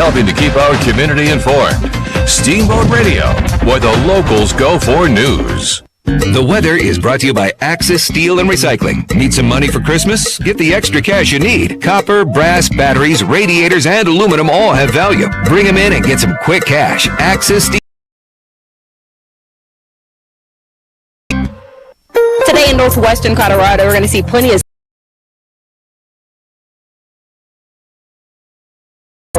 helping to keep our community informed. Steamboat Radio, where the locals go for news. The weather is brought to you by Axis Steel and Recycling. Need some money for Christmas? Get the extra cash you need. Copper, brass, batteries, radiators, and aluminum all have value. Bring them in and get some quick cash. Axis Steel. Today in northwestern Colorado, we're going to see plenty of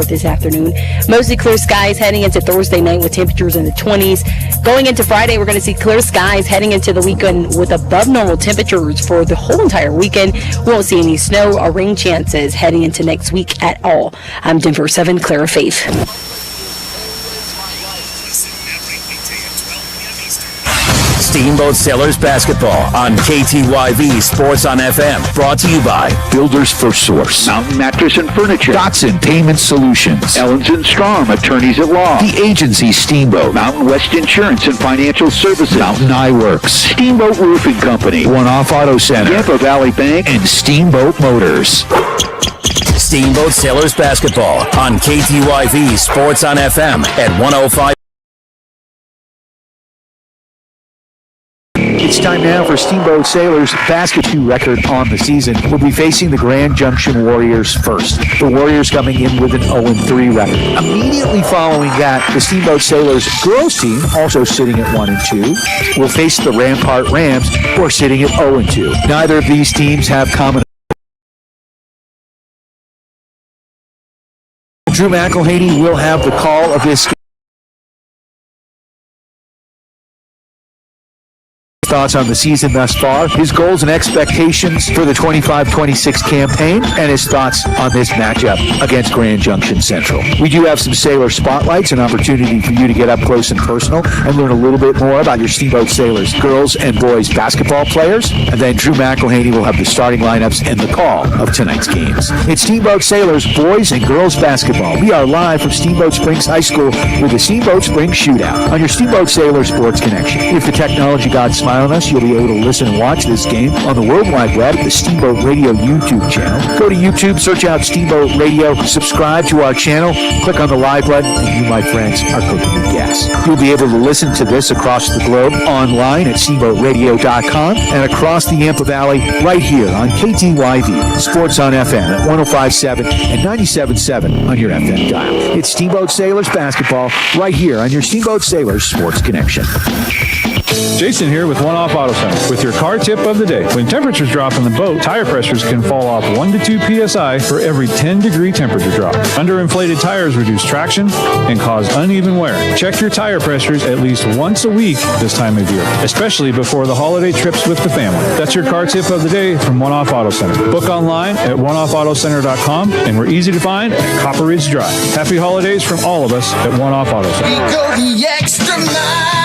this afternoon. Mostly clear skies heading into Thursday night with temperatures in the 20s. Going into Friday, we're going to see clear skies heading into the weekend with above normal temperatures for the whole entire weekend. We won't see any snow or rain chances heading into next week at all. I'm Denver 7, Clara Faith. Steamboat Sailors Basketball on KTYV Sports on FM. Brought to you by Builders First Source, Mountain Mattress and Furniture, Dotson Payment Solutions, Ellens & Strom, Attorneys at Law, The Agency Steamboat, Mountain West Insurance and Financial Services, Mountain Eye Works, Steamboat Roofing Company, One Off Auto Center, Yampa Valley Bank, and Steamboat Motors. Steamboat Sailors Basketball on KTYV Sports on FM at 105. It's time now for Steamboat Sailors' basketball record on the season. We'll be facing the Grand Junction Warriors first. The Warriors coming in with an 0-3 record. Immediately following that, the Steamboat Sailors girls team, also sitting at 1-2, will face the Rampart Rams, who are sitting at 0-2. Neither of these teams have common. Drew McElhaney will have the call of this game. Thoughts on the season thus far, his goals and expectations for the 25-26 campaign, and his thoughts on this matchup against Grand Junction Central. We do have some Sailor spotlights, an opportunity for you to get up close and personal and learn a little bit more about your Steamboat Sailors girls and boys basketball players, and then Drew McElhaney will have the starting lineups and the call of tonight's games. It's Steamboat Sailors boys and girls basketball. We are live from Steamboat Springs High School with the Steamboat Springs Shootout on your Steamboat Sailors Sports Connection. If the technology gods smile on us, you'll be able to listen and watch this game on the World Wide Web at the Steamboat Radio YouTube channel. Go to YouTube, search out Steamboat Radio, subscribe to our channel, click on the live button, and you, my friends, are cooking with gas. You'll be able to listen to this across the globe online at steamboatradio.com and across the Yampa Valley right here on KTYV, Sports on FM at 105.7 and 97.7 on your FM dial. It's Steamboat Sailors Basketball right here on your Steamboat Sailors Sports Connection. Jason here with One Off Auto Center with your car tip of the day. When temperatures drop on the boat, tire pressures can fall off 1 to 2 psi for every 10-degree temperature drop. Underinflated tires reduce traction and cause uneven wear. Check your tire pressures at least once a week this time of year, especially before the holiday trips with the family. That's your car tip of the day from One Off Auto Center. Book online at oneoffautocenter.com, and we're easy to find at Copper Ridge Drive. Happy holidays from all of us at One Off Auto Center. We go the extra mile.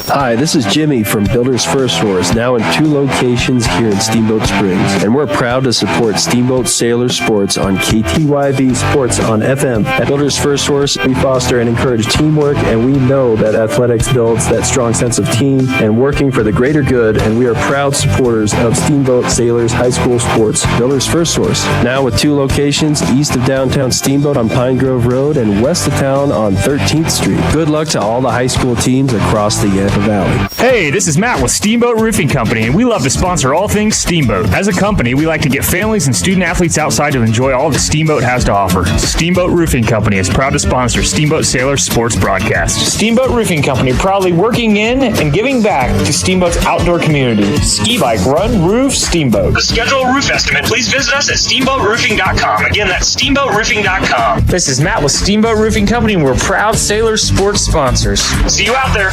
Hi, this is Jimmy from Builders First Source, now in 2 locations here in Steamboat Springs. And we're proud to support Steamboat Sailor Sports on KTYV Sports on FM. At Builders First Source, we foster and encourage teamwork, and we know that athletics builds that strong sense of team and working for the greater good, and we are proud supporters of Steamboat Sailors High School Sports. Builders First Source, now with 2 locations east of downtown Steamboat on Pine Grove Road and west of town on 13th Street. Good luck to all the high school teams across the Yampa Valley. Hey, this is Matt with Steamboat Roofing Company, and we love to sponsor all things Steamboat. As a company, we like to get families and student athletes outside to enjoy all that Steamboat has to offer. Steamboat Roofing Company is proud to sponsor Steamboat Sailor Sports Broadcast. Steamboat Roofing Company, proudly working in and giving back to Steamboat's outdoor community. Ski, bike, run, roof, Steamboat. To schedule a roof estimate, please visit us at steamboatroofing.com. Again, that's steamboatroofing.com. This is Matt with Steamboat Roofing Company, and we're proud Sailor Sports sponsors. See you out there.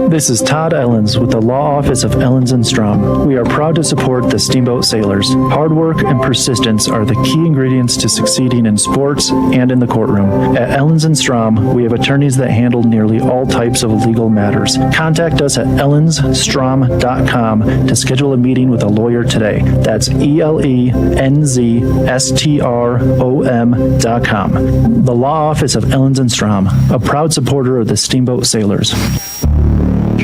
This is Todd Ellens with the Law Office of Ellens & Strom. We are proud to support the Steamboat Sailors. Hard work and persistence are the key ingredients to succeeding in sports and in the courtroom. At Ellens & Strom, we have attorneys that handle nearly all types of legal matters. Contact us at ellensstrom.com to schedule a meeting with a lawyer today. That's ELENZSTROM.com. The Law Office of Ellens & Strom, a proud supporter of the Steamboat Sailors.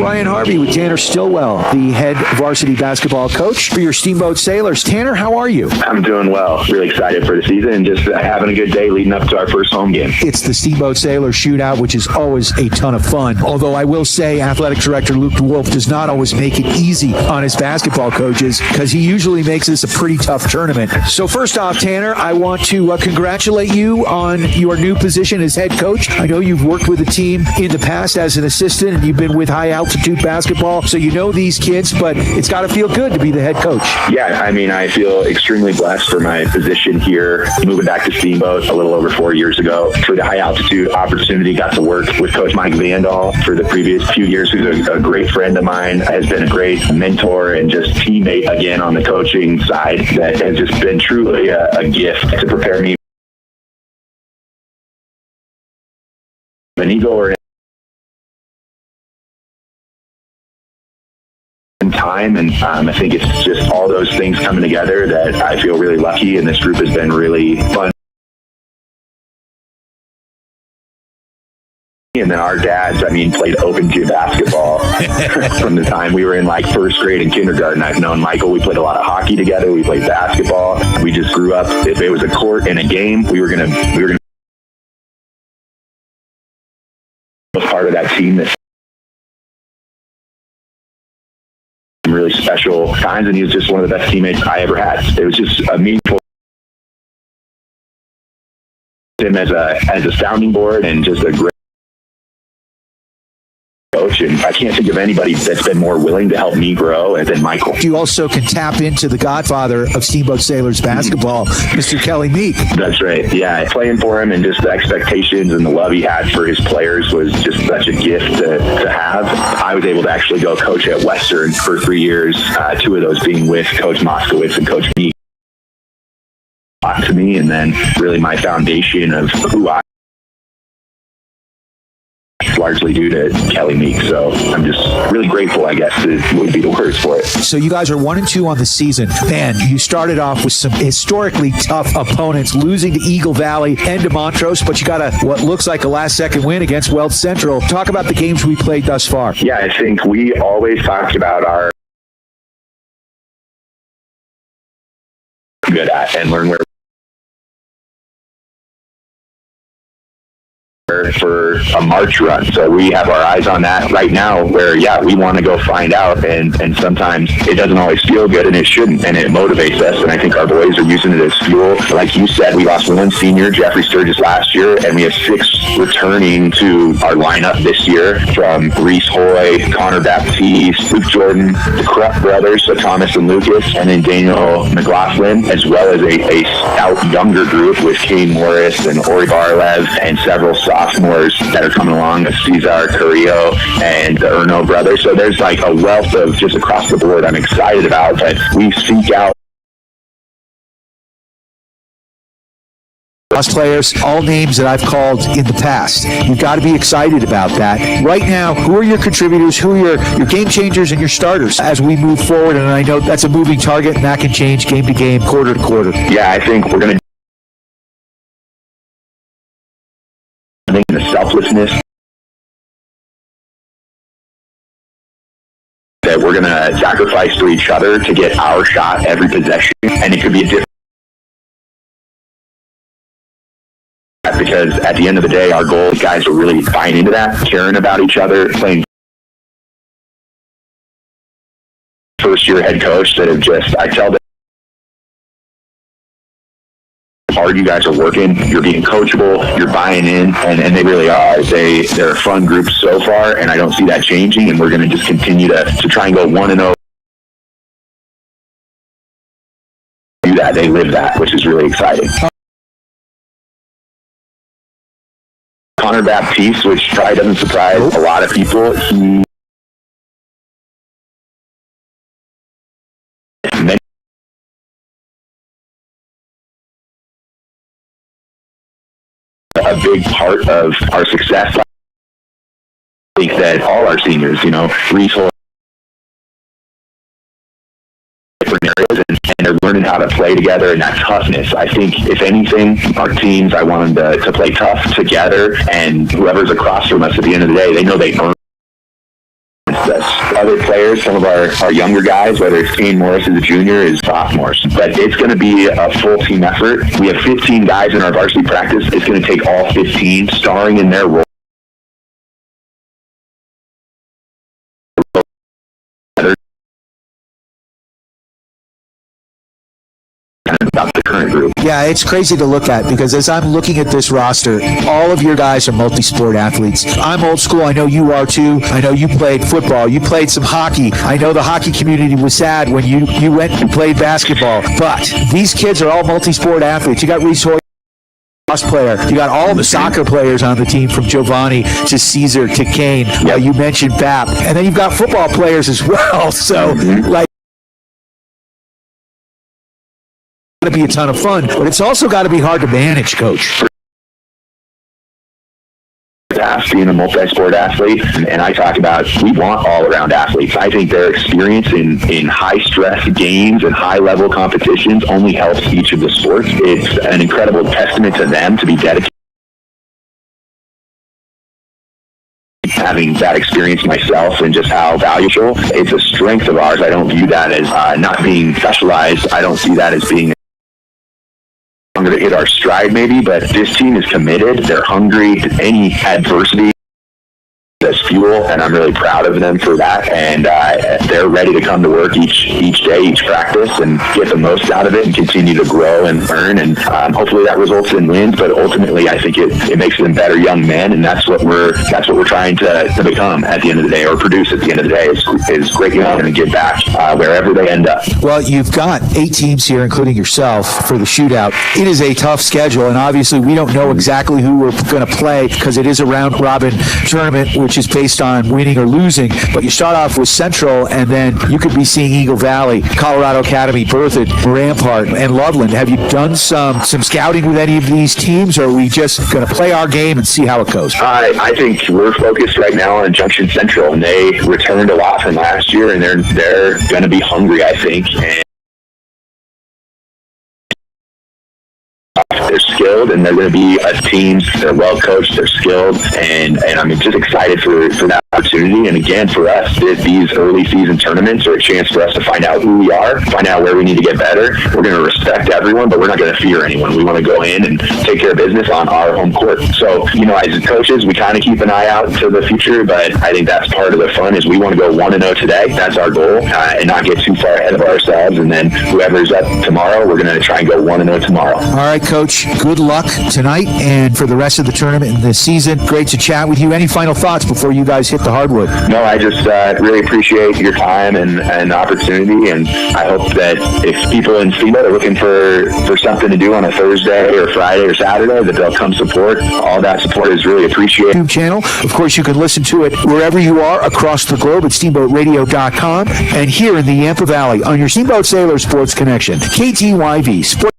Ryan Harvey with Tanner Stillwell, the head varsity basketball coach for your Steamboat Sailors. Tanner, how are you? I'm doing well. Really excited for the season and just having a good day leading up to our first home game. It's the Steamboat Sailors shootout, which is always a ton of fun. Although I will say athletic director Luke DeWolf does not always make it easy on his basketball coaches because he usually makes this a pretty tough tournament. So first off, Tanner, I want to congratulate you on your new position as head coach. I know you've worked with the team in the past as an assistant and you've been with high altitude basketball, so you know these kids, but it's got to feel good to be the head coach. Yeah, I mean, I feel extremely blessed for my position here, moving back to Steamboat a little over 4 years ago. For the high altitude opportunity, got to work with Coach Mike Vandal for the previous few years, who's a great friend of mine, has been a great mentor and just teammate again on the coaching side that has just been truly a gift to prepare me. An ego or time, and I think it's just all those things coming together that I feel really lucky, and this group has been really fun. And then our dads, played open gym basketball from the time we were in like first grade and kindergarten. I've known Michael. We played a lot of hockey together. We played basketball. We just grew up. If it was a court and a game, we were gonna be part of that team that really special times, and he was just one of the best teammates I ever had. It was just a meaningful him as a sounding board and just a great coach, and I can't think of anybody that's been more willing to help me grow than Michael. You also can tap into the godfather of Steamboat Sailors basketball, Mr. Kelly Meek. That's right. Yeah, playing for him and just the expectations and the love he had for his players was just such a gift to have. I was able to actually go coach at Western for 3 years, 2 of those being with Coach Moskowitz and Coach Meek. To me, and then really my foundation of who I largely due to Kelly Meek. So I'm just really grateful, I guess, would be the words for it. So you guys are 1-2 on the season. Man, you started off with some historically tough opponents, losing to Eagle Valley and to Montrose, but you got what looks like a last-second win against Weld Central. Talk about the games we played thus far. Yeah, I think we always talked about our good at and learn where for a March run. So we have our eyes on that right now where, we want to go find out, and sometimes it doesn't always feel good, and it shouldn't, and it motivates us, and I think our boys are using it as fuel. Like you said, we lost 1 senior, Jeffrey Sturgis, last year, and we have 6 returning to our lineup this year from Reese Hoy, Connor Baptiste, Luke Jordan, the Krupp brothers, so Thomas and Lucas, and then Daniel McLaughlin, as well as a stout younger group with Kane Morris and Ori Barlev and several sophomores that are coming along, Cesar Carrillo and the Erno brothers. So there's like a wealth of just across the board I'm excited about that we seek out. Us players, all names that I've called in the past. You've got to be excited about that. Right now, who are your contributors? Who are your game changers and your starters as we move forward? And I know that's a moving target, and that can change game to game, quarter to quarter. Yeah, I think we're going to the selflessness that we're going to sacrifice to each other to get our shot every possession, and it could be a different, because at the end of the day, our goal, guys are really buying into that, caring about each other, playing first-year head coach that have just, I tell them, hard you guys are working, you're being coachable, you're buying in, and they really are. They're a fun group so far, and I don't see that changing, and we're going to just continue to try and go 1-0. Do that, they live that, which is really exciting. Connor Baptiste, which probably doesn't surprise a lot of people, he a big part of our success. I think that all our seniors, Reese Holt, different areas, and they're learning how to play together, and that toughness. I think, if anything, our teams, I want them to play tough together, and whoever's across from us at the end of the day, they know they earn other players, some of our younger guys, whether it's Kane Morris as a junior, is sophomores. But it's going to be a full team effort. We have 15 guys in our varsity practice. It's going to take all 15 starring in their role. About the current group. Yeah, it's crazy to look at because as I'm looking at this roster, all of your guys are multi-sport athletes. I'm old school. I know you are too. I know you played football. You played some hockey. I know the hockey community was sad when you went and played basketball. But these kids are all multi-sport athletes. You got Reese Hoy, player. You got all the soccer players on the team from Giovanni to Caesar to Kane. You mentioned Bap. And then you've got football players as well. So, to be a ton of fun, but it's also got to be hard to manage, Coach. Being a multi-sport athlete, and I talk about we want all-around athletes. I think their experience in high-stress games and high-level competitions only helps each of the sports. It's an incredible testament to them to be dedicated. Having that experience myself and just how valuable, it's a strength of ours. I don't view that as not being specialized. I don't see that as being I'm going to hit our stride maybe, but this team is committed. They're hungry to any adversity as fuel, and I'm really proud of them for that. And they're ready to come to work each day, each practice, and get the most out of it and continue to grow and learn. And hopefully that results in wins. But ultimately, I think it makes them better young men, and that's what we're trying to become at the end of the day, or produce at the end of the day. Is great young men and give back wherever they end up. Well, you've got 8 teams here, including yourself, for the shootout. It is a tough schedule, and obviously we don't know exactly who we're going to play because it is a round-robin tournament, which is based on winning or losing. But you start off with Central, and then you could be seeing Eagle Valley, Colorado Academy, Berthoud, Rampart, and Loveland. Have you done some scouting with any of these teams, or are we just going to play our game and see how it goes? I think we're focused right now on Junction Central, and they returned a lot from last year, and they're going to be hungry, I think. And they're skilled, and they're going to be a team. They're well coached, they're skilled, and I'm just excited for that opportunity. And again, for us, these early season tournaments are a chance for us to find out who we are, find out where we need to get better. We're going to respect everyone, but we're not going to fear anyone. We want to go in and take care of business on our home court. So, as coaches, we kind of keep an eye out to the future, but I think that's part of the fun is we want to go 1-0 today. That's our goal, and not get too far ahead of ourselves. And then whoever's up tomorrow, we're going to try and go 1-0 tomorrow. All right, Coach. Good luck tonight and for the rest of the tournament and this season. Great to chat with you. Any final thoughts before you guys hit the hardwood? No, I just really appreciate your time and opportunity, and I hope that if people in Steamboat are looking for something to do on a Thursday or Friday or Saturday, that they'll come support. All that support is really appreciated. YouTube channel. Of course, you can listen to it wherever you are across the globe at steamboatradio.com and here in the Yampa Valley on your Steamboat Sailor Sports Connection. KTYV Sports.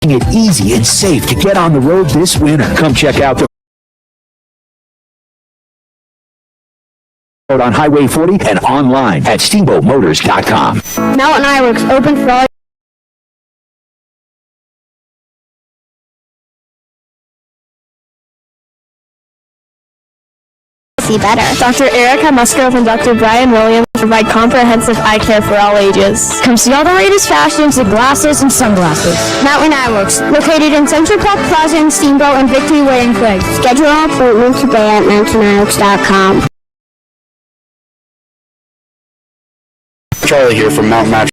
It easy and safe to get on the road this winter. Come check out the on Highway 40 and online at steamboatmotors.com. Mountain Ironworks open for all. Better. Dr. Erica Musgrove and Dr. Brian Williams provide comprehensive eye care for all ages. Come see all the latest fashions in glasses and sunglasses. Mountain Eyeworks, located in Central Park Plaza in Steamboat and Victory Way in Craig. Schedule an appointment today at mountainironworks.com. Charlie here from Mountain Mattress.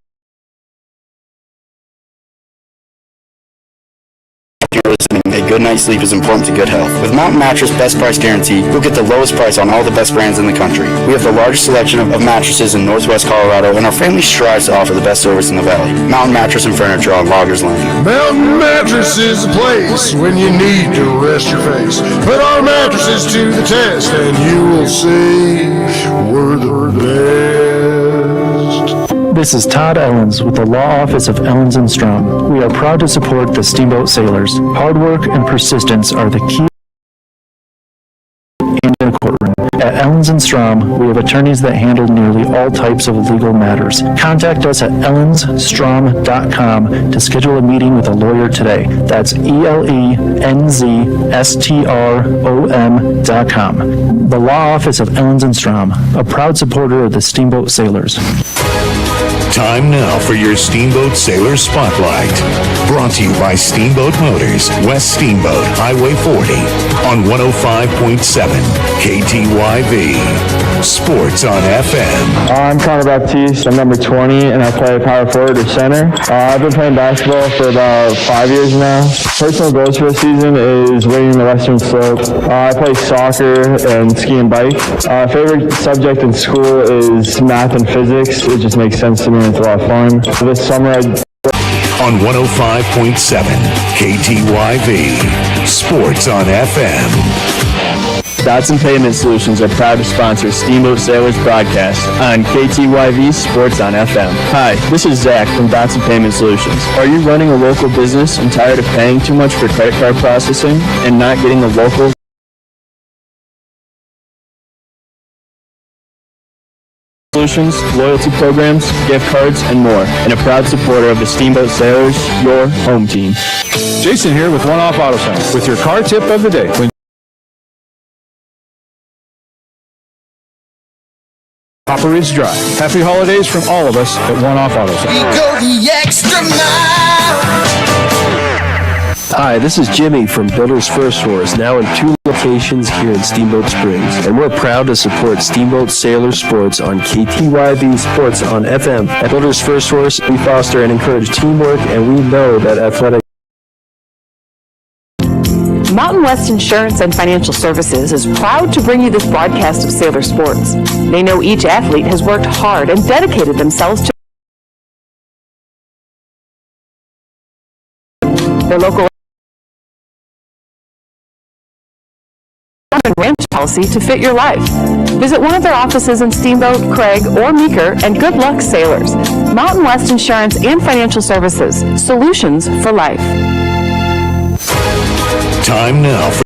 A good night's sleep is important to good health. With Mountain Mattress Best Price Guarantee, you'll get the lowest price on all the best brands in the country. We have the largest selection of mattresses in Northwest Colorado, and our family strives to offer the best service in the valley. Mountain Mattress and Furniture on Loggers Lane. Mountain Mattress is the place when you need to rest your face. Put our mattresses to the test, and you will see we're the best. This is Todd Ellens with the Law Office of Ellens & Strom. We are proud to support the Steamboat Sailors. Hard work and persistence are the key in the courtroom. At Ellens Ellens & Strom, we have attorneys that handle nearly all types of legal matters. Contact us at ellensstrom.com to schedule a meeting with a lawyer today. That's ELENZSTROM.com. The Law Office of Ellens & Strom, a proud supporter of the Steamboat Sailors. Time now for your Steamboat Sailor Spotlight. Brought to you by Steamboat Motors, West Steamboat, Highway 40, on 105.7 KTYV. Sports on FM. I'm Connor Baptiste. I'm number 20, and I play power forward or center. I've been playing basketball for about 5 years now. Personal goals for the season is winning the Western Slope. I play soccer and ski and bike. Favorite subject in school is math and physics. It just makes sense to me. It's a lot of fun. This summer on 105.7 KTYV. Sports on FM. Dotson Payment Solutions are proud to sponsor Steamboat Sailors broadcast on KTYV Sports on FM. Hi, this is Zach from Dotson Payment Solutions. Are you running a local business and tired of paying too much for credit card processing and not getting the local solutions, loyalty programs, gift cards, and more, and a proud supporter of the Steamboat Sailors, your home team? Jason here with One Off Auto Center with your car tip of the day. Copper is dry. Happy holidays from all of us at One Off Auto Center. We go the extra mile. Hi, this is Jimmy from Builders First Source, now in 2 locations here in Steamboat Springs, and we're proud to support Steamboat Sailor Sports on KTYV Sports on FM. At Builders First Source, we foster and encourage teamwork, and we know that athletic. Mountain West Insurance and Financial Services is proud to bring you this broadcast of Sailor Sports. They know each athlete has worked hard and dedicated themselves to their local ranch policy to fit your life. Visit one of their offices in Steamboat, Craig, or Meeker, and good luck, sailors. Mountain West Insurance and Financial Services. Solutions for life. Time now for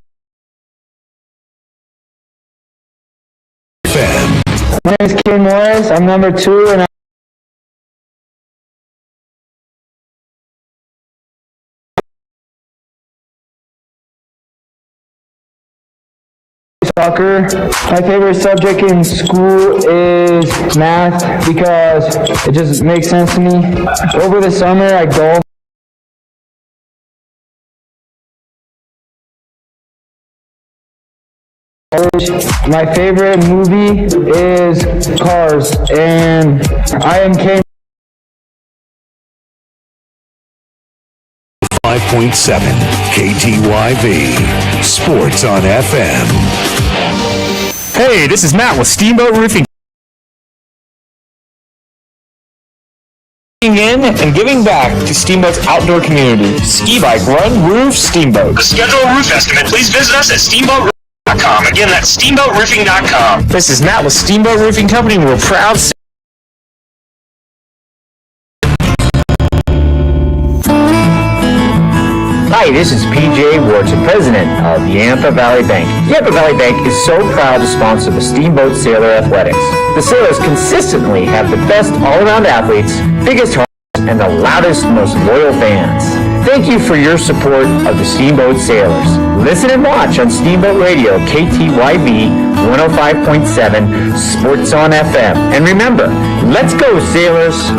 FM. My name is Ken Morris. I'm number 2, and soccer. My favorite subject in school is math because it just makes sense to me. Over the summer, I golf. My favorite movie is Cars, and I am Ken. 5.7 KTYV. Sports on FM. Hey, this is Matt with Steamboat Roofing. In and giving back to Steamboat's outdoor community. Ski, bike, run, roof, Steamboat. To schedule a roof estimate, please visit us at steamboatroofing.com. Again, that's steamboatroofing.com. This is Matt with Steamboat Roofing Company, and we're proud. Hi, this is PJ Wharton, president of Yampa Valley Bank. Yampa Valley Bank is so proud to sponsor the Steamboat Sailor Athletics. The Sailors consistently have the best all-around athletes, biggest hearts, and the loudest, most loyal fans. Thank you for your support of the Steamboat Sailors. Listen and watch on Steamboat Radio, KTYV 105.7, Sports on FM. And remember, let's go, Sailors!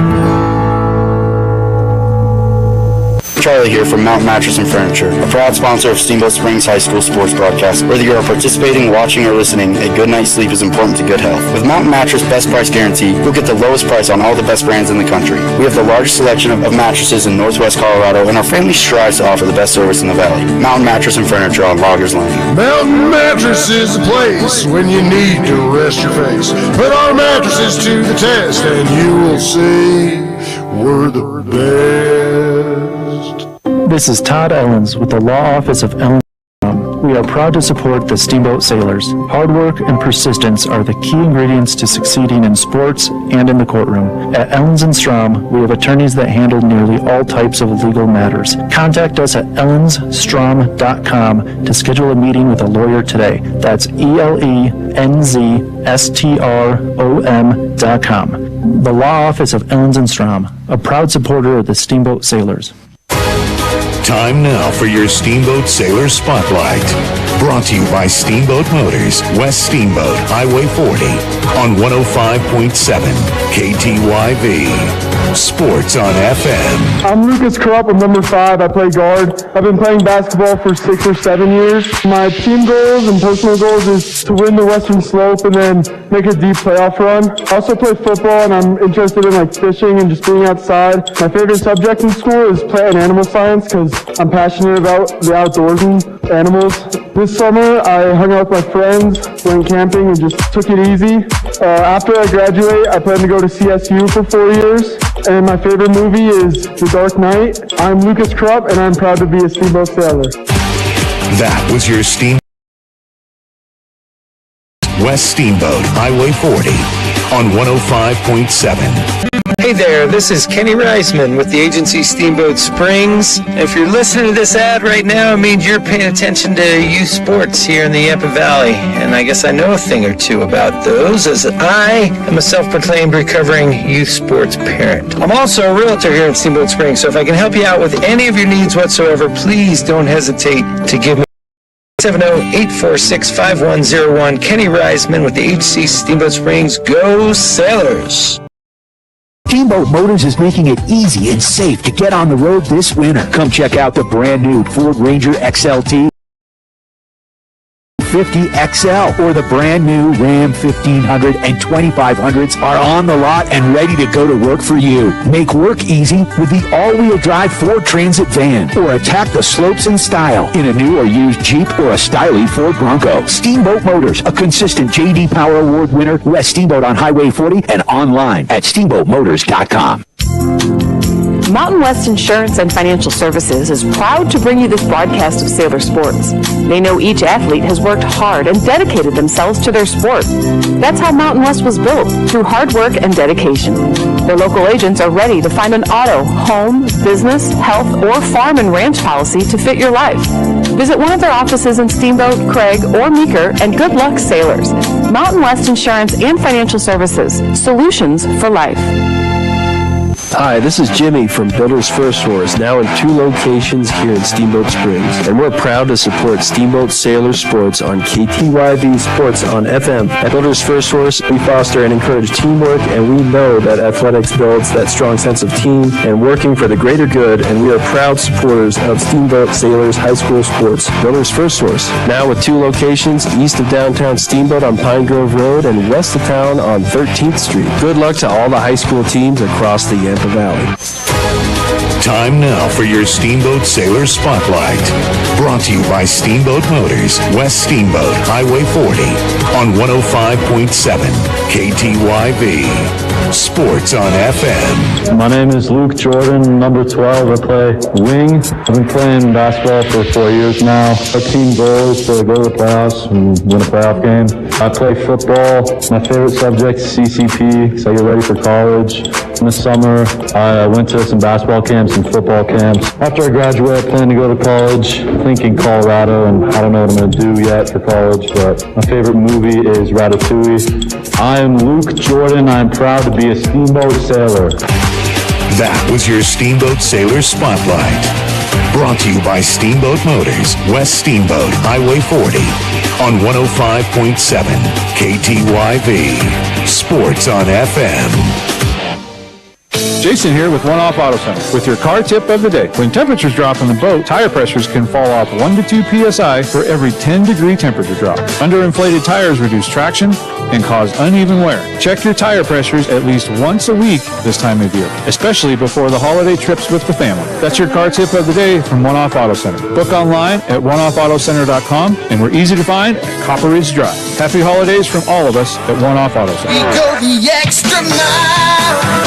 Charlie here from Mountain Mattress and Furniture, a proud sponsor of Steamboat Springs High School sports broadcast. Whether you are participating, watching, or listening, a good night's sleep is important to good health. With Mountain Mattress Best Price Guarantee, you'll get the lowest price on all the best brands in the country. We have the largest selection of mattresses in Northwest Colorado, and our family strives to offer the best service in the valley. Mountain Mattress and Furniture on Loggers Lane. Mountain Mattress is the place when you need to rest your face. Put our mattresses to the test, and you will see we're the best. This is Todd Ellens with the Law Office of Ellens & Strom. We are proud to support the Steamboat Sailors. Hard work and persistence are the key ingredients to succeeding in sports and in the courtroom. At Ellens & Strom, we have attorneys that handle nearly all types of legal matters. Contact us at ellensstrom.com to schedule a meeting with a lawyer today. That's ELENZSTROM.com. The Law Office of Ellens & Strom, a proud supporter of the Steamboat Sailors. Time now for your Steamboat Sailor Spotlight. Brought to you by Steamboat Motors, West Steamboat, Highway 40, on 105.7 KTYV. Sports on FM. I'm Lucas Krupp. I'm number 5. I play guard. I've been playing basketball for 6 or 7 years. My team goals and personal goals is to win the Western Slope and then make a deep playoff run. I also play football, and I'm interested in fishing and just being outside. My favorite subject in school is plant and animal science because I'm passionate about the outdoors and animals. This summer, I hung out with my friends, went camping, and just took it easy. After I graduate, I plan to go to CSU for 4 years. And my favorite movie is The Dark Knight. I'm Lucas Krupp, and I'm proud to be a Steamboat Sailor. That was your West Steamboat, Highway 40, on 105.7. Hey there, this is Kenny Reisman with the agency Steamboat Springs. If you're listening to this ad right now, it means you're paying attention to youth sports here in the Yampa Valley. And I guess I know a thing or two about those, as I am a self-proclaimed recovering youth sports parent. I'm also a realtor here in Steamboat Springs, so if I can help you out with any of your needs whatsoever, please don't hesitate to give me 708-446-5101. Kenny Reisman with the HC Steamboat Springs. Go Sailors! Steamboat Motors is making it easy and safe to get on the road this winter. Come check out the brand new Ford Ranger XLT 50XL or the brand new Ram 1500 and 2500s are on the lot and ready to go to work for you. Make work easy with the all-wheel drive Ford Transit van or attack the slopes in style in a new or used Jeep or a stylish Ford Bronco. Steamboat Motors, a consistent J.D. Power Award winner, West Steamboat on Highway 40 and online at steamboatmotors.com. Mountain West Insurance and Financial Services is proud to bring you this broadcast of Sailor Sports. They know each athlete has worked hard and dedicated themselves to their sport. That's how Mountain West was built, through hard work and dedication. Their local agents are ready to find an auto, home, business, health, or farm and ranch policy to fit your life. Visit one of their offices in Steamboat, Craig, or Meeker, and good luck, sailors. Mountain West Insurance and Financial Services, solutions for life. Hi, this is Jimmy from Builders First Source, now in 2 locations here in Steamboat Springs. And we're proud to support Steamboat Sailor Sports on KTYV Sports on FM. At Builders First Source, we foster and encourage teamwork, and we know that athletics builds that strong sense of team and working for the greater good, and we are proud supporters of Steamboat Sailors High School Sports. Builders First Source, now with 2 locations, east of downtown Steamboat on Pine Grove Road and west of town on 13th Street. Good luck to all the high school teams across the Yampa Valley. Time now for your Steamboat Sailor Spotlight. Brought to you by Steamboat Motors, West Steamboat, Highway 40, on 105.7 KTYV. Sports on FM. My name is Luke Jordan, number 12. I play wing. I've been playing basketball for 4 years now. Our team goal is to go to the playoffs and win a playoff game. I play football. My favorite subject is CCP, so I get ready for college. In the summer, I went to some basketball camps and football camps. After I graduate, I plan to go to college, I think in Colorado, and I don't know what I'm going to do yet for college, but my favorite movie is Ratatouille. I am Luke Jordan. I am proud to be a Steamboat Sailor. That was your Steamboat Sailor Spotlight. Brought to you by Steamboat Motors, West Steamboat, Highway 40, on 105.7 KTYV. Sports on FM. Jason here with One Off Auto Center with your car tip of the day. When temperatures drop on the boat, tire pressures can fall off 1 to 2 psi for every 10-degree temperature drop. Underinflated tires reduce traction and cause uneven wear. Check your tire pressures at least once a week this time of year, especially before the holiday trips with the family. That's your car tip of the day from One Off Auto Center. Book online at oneoffautocenter.com, and we're easy to find at Copper Ridge Drive. Happy holidays from all of us at One Off Auto Center. We go the extra mile.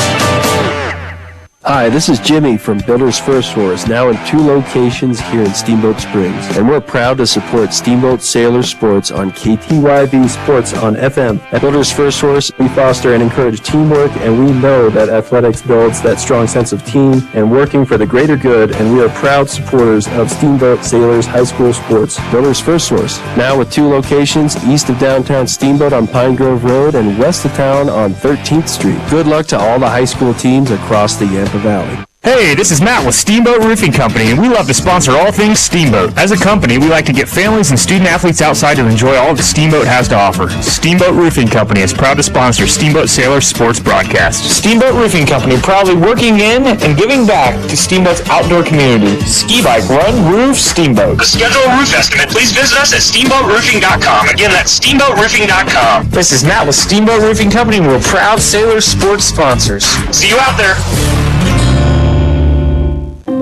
Hi, this is Jimmy from Builders First Source, now in 2 locations here in Steamboat Springs. And we're proud to support Steamboat Sailor Sports on KTYV Sports on FM. At Builders First Source, we foster and encourage teamwork, and we know that athletics builds that strong sense of team and working for the greater good, and we are proud supporters of Steamboat Sailors High School Sports. Builders First Source, now with 2 locations, east of downtown Steamboat on Pine Grove Road and west of town on 13th Street. Good luck to all the high school teams across the Yampa Valley. Hey, this is Matt with Steamboat Roofing Company, and we love to sponsor all things Steamboat. As a company, we like to get families and student athletes outside to enjoy all that Steamboat has to offer. Steamboat Roofing Company is proud to sponsor Steamboat Sailor Sports broadcast. Steamboat Roofing Company, proudly working in and giving back to Steamboat's outdoor community. Ski, bike, run, roof, Steamboat. To schedule a roof estimate, please visit us at steamboatroofing.com. Again, that's steamboatroofing.com. This is Matt with Steamboat Roofing Company, and we're proud Sailor Sports sponsors. See you out there.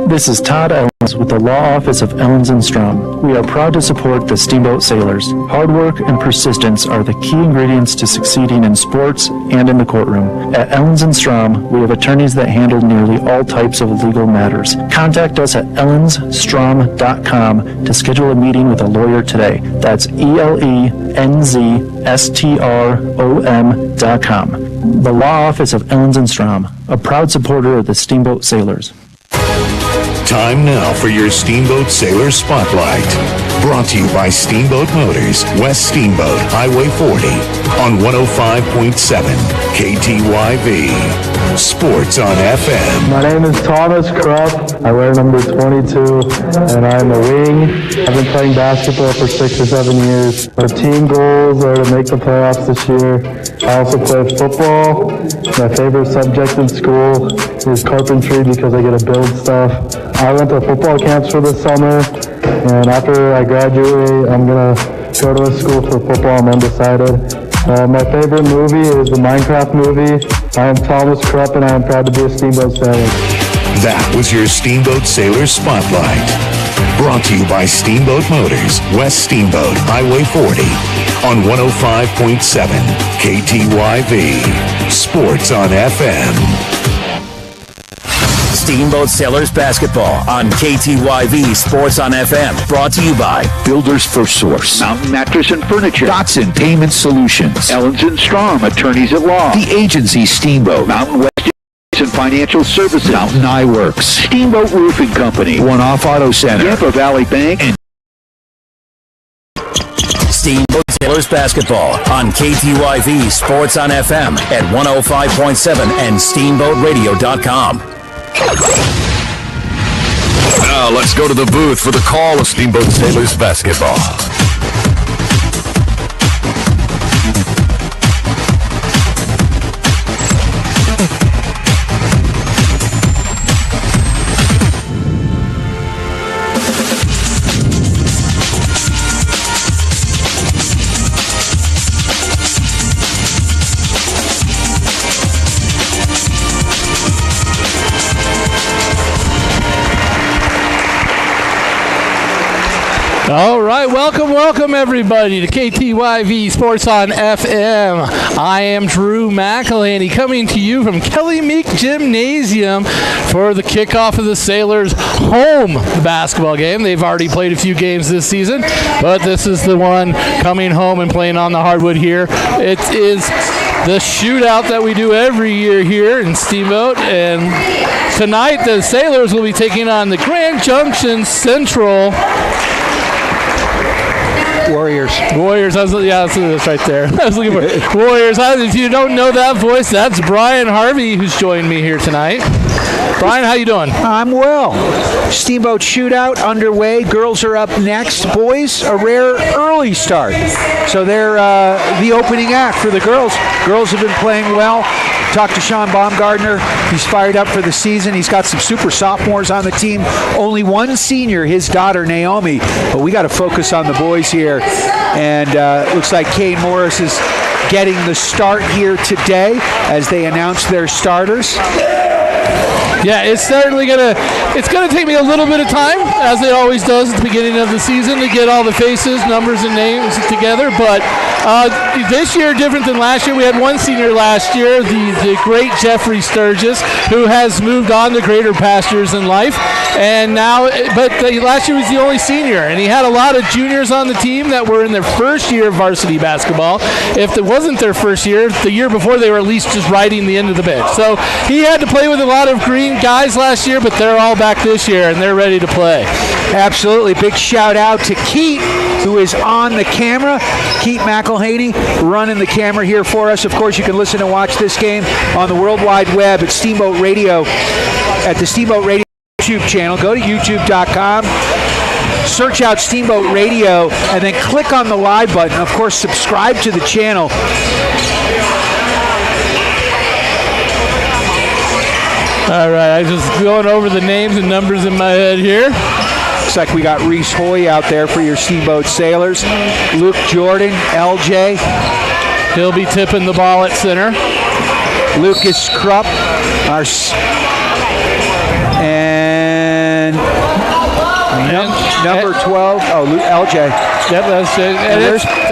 This is Todd Ellens with the Law Office of Ellens & Strom. We are proud to support the Steamboat Sailors. Hard work and persistence are the key ingredients to succeeding in sports and in the courtroom. At Ellens & Strom, we have attorneys that handle nearly all types of legal matters. Contact us at ellensstrom.com to schedule a meeting with a lawyer today. That's ELENZSTROM.com. The Law Office of Ellens & Strom, a proud supporter of the Steamboat Sailors. Time now for your Steamboat Sailor Spotlight. Brought to you by Steamboat Motors, West Steamboat, Highway 40, on 105.7 KTYV. Sports on FM. My name is Thomas Krupp. I wear number 22, and I'm a wing. I've been playing basketball for 6 or 7 years. Our team goals are to make the playoffs this year. I also play football. My favorite subject in school is carpentry because I get to build stuff. I went to football camps for the summer, and after I graduate, I'm going to go to a school for football. I'm undecided. My favorite movie is the Minecraft movie. I am Thomas Krupp, and I am proud to be a Steamboat Sailor. That was your Steamboat Sailor Spotlight. Brought to you by Steamboat Motors, West Steamboat, Highway 40, on 105.7 KTYV. Sports on FM. Steamboat Sailors Basketball on KTYV Sports on FM. Brought to you by Builders First Source, Mountain Mattress and Furniture, Dotson Payment Solutions, Ellens & Strom, Attorneys at Law, The Agency Steamboat, Mountain West and Financial Services, Mountain Eyeworks, Steamboat Roofing Company, One Off Auto Center, Yampa Valley Bank, and Steamboat Sailors Basketball on KTYV Sports on FM at 105.7 and SteamboatRadio.com. Now let's go to the booth for the call of Steamboat Sailors Basketball. All right, welcome everybody to KTYV Sports on FM. I am Drew McElhaney coming to you from MEEK Gymnasium for the kickoff of the Sailors' home basketball game. They've already played a few games this season, but this is the one coming home and playing on the hardwood here. It is the shootout that we do every year here in Steamboat, and tonight the Sailors will be taking on the Grand Junction Central Warriors. That's right there. I was looking for Warriors. If you don't know that voice, that's Brian Harvey who's joined me here tonight. Brian, how you doing? I'm well. Steamboat shootout underway. Girls are up next. Boys, a rare early start. So they're the opening act for the girls. Girls have been playing well. Talked to Sean Baumgartner. He's fired up for the season. He's got some super sophomores on the team. Only one senior, his daughter Naomi. But we got to focus on the boys here. And looks like Kane Morris is getting the start here today as they announce their starters. Yeah, it's certainly gonna take me a little bit of time, as it always does at the beginning of the season, to get all the faces, numbers, and names together. But this year, different than last year, we had one senior last year, the great Jeffrey Sturgis, who has moved on to greater pastures in life. And now, last year was the only senior, and he had a lot of juniors on the team that were in their first year of varsity basketball. If it wasn't their first year, the year before they were at least just riding the end of the bench. So he had to play with a lot of green guys last year, but they're all back this year, and they're ready to play. Absolutely. Big shout out to Keith, who is on the camera. Keith McElhaney running the camera here for us. Of course, you can listen and watch this game on the World Wide Web at Steamboat Radio, at the Steamboat Radio YouTube channel. Go to youtube.com, search out Steamboat Radio, and then click on the live button. Of course, subscribe to the channel. All right, I'm just going over the names and numbers in my head here. Looks like we got Reese Hoy out there for your Steamboat Sailors. Luke Jordan, LJ. He'll be tipping the ball at center. Lucas Krupp, and number 12, LJ. Yep, that's it.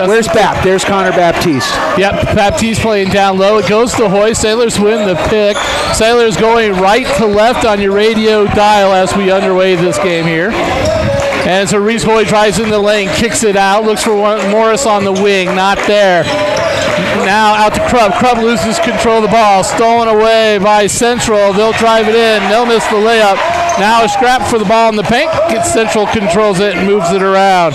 Where's Bap? There's Connor Baptiste. Yep, Baptiste playing down low. It goes to Hoy. Sailors win the pick. Sailors going right to left on your radio dial as we underway this game here. And so Reese Hoy drives in the lane, kicks it out, looks for Morris on the wing, not there. Now out to Krupp. Krupp loses control of the ball, stolen away by Central. They'll drive it in. They'll miss the layup. Now a scrap for the ball in the paint. Central controls it and moves it around.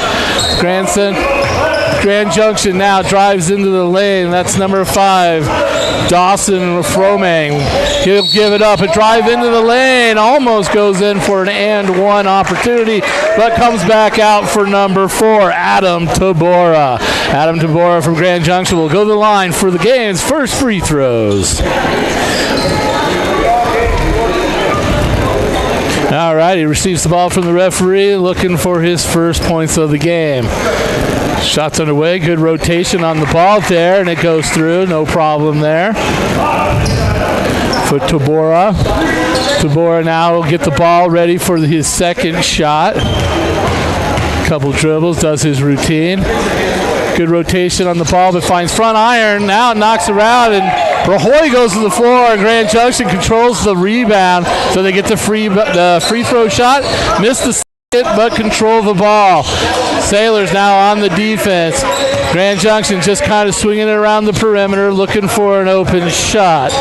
Grand Junction now drives into the lane. That's number 5, Dawson Fromang. He'll give it up. A drive into the lane. Almost goes in for an and one opportunity, but comes back out for number 4, Adam Tabora. Adam Tabora from Grand Junction will go to the line for the game's first free throws. All right, he receives the ball from the referee, looking for his first points of the game. Shots underway, good rotation on the ball there, and it goes through, no problem there. For Tabora. Tabora now will get the ball ready for his second shot. Couple dribbles, does his routine. Good rotation on the ball, but finds front iron. Now it knocks around, and Rahoy goes to the floor, and Grand Junction controls the rebound, so they get the free throw shot. Missed the second, but control the ball. Sailors now on the defense. Grand Junction just kind of swinging it around the perimeter, looking for an open shot.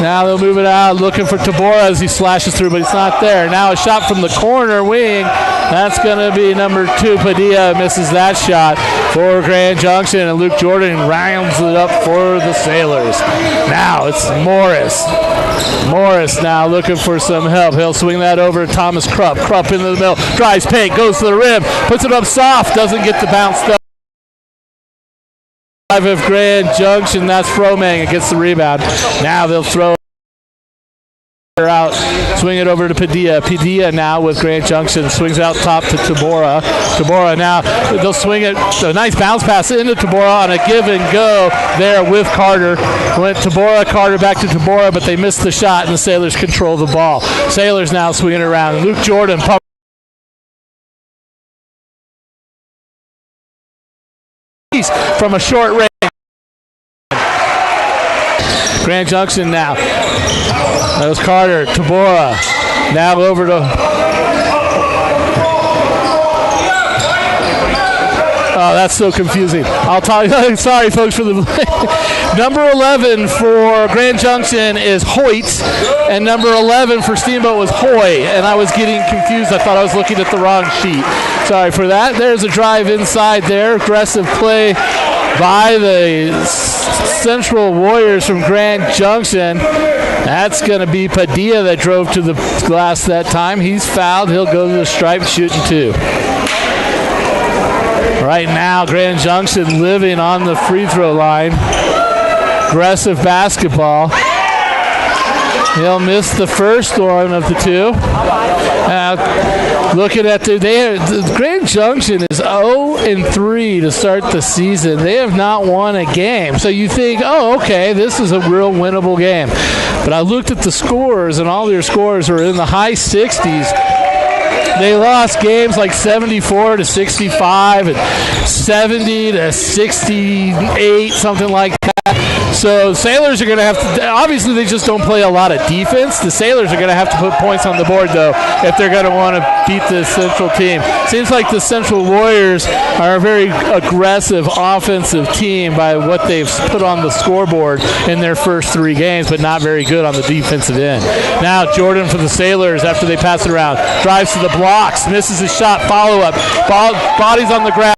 Now they'll move it out, looking for Tabora as he slashes through, but it's not there. Now a shot from the corner wing. That's going to be number 2, Padilla, misses that shot for Grand Junction, and Luke Jordan rounds it up for the Sailors. Now it's Morris. Morris now looking for some help. He'll swing that over to Thomas Krupp. Krupp into the middle, drives paint, goes to the rim, puts it up soft, doesn't get the bounce up. Of Grand Junction, that's Fromang. It gets the rebound. Now they'll throw out, swing it over to Padilla. Padilla now with Grand Junction, swings out top to Tabora. Tabora now, they'll swing it, a nice bounce pass into Tabora on a give and go there with Carter. Went Tabora, Carter back to Tabora, but they missed the shot, and the Sailors control the ball. Sailors now swinging it around. Luke Jordan pump from a short range. Grand Junction now. That was Carter. Tabora. Now over to... Oh, that's so confusing. I'll tell you. Sorry, folks, for the... Number 11 for Grand Junction is Hoyt, and number 11 for Steamboat was Hoy, and I was getting confused. I thought I was looking at the wrong sheet. Sorry for that. There's a drive inside there. Aggressive play by the Central Warriors from Grand Junction. That's going to be Padilla that drove to the glass that time. He's fouled. He'll go to the stripe, shooting 2. Right now, Grand Junction living on the free throw line. Aggressive basketball. He'll miss the first one of the two. Looking at the Grand Junction is 0-3 to start the season. They have not won a game. So you think, oh, okay, this is a real winnable game. But I looked at the scores, and all their scores were in the high 60s. They lost games like 74-65 and 70-68, something like that. So Sailors are going to have to, obviously they just don't play a lot of defense. The Sailors are going to have to put points on the board, though, if they're going to want to beat the Central team. Seems like the Central Warriors are a very aggressive offensive team by what they've put on the scoreboard in their first 3 games, but not very good on the defensive end. Now Jordan for the Sailors after they pass it around. Drives to the blocks, misses his shot, follow-up. Body's on the ground.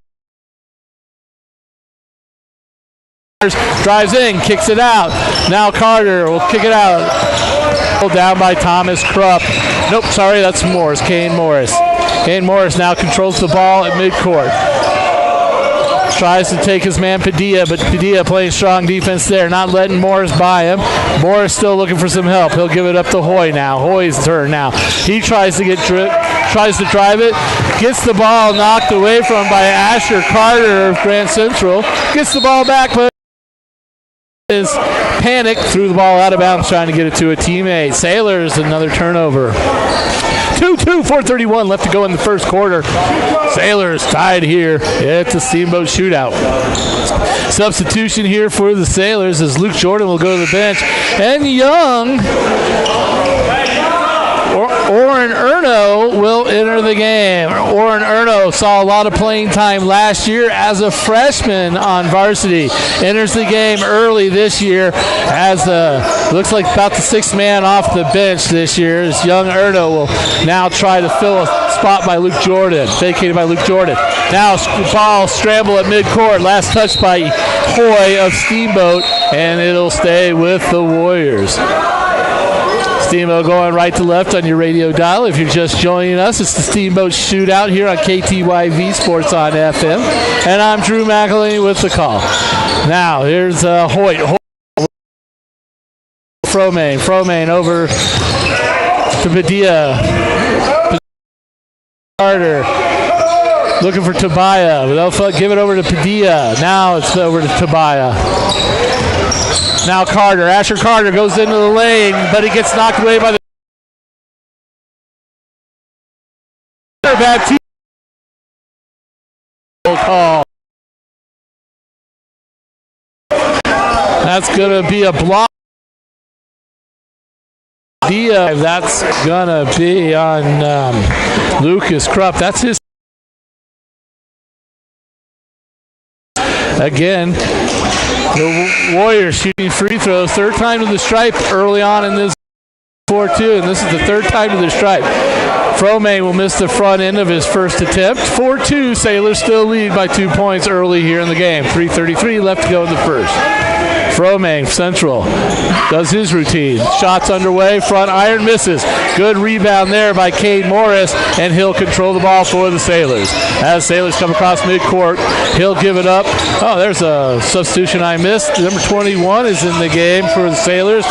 Drives in, kicks it out. Now Carter will kick it out. Down by Thomas Krupp. Nope, sorry, that's Morris. Kane Morris. Kane Morris now controls the ball at midcourt. Tries to take his man Padilla, but Padilla playing strong defense there, not letting Morris by him. Morris still looking for some help. He'll give it up to Hoy now. Hoy's turn now. He tries to drive it, gets the ball knocked away from by Asher Carter of Grand Central. Gets the ball back, but is panicked, threw the ball out of bounds trying to get it to a teammate. Sailors, another turnover. 2-2, 4:31 left to go in the first quarter. Sailors tied here. It's a Steamboat shootout. Substitution here for the Sailors as Luke Jordan will go to the bench. And Young, Oren Erno will enter the game. Oren Erno saw a lot of playing time last year as a freshman on varsity. Enters the game early this year as looks like about the 6th man off the bench this year. As young Erno will now try to fill a spot by Luke Jordan. Vacated by Luke Jordan. Now ball scramble at midcourt. Last touch by Hoy of Steamboat, and it'll stay with the Warriors. Steamboat going right to left on your radio dial. If you're just joining us, it's the Steamboat shootout here on KTYV Sports on FM. And I'm Drew McElhaney with the call. Now, here's Hoyt. Fromain over to Padilla. Carter looking for Tobiah. They'll give it over to Padilla. Now it's over to Tobiah. Now Carter. Asher Carter goes into the lane, but he gets knocked away by the bad team. Call. That's going to be a block. That's going to be on Lucas Krupp. That's his. Again, the Warriors shooting free throws. 3rd time to the stripe early on in this 4-2, and this is the 3rd time to the stripe. Fromain will miss the front end of his first attempt. 4-2, Sailors still lead by 2 points early here in the game. 3:33 left to go in the first. Fromain, Central, does his routine. Shots underway, front iron, misses. Good rebound there by Cade Morris, and he'll control the ball for the Sailors. As Sailors come across midcourt, he'll give it up. Oh, there's a substitution I missed. Number 21 is in the game for the Sailors.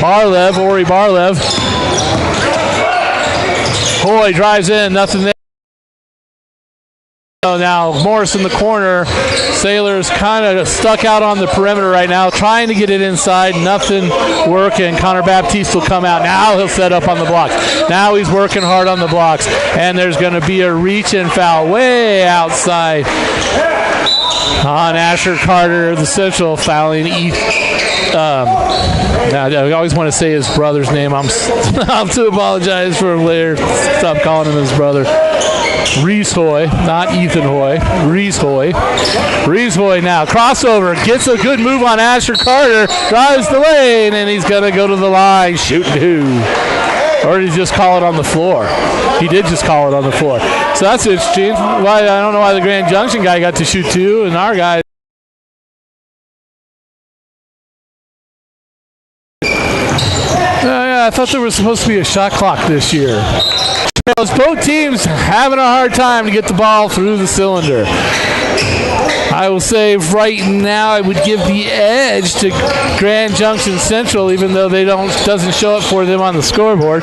Ori Barlev. Hoy drives in, nothing there. Now Morris in the corner. Sailors kind of stuck out on the perimeter right now, trying to get it inside. Nothing working. Connor Baptiste will come out. Now he'll set up on the blocks. Now he's working hard on the blocks. And there's going to be a reach-in foul way outside on Asher Carter, the Central, fouling I always want to say his brother's name. I'll have to apologize for him later. Stop calling him his brother. Reese Hoy, not Ethan Hoy. Reese Hoy. Reese Hoy now. Crossover. Gets a good move on Asher Carter. Drives the lane, and he's going to go to the line. Shoot two. Or did he just call it on the floor? He did just call it on the floor. So that's interesting. I don't know why the Grand Junction guy got to shoot two, and our guy. I thought there was supposed to be a shot clock this year. Both teams having a hard time to get the ball through the cylinder. I will say right now I would give the edge to Grand Junction Central, even though they doesn't show up for them on the scoreboard.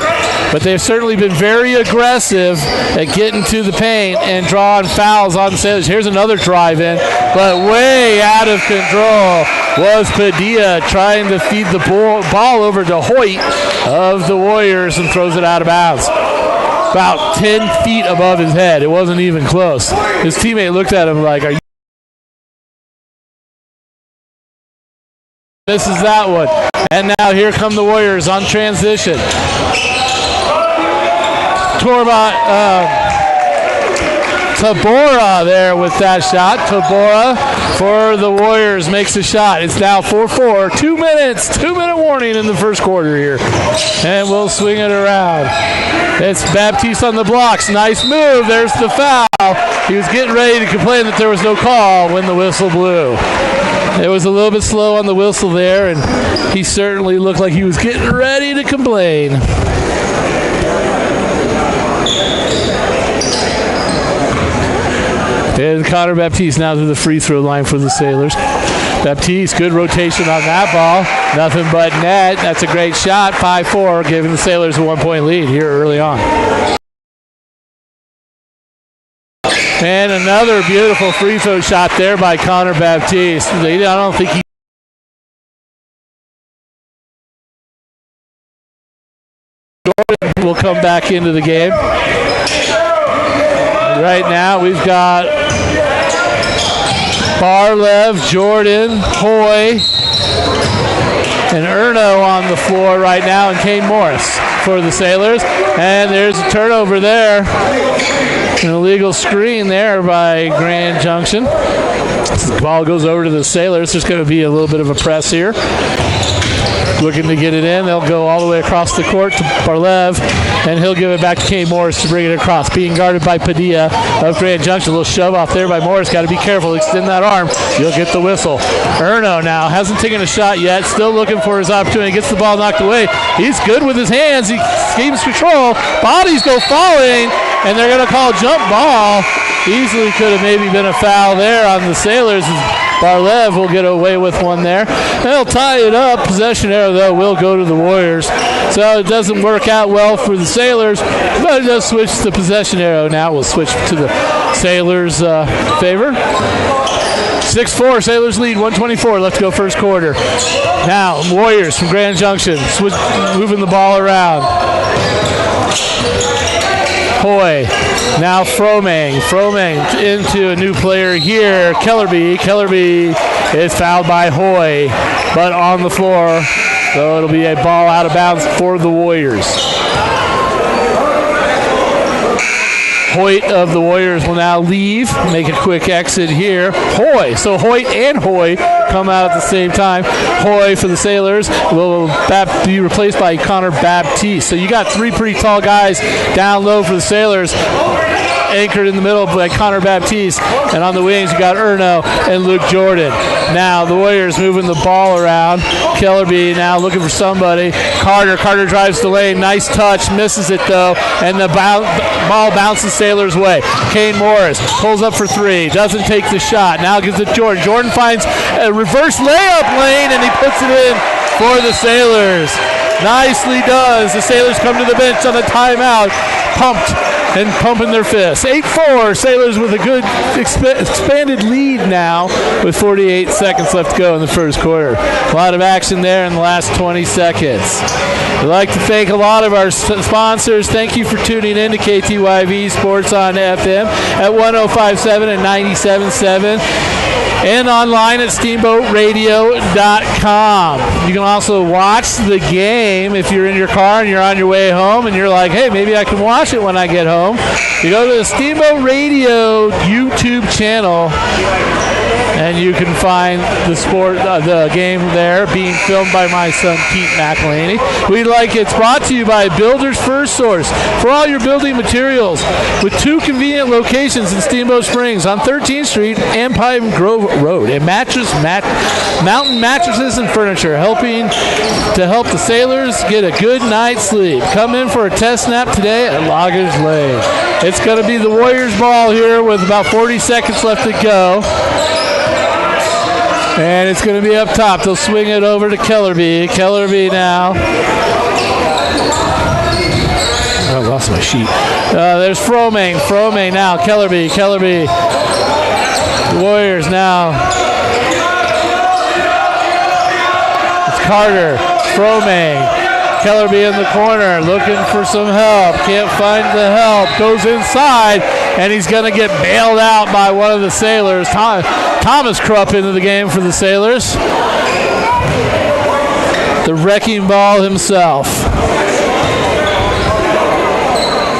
But they've certainly been very aggressive at getting to the paint and drawing fouls on the Sailors. Here's another drive-in, but way out of control was Padilla trying to feed the ball over to Hoyt of the Warriors and throws it out of bounds. About 10 feet above his head. It wasn't even close. His teammate looked at him like, are you? Misses that one. And now here come the Warriors on transition. Tabora there with that shot. Tabora for the Warriors makes a shot. It's now 4-4. 2 minutes. 2-minute warning in the first quarter here. And we'll swing it around. It's Baptiste on the blocks. Nice move. There's the foul. He was getting ready to complain that there was no call when the whistle blew. It was a little bit slow on the whistle there, and he certainly looked like he was getting ready to complain. And Connor Baptiste now to the free throw line for the Sailors. Baptiste, good rotation on that ball. Nothing but net. That's a great shot. 5-4, giving the Sailors a 1-point lead here early on. And another beautiful free throw shot there by Connor Baptiste. I don't think he will come back into the game. Right now we've got Barlev, Jordan, Hoy, and Erno on the floor right now, and Kane Morris for the Sailors. And there's a turnover there. An illegal screen there by Grand Junction. The ball goes over to the Sailors. There's going to be a little bit of a press here. Looking to get it in. They'll go all the way across the court to Barlev, and he'll give it back to Kane Morris to bring it across. Being guarded by Padilla of Grand Junction. A little shove off there by Morris. Got to be careful. Extend that arm. You'll get the whistle. Erno now hasn't taken a shot yet. Still looking for his opportunity. Gets the ball knocked away. He's good with his hands. He keeps control. Bodies go falling, and they're going to call jump ball. Easily could have maybe been a foul there on the Sailors. Barlev will get away with one there. They'll tie it up. Possession arrow, though, will go to the Warriors. So it doesn't work out well for the Sailors, but it does switch the possession arrow. Now we'll switch to the Sailors' favor. 6-4, Sailors lead, 1:24 left to go first quarter. Now, Warriors from Grand Junction moving the ball around. Hoy, now Fromang into a new player here, Kellerby is fouled by Hoy, but on the floor, so it'll be a ball out of bounds for the Warriors. Hoyt of the Warriors will now leave, make a quick exit here. Hoy, so Hoyt and Hoy come out at the same time. Hoy for the Sailors will be replaced by Connor Baptiste. So you got three pretty tall guys down low for the Sailors, anchored in the middle by Connor Baptiste, and on the wings you got Erno and Luke Jordan. Now the Warriors moving the ball around. Kellerby now looking for somebody. Carter drives the lane, nice touch, misses it though, and the ball bounces Sailors' way. Kane Morris pulls up for three, doesn't take the shot, now gives it Jordan. Jordan finds a reverse layup lane, and he puts it in for the Sailors. Nicely does. The Sailors come to the bench on a timeout, pumping their fists. 8-4, Sailors with a good expanded lead now with 48 seconds left to go in the first quarter. A lot of action there in the last 20 seconds. We'd like to thank a lot of our sponsors. Thank you for tuning in to KTYV Sports on FM at 105.7 and 97.7. and online at steamboatradio.com. You can also watch the game if you're in your car and you're on your way home and you're like, hey, maybe I can watch it when I get home. You go to the Steamboat Radio YouTube channel and you can find the game there being filmed by my son Pete McElhaney. It's brought to you by Builder's First Source for all your building materials, with two convenient locations in Steamboat Springs on 13th Street and Pine Grove Road. And Mountain Mattresses and Furniture, helping to help the Sailors get a good night's sleep. Come in for a test nap today at Loggers Lane. It's going to be the Warriors ball here with about 40 seconds left to go. And it's going to be up top. They'll swing it over to Kellerby. Kellerby now. I lost my sheet. There's Fromming. Fromming now. Kellerby. Kellerby. Warriors now. It's Carter. Fromming. Kellerby in the corner looking for some help. Can't find the help. Goes inside, and he's going to get bailed out by one of the Sailors. Thomas Krupp into the game for the Sailors. The wrecking ball himself.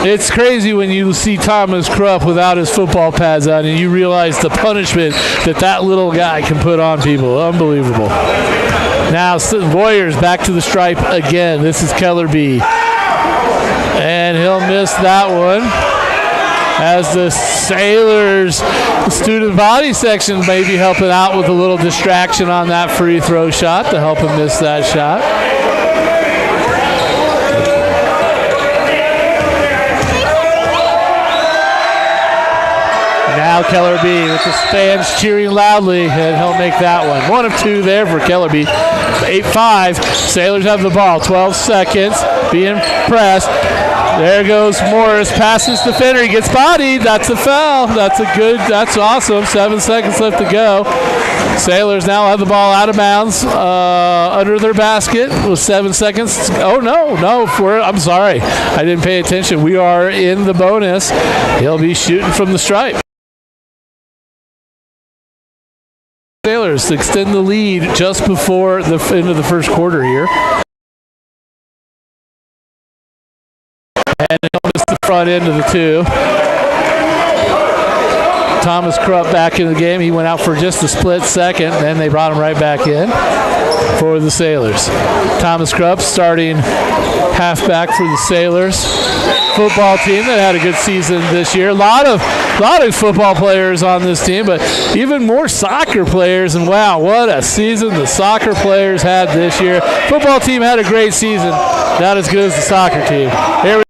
It's crazy when you see Thomas Krupp without his football pads on and you realize the punishment that little guy can put on people. Unbelievable. Now, Warriors back to the stripe again. This is Kellerby. And he'll miss that one. As the Sailors student body section may be helping out with a little distraction on that free throw shot to help him miss that shot. Now Kellerby with the fans cheering loudly, and he'll make that one. 1 of 2 there for Kellerby. 8-5. Sailors have the ball. 12 seconds. Being pressed. There goes Morris. Passes defender. He gets bodied. That's a foul. That's awesome. 7 seconds left to go. Sailors now have the ball out of bounds under their basket with 7 seconds. Oh, no. I'm sorry. I didn't pay attention. We are in the bonus. He'll be shooting from the stripe. Sailors extend the lead just before the end of the first quarter here. And he'll miss the front end of the 2. Thomas Krupp back in the game. He went out for just a split second, and they brought him right back in for the Sailors. Thomas Krupp starting halfback for the Sailors football team that had a good season this year. A lot of football players on this team, but even more soccer players. And wow, what a season the soccer players had this year. Football team had a great season, not as good as the soccer team. Here we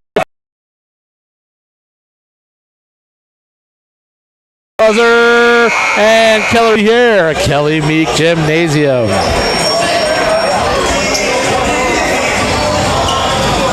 go. And Kelly here, Kelly MEEK Gymnasium.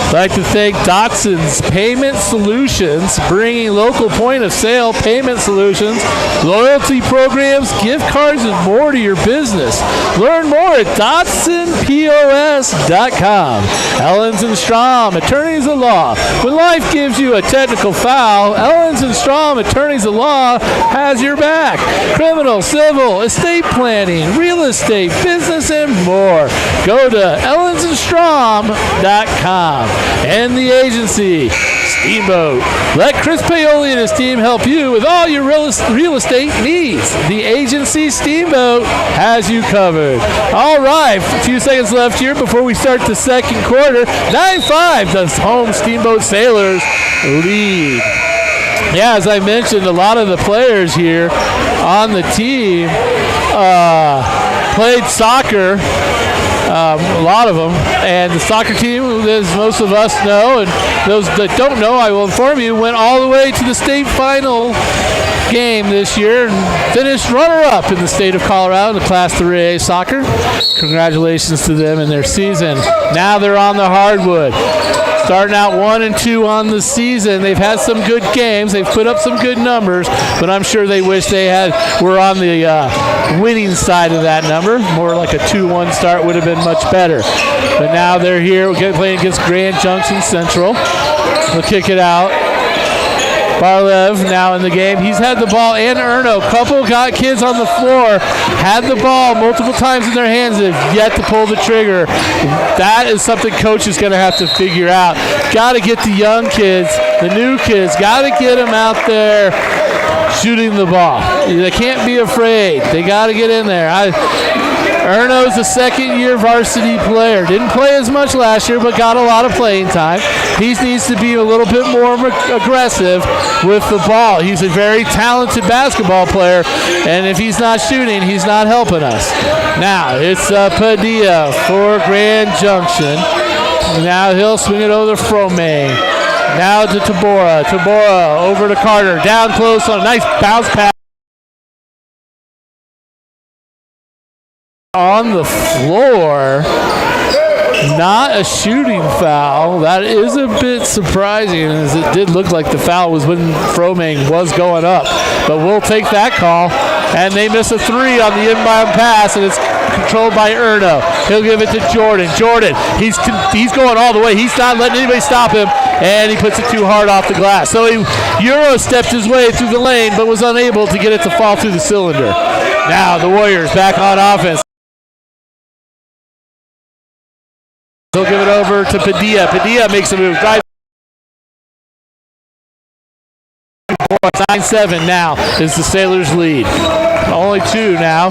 I'd like to thank Dotson's Payment Solutions, bringing local point-of-sale payment solutions, loyalty programs, gift cards, and more to your business. Learn more at DotsonPOS.com. Ellens & Strom, attorneys at law. When life gives you a technical foul, Ellens & Strom, attorneys at law, has your back. Criminal, civil, estate planning, real estate, business, and more. Go to EllensandStrom.com. And the agency, Steamboat. Let Chris Paoli and his team help you with all your real estate needs. The agency, Steamboat, has you covered. All right, a few seconds left here before we start the second quarter. 9-5, the home Steamboat Sailors lead. Yeah, as I mentioned, a lot of the players here on the team played soccer. A lot of them, and the soccer team, as most of us know, and those that don't know, I will inform you, went all the way to the state final game this year and finished runner-up in the state of Colorado in the Class 3A soccer. Congratulations to them in their season. Now they're on the hardwood. Starting out 1-2 on the season. They've had some good games. They've put up some good numbers, but I'm sure they wish they were on the winning side of that number. More like a 2-1 start would have been much better. But now they're here playing against Grand Junction Central. They'll kick it out. Barlev now in the game. He's had the ball, and Erno. Couple got kids on the floor. Had the ball multiple times in their hands and have yet to pull the trigger. That is something coach is going to have to figure out. Got to get the young kids, the new kids, got to get them out there shooting the ball. They can't be afraid. They got to get in there. Erno's a second-year varsity player. Didn't play as much last year, but got a lot of playing time. He needs to be a little bit more aggressive with the ball. He's a very talented basketball player, and if he's not shooting, he's not helping us. Now, it's Padilla for Grand Junction. Now he'll swing it over to Fromming. Now to Tabora. Tabora over to Carter. Down close on a nice bounce pass. on the floor. Not a shooting foul. That is a bit surprising, as it did look like the foul was when Fromming was going up. But we'll take that call. And they miss a three on the inbound pass, and it's controlled by Erno. He'll give it to Jordan. Jordan, he's going all the way. He's not letting anybody stop him, and he puts it too hard off the glass. So he Euro-stepped his way through the lane, but was unable to get it to fall through the cylinder. Now the Warriors back on offense. He'll give it over to Padilla. Padilla makes a move. Drive. 9-7 now is the Sailors' lead. Only 2 now.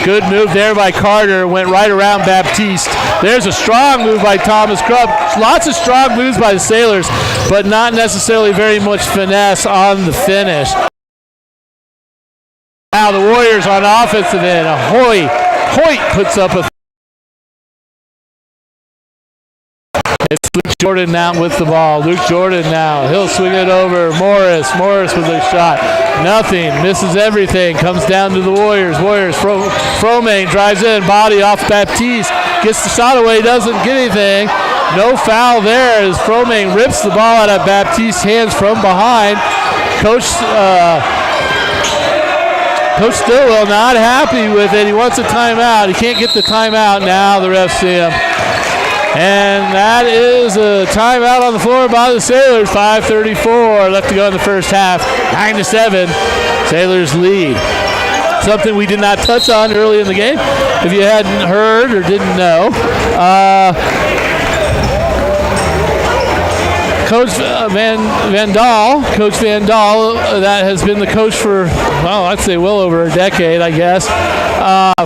Good move there by Carter. Went right around Baptiste. There's a strong move by Thomas Krupp. Lots of strong moves by the Sailors, but not necessarily very much finesse on the finish. Now the Warriors on offensive end. Hoyt puts up a. It's Luke Jordan now with the ball. Luke Jordan now. He'll swing it over. Morris with a shot. Nothing. Misses everything. Comes down to the Warriors. Fromming drives in. Body off Baptiste. Gets the shot away. Doesn't get anything. No foul there as Fromming rips the ball out of Baptiste's hands from behind. Coach Stillwell not happy with it. He wants a timeout. He can't get the timeout. Now the refs see him. And that is a timeout on the floor by the Sailors. 5:34 left to go in the first half. 9-7, Sailors lead. Something we did not touch on early in the game, if you hadn't heard or didn't know. Coach Van Dahl, that has been the coach for, well, I'd say well over a decade, I guess.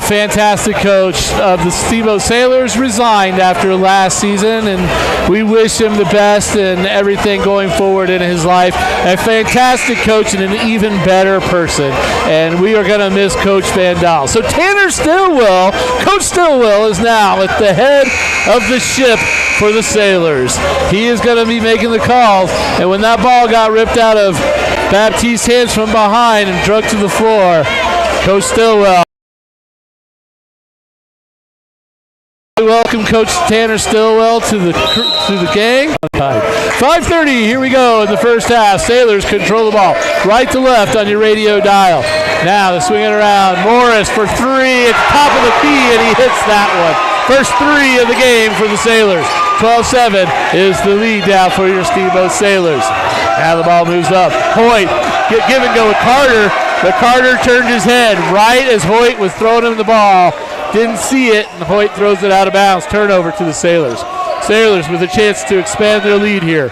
Fantastic coach of the Steamboat Sailors, resigned after last season, and we wish him the best and everything going forward in his life. A fantastic coach and an even better person, and we are going to miss Coach Van Dahl. So Tanner Stillwell, Coach Stillwell is now at the head of the ship for the Sailors. He is going to be making the calls, and when that ball got ripped out of Baptiste's hands from behind and dragged to the floor, Coach Stillwell. Welcome Coach Tanner Stillwell to the gang. 5:30, here we go in the first half. Sailors control the ball right to left on your radio dial. Now they're swinging around. Morris for three at the top of the key, and he hits that one. First three of the game for the Sailors. 12-7 is the lead now for your Steamboat Sailors. Now the ball moves up. Hoyt, give and go with Carter. But Carter turned his head right as Hoyt was throwing him the ball. Didn't see it, and Hoyt throws it out of bounds. Turnover to the Sailors. Sailors with a chance to expand their lead here.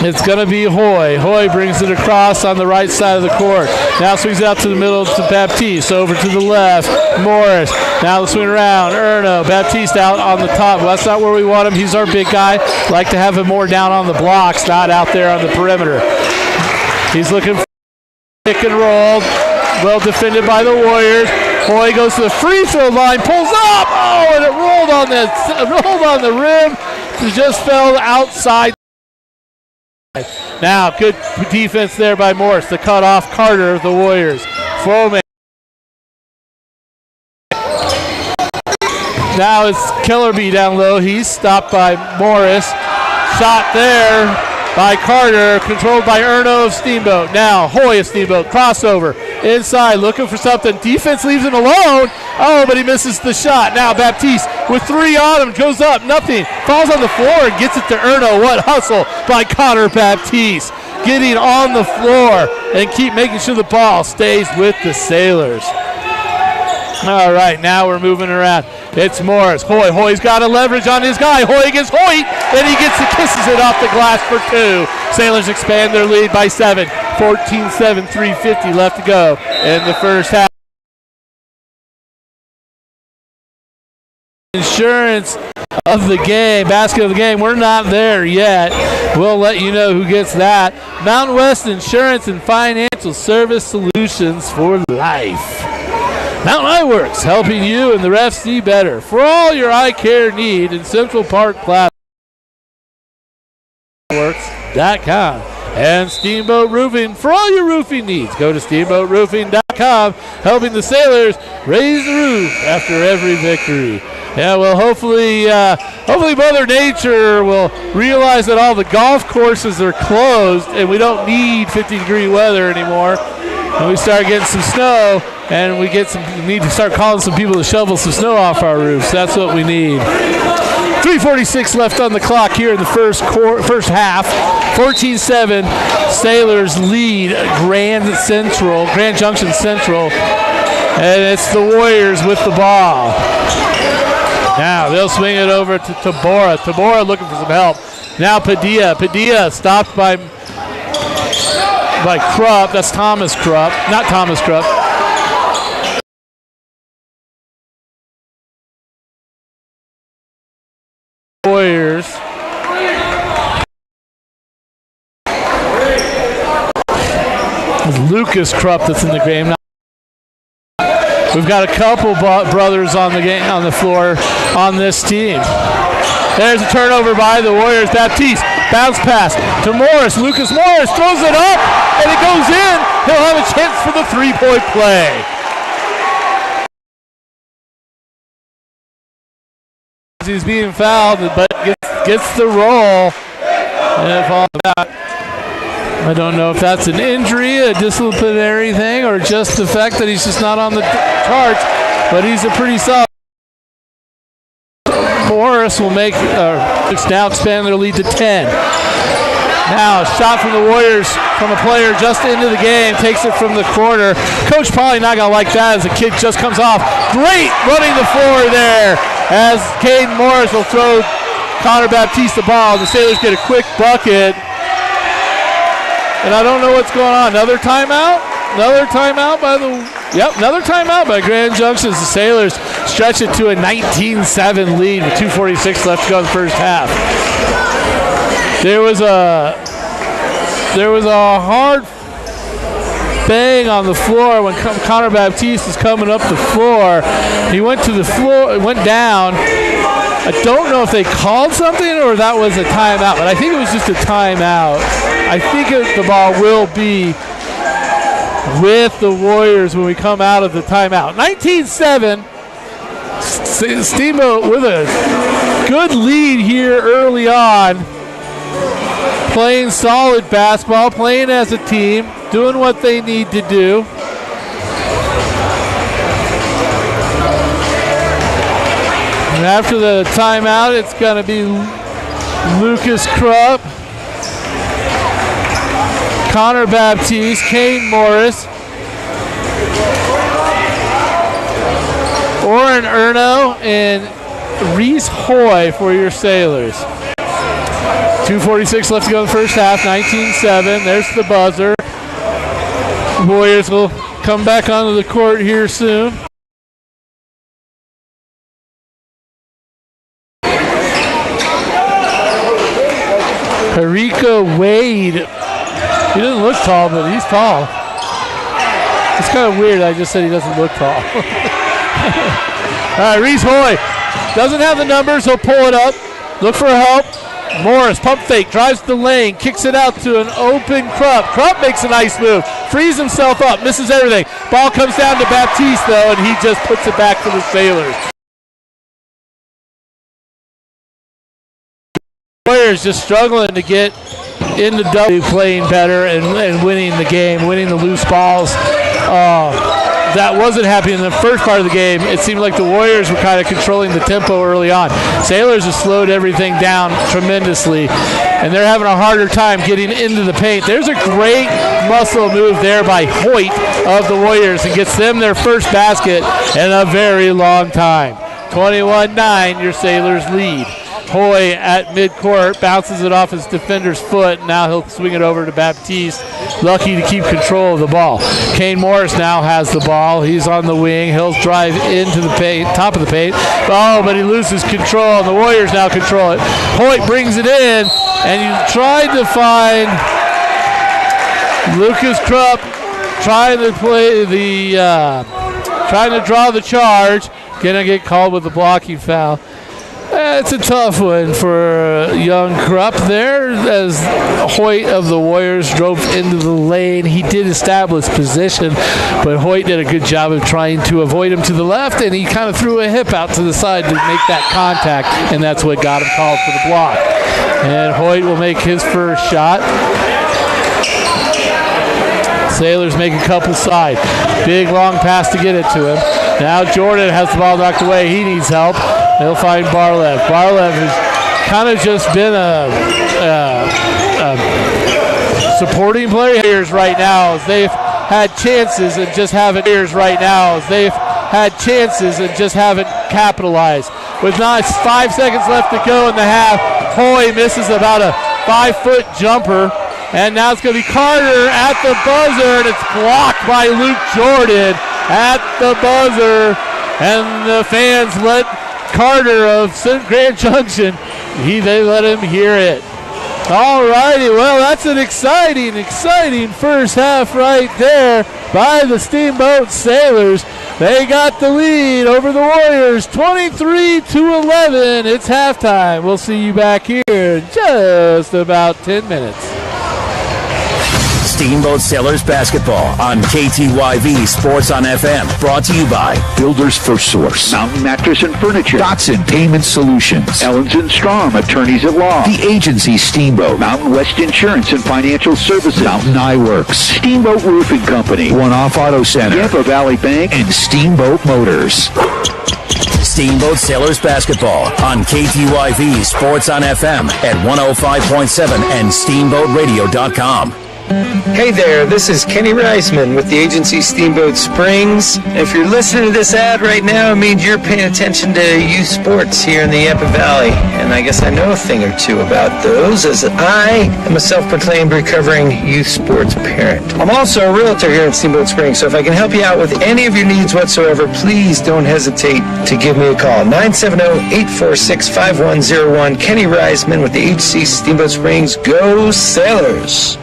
It's going to be Hoy. Hoy brings it across on the right side of the court. Now swings out to the middle to Baptiste. Over to the left, Morris. Now the swing around, Erno. Baptiste out on the top. Well, that's not where we want him. He's our big guy. Like to have him more down on the blocks, not out there on the perimeter. He's looking for pick and roll. Well defended by the Warriors. Hoy goes to the free throw line, pulls up. Oh, and it rolled on the rim. It just fell outside. Now, good defense there by Morris. The cut off Carter of the Warriors. Fromming. Now it's Kellerby down low. He's stopped by Morris. Shot there by Carter, controlled by Erno of Steamboat. Now Hoy of Steamboat, crossover, inside, looking for something. Defense leaves him alone. Oh, but he misses the shot. Now Baptiste with three on him, goes up, nothing. Falls on the floor and gets it to Erno. What hustle by Connor Baptiste. Getting on the floor and keep making sure the ball stays with the Sailors. All right, now we're moving around. It's Morris. Hoy's got a leverage on his guy. Hoy against Hoyt, and he kisses it off the glass for two. Sailors expand their lead by 7. 14-7, 3:50 left to go in the first half. Insurance of the game, basket of the game. We're not there yet. We'll let you know who gets that. Mountain West Insurance and Financial Service Solutions for life. Mountain Eye Works, helping you and the refs see better. For all your eye care need in Central Park Plaza. Works.com. and Steamboat Roofing for all your roofing needs. Go to steamboatroofing.com, helping the Sailors raise the roof after every victory. Yeah, well, hopefully Mother Nature will realize that all the golf courses are closed and we don't need 50-degree weather anymore. And we start getting some snow, and we need to start calling some people to shovel some snow off our roofs. That's what we need. 3:46 left on the clock here in the first half. 14-7, Sailors lead Grand Junction Central, and it's the Warriors with the ball. Now they'll swing it over to Tabora. Tabora looking for some help. Now Padilla. Padilla stopped by Krupp. That's Thomas Krupp, not Thomas Krupp. Warriors. It's Lucas Krupp that's in the game. We've got a couple brothers on the floor on this team. There's a turnover by the Warriors. Baptiste, bounce pass to Morris. Lucas Morris throws it up, and it goes in. He'll have a chance for the three-point play. He's being fouled, but gets the roll. And I don't know if that's an injury, a disciplinary thing, or just the fact that he's just not on the charts, but he's a pretty solid. Morris will now expand their lead to 10. Now a shot from the Warriors from a player just into the game, takes it from the corner. Coach probably not going to like that as the kid just comes off. Great running the floor there as Caden Morris will throw Connor Baptiste the ball. The Sailors get a quick bucket. And I don't know what's going on. Another timeout? Another timeout by Grand Junction. The Sailors stretch it to a 19-7 lead with 2:46 left to go in the first half. There was a hard bang on the floor when Connor Baptiste is coming up the floor. He went to the floor, went down. I don't know if they called something or that was a timeout, but I think it was just a timeout. I think the ball will be with the Warriors when we come out of the timeout. 19-7. Steamboat with a good lead here early on. Playing solid basketball, playing as a team, doing what they need to do. And after the timeout, it's going to be Lucas Krupp, Connor Baptiste, Kane Morris, Oren Erno, and Reese Hoy for your Sailors. 2:46 left to go in the first half, 19-7. There's the buzzer. Warriors will come back onto the court here soon. Harika Wade. He doesn't look tall, but he's tall. It's kind of weird I just said he doesn't look tall. All right, Reese Hoy doesn't have the numbers. He'll pull it up. Look for help. Morris, pump fake, drives the lane, kicks it out to an open Krupp. Krupp makes a nice move, frees himself up, misses everything. Ball comes down to Baptiste, though, and he just puts it back to the Sailors. Warriors just struggling to get into W, playing better and winning the game, winning the loose balls. That wasn't happening in the first part of the game. It seemed like the Warriors were kind of controlling the tempo early on. Sailors have slowed everything down tremendously, and they're having a harder time getting into the paint. There's a great muscle move there by Hoyt of the Warriors and gets them their first basket in a very long time. 21-9, your Sailors lead. Hoy at midcourt bounces it off his defender's foot. Now he'll swing it over to Baptiste. Lucky to keep control of the ball. Kane Morris now has the ball. He's on the wing. He'll drive into the paint, top of the paint. Oh, but he loses control. The Warriors now control it. Hoyt brings it in, and he tried to find Lucas Krupp trying to play the, trying to draw the charge. Gonna get called with a blocking foul. Yeah, it's a tough one for young Krupp there as Hoyt of the Warriors drove into the lane. He did establish position, but Hoyt did a good job of trying to avoid him to the left, and he kind of threw a hip out to the side to make that contact, and that's what got him called for the block. And Hoyt will make his first shot. Sailors make a couple side. Big long pass to get it to him. Now Jordan has the ball knocked away. He needs help. They'll find Barlev. Barlev has kind of just been a supporting player right now as they've had chances and just haven't capitalized. With not 5 seconds left to go in the half, Hoy misses about a 5-foot jumper. And now it's going to be Carter at the buzzer, and it's blocked by Luke Jordan at the buzzer. And the fans let Carter of Grand Junction, they let him hear it. All righty, well, that's an exciting first half right there by the Steamboat Sailors. They got the lead over the Warriors, 23-11. It's halftime. We'll see you back here in just about 10 minutes. Steamboat Sailors basketball on KTYV Sports on FM. Brought to you by Builders First Source, Mountain Mattress and Furniture, Dotson Payment Solutions, Ellens and Strom, Attorneys at Law, The Agency Steamboat, Mountain West Insurance and Financial Services, Mountain Eyeworks, Steamboat Roofing Company, One Off Auto Center, Yampa Valley Bank, and Steamboat Motors. Steamboat Sailors basketball on KTYV Sports on FM at 105.7 and SteamboatRadio.com. Hey there, this is Kenny Reisman with the agency Steamboat Springs. If you're listening to this ad right now, it means you're paying attention to youth sports here in the Yampa Valley. And I guess I know a thing or two about those, as I am a self-proclaimed recovering youth sports parent. I'm also a realtor here in Steamboat Springs, so if I can help you out with any of your needs whatsoever, please don't hesitate to give me a call. 970-846-5101. Kenny Reisman with the agency Steamboat Springs. Go Sailors!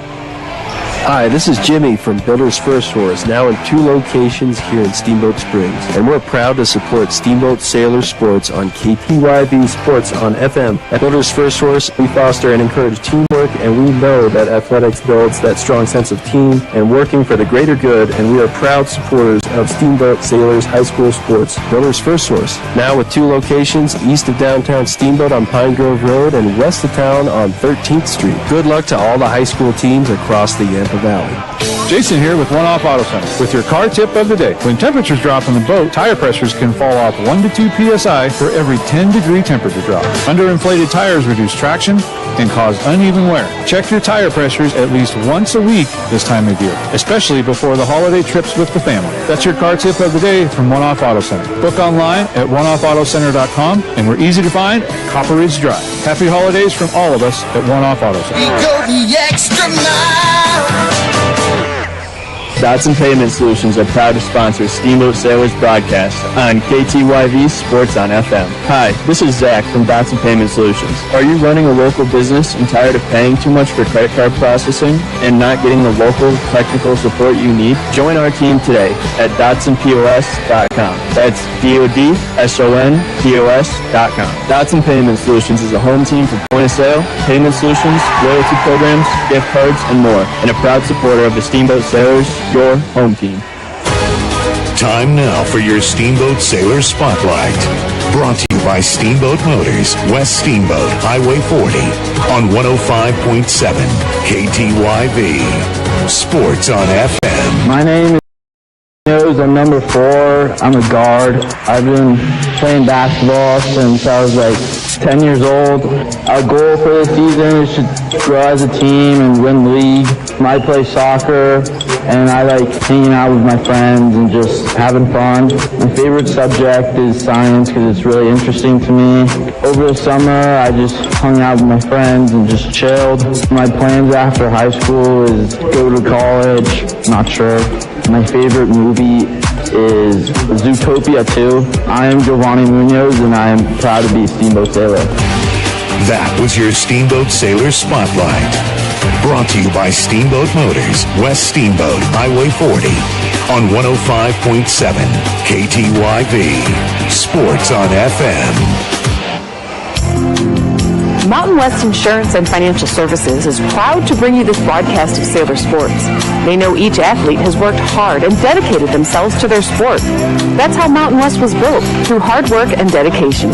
Hi, this is Jimmy from Builders First Source, now in 2 locations here in Steamboat Springs. And we're proud to support Steamboat Sailor Sports on KTYV Sports on FM. At Builders First Source, we foster and encourage teamwork, and we know that athletics builds that strong sense of team and working for the greater good, and we are proud supporters of Steamboat Sailors High School Sports. Builders First Source, now with 2 locations east of downtown Steamboat on Pine Grove Road and west of town on 13th Street. Good luck to all the high school teams across the Yampa Valley. Jason here with One Off Auto Center with your car tip of the day. When temperatures drop on the boat, tire pressures can fall off 1 to 2 psi for every 10-degree temperature drop. Underinflated tires reduce traction and cause uneven wear. Check your tire pressures at least once a week this time of year, especially before the holiday trips with the family. That's your car tip of the day from One Off Auto Center. Book online at oneoffautocenter.com, and we're easy to find at Copper Ridge Drive. Happy holidays from all of us at One Off Auto Center. We go the extra mile. Dotson Payment Solutions are proud to sponsor Steamboat Sailors broadcast on KTYV Sports on FM. Hi, this is Zach from Dotson Payment Solutions. Are you running a local business and tired of paying too much for credit card processing and not getting the local technical support you need? Join our team today at DotsonPOS.com. That's DOTSONPOS.com. Dotson Payment Solutions is a home team for point of sale, payment solutions, loyalty programs, gift cards, and more, and a proud supporter of the Steamboat Sailors, your home team. Time now for your Steamboat Sailor Spotlight. Brought to you by Steamboat Motors, West Steamboat, Highway 40, on 105.7 KTYV. Sports on FM. My name is I'm number 4. I'm a guard. I've been playing basketball since I was like 10 years old. Our goal for the season is to grow as a team and win the league. I play soccer, and I like hanging out with my friends and just having fun. My favorite subject is science because it's really interesting to me. Over the summer, I just hung out with my friends and just chilled. My plans after high school is go to college. Not sure. My favorite movie is Zootopia 2. I am Giovanni Munoz, and I am proud to be a Steamboat Sailor. That was your Steamboat Sailor Spotlight. Brought to you by Steamboat Motors, West Steamboat, Highway 40, on 105.7 KTYV. Sports on FM. Mountain West Insurance and Financial Services is proud to bring you this broadcast of Sailor Sports. They know each athlete has worked hard and dedicated themselves to their sport. That's how Mountain West was built, through hard work and dedication.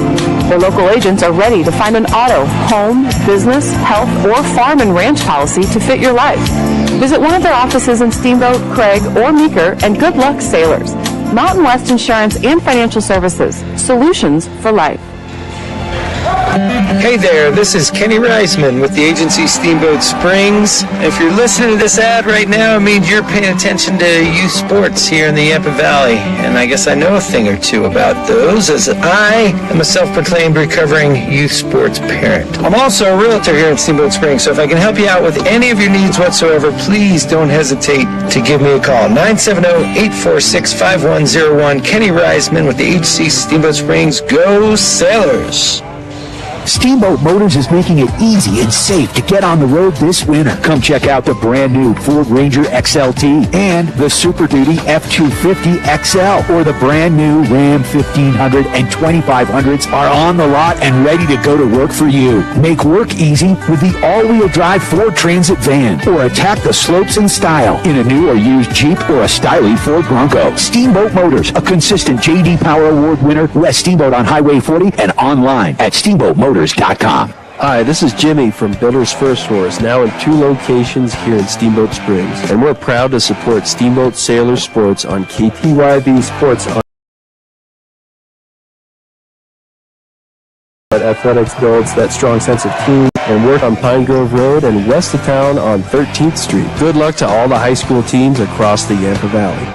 Their local agents are ready to find an auto, home, business, health, or farm and ranch policy to fit your life. Visit one of their offices in Steamboat, Craig, or Meeker, and good luck, sailors. Mountain West Insurance and Financial Services. Solutions for life. Hey there, this is Kenny Reisman with the agency Steamboat Springs. If you're listening to this ad right now, it means you're paying attention to youth sports here in the Yampa Valley. And I guess I know a thing or two about those, as I am a self-proclaimed recovering youth sports parent. I'm also a realtor here in Steamboat Springs, so if I can help you out with any of your needs whatsoever, please don't hesitate to give me a call. 970-846-5101. Kenny Reisman with the agency Steamboat Springs. Go Sailors! Steamboat Motors is making it easy and safe to get on the road this winter. Come check out the brand new Ford Ranger XLT and the Super Duty F250 XL, or the brand new Ram 1500 and 2500s are on the lot and ready to go to work for you. Make work easy with the all-wheel drive Ford Transit van, or attack the slopes in style in a new or used Jeep or a stylish Ford Bronco. Steamboat Motors, a consistent J.D. Power Award winner, West Steamboat on Highway 40 and online at steamboatmotors.com. Hi, this is Jimmy from Builders First Source, now in 2 locations here in Steamboat Springs. And we're proud to support Steamboat Sailor Sports on KTYV Sports on Athletics builds that strong sense of team and work on Pine Grove Road and west of town on 13th Street. Good luck to all the high school teams across the Yampa Valley.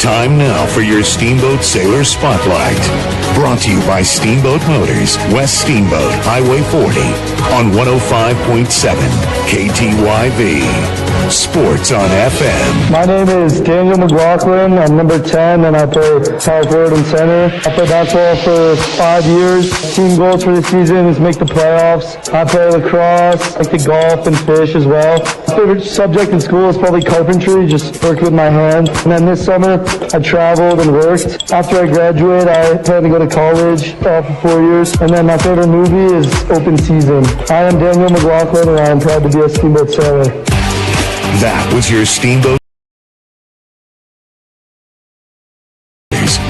Time now for your Steamboat Sailor Spotlight. Brought to you by Steamboat Motors, West Steamboat, Highway 40, on 105.7 KTYV. Sports on FM. My name is Daniel McLaughlin. I'm number 10, and I play power forward and center. I played basketball for 5 years. Team goals for the season is make the playoffs. I play lacrosse. I like to golf and fish as well. My favorite subject in school is probably carpentry, just work with my hands. And then this summer, I traveled and worked. After I graduate, I plan to go to college for 4 years. And then my favorite movie is Open Season. I am Daniel McLaughlin, and I am proud to be a Steamboat Sailor. That was your Steamboat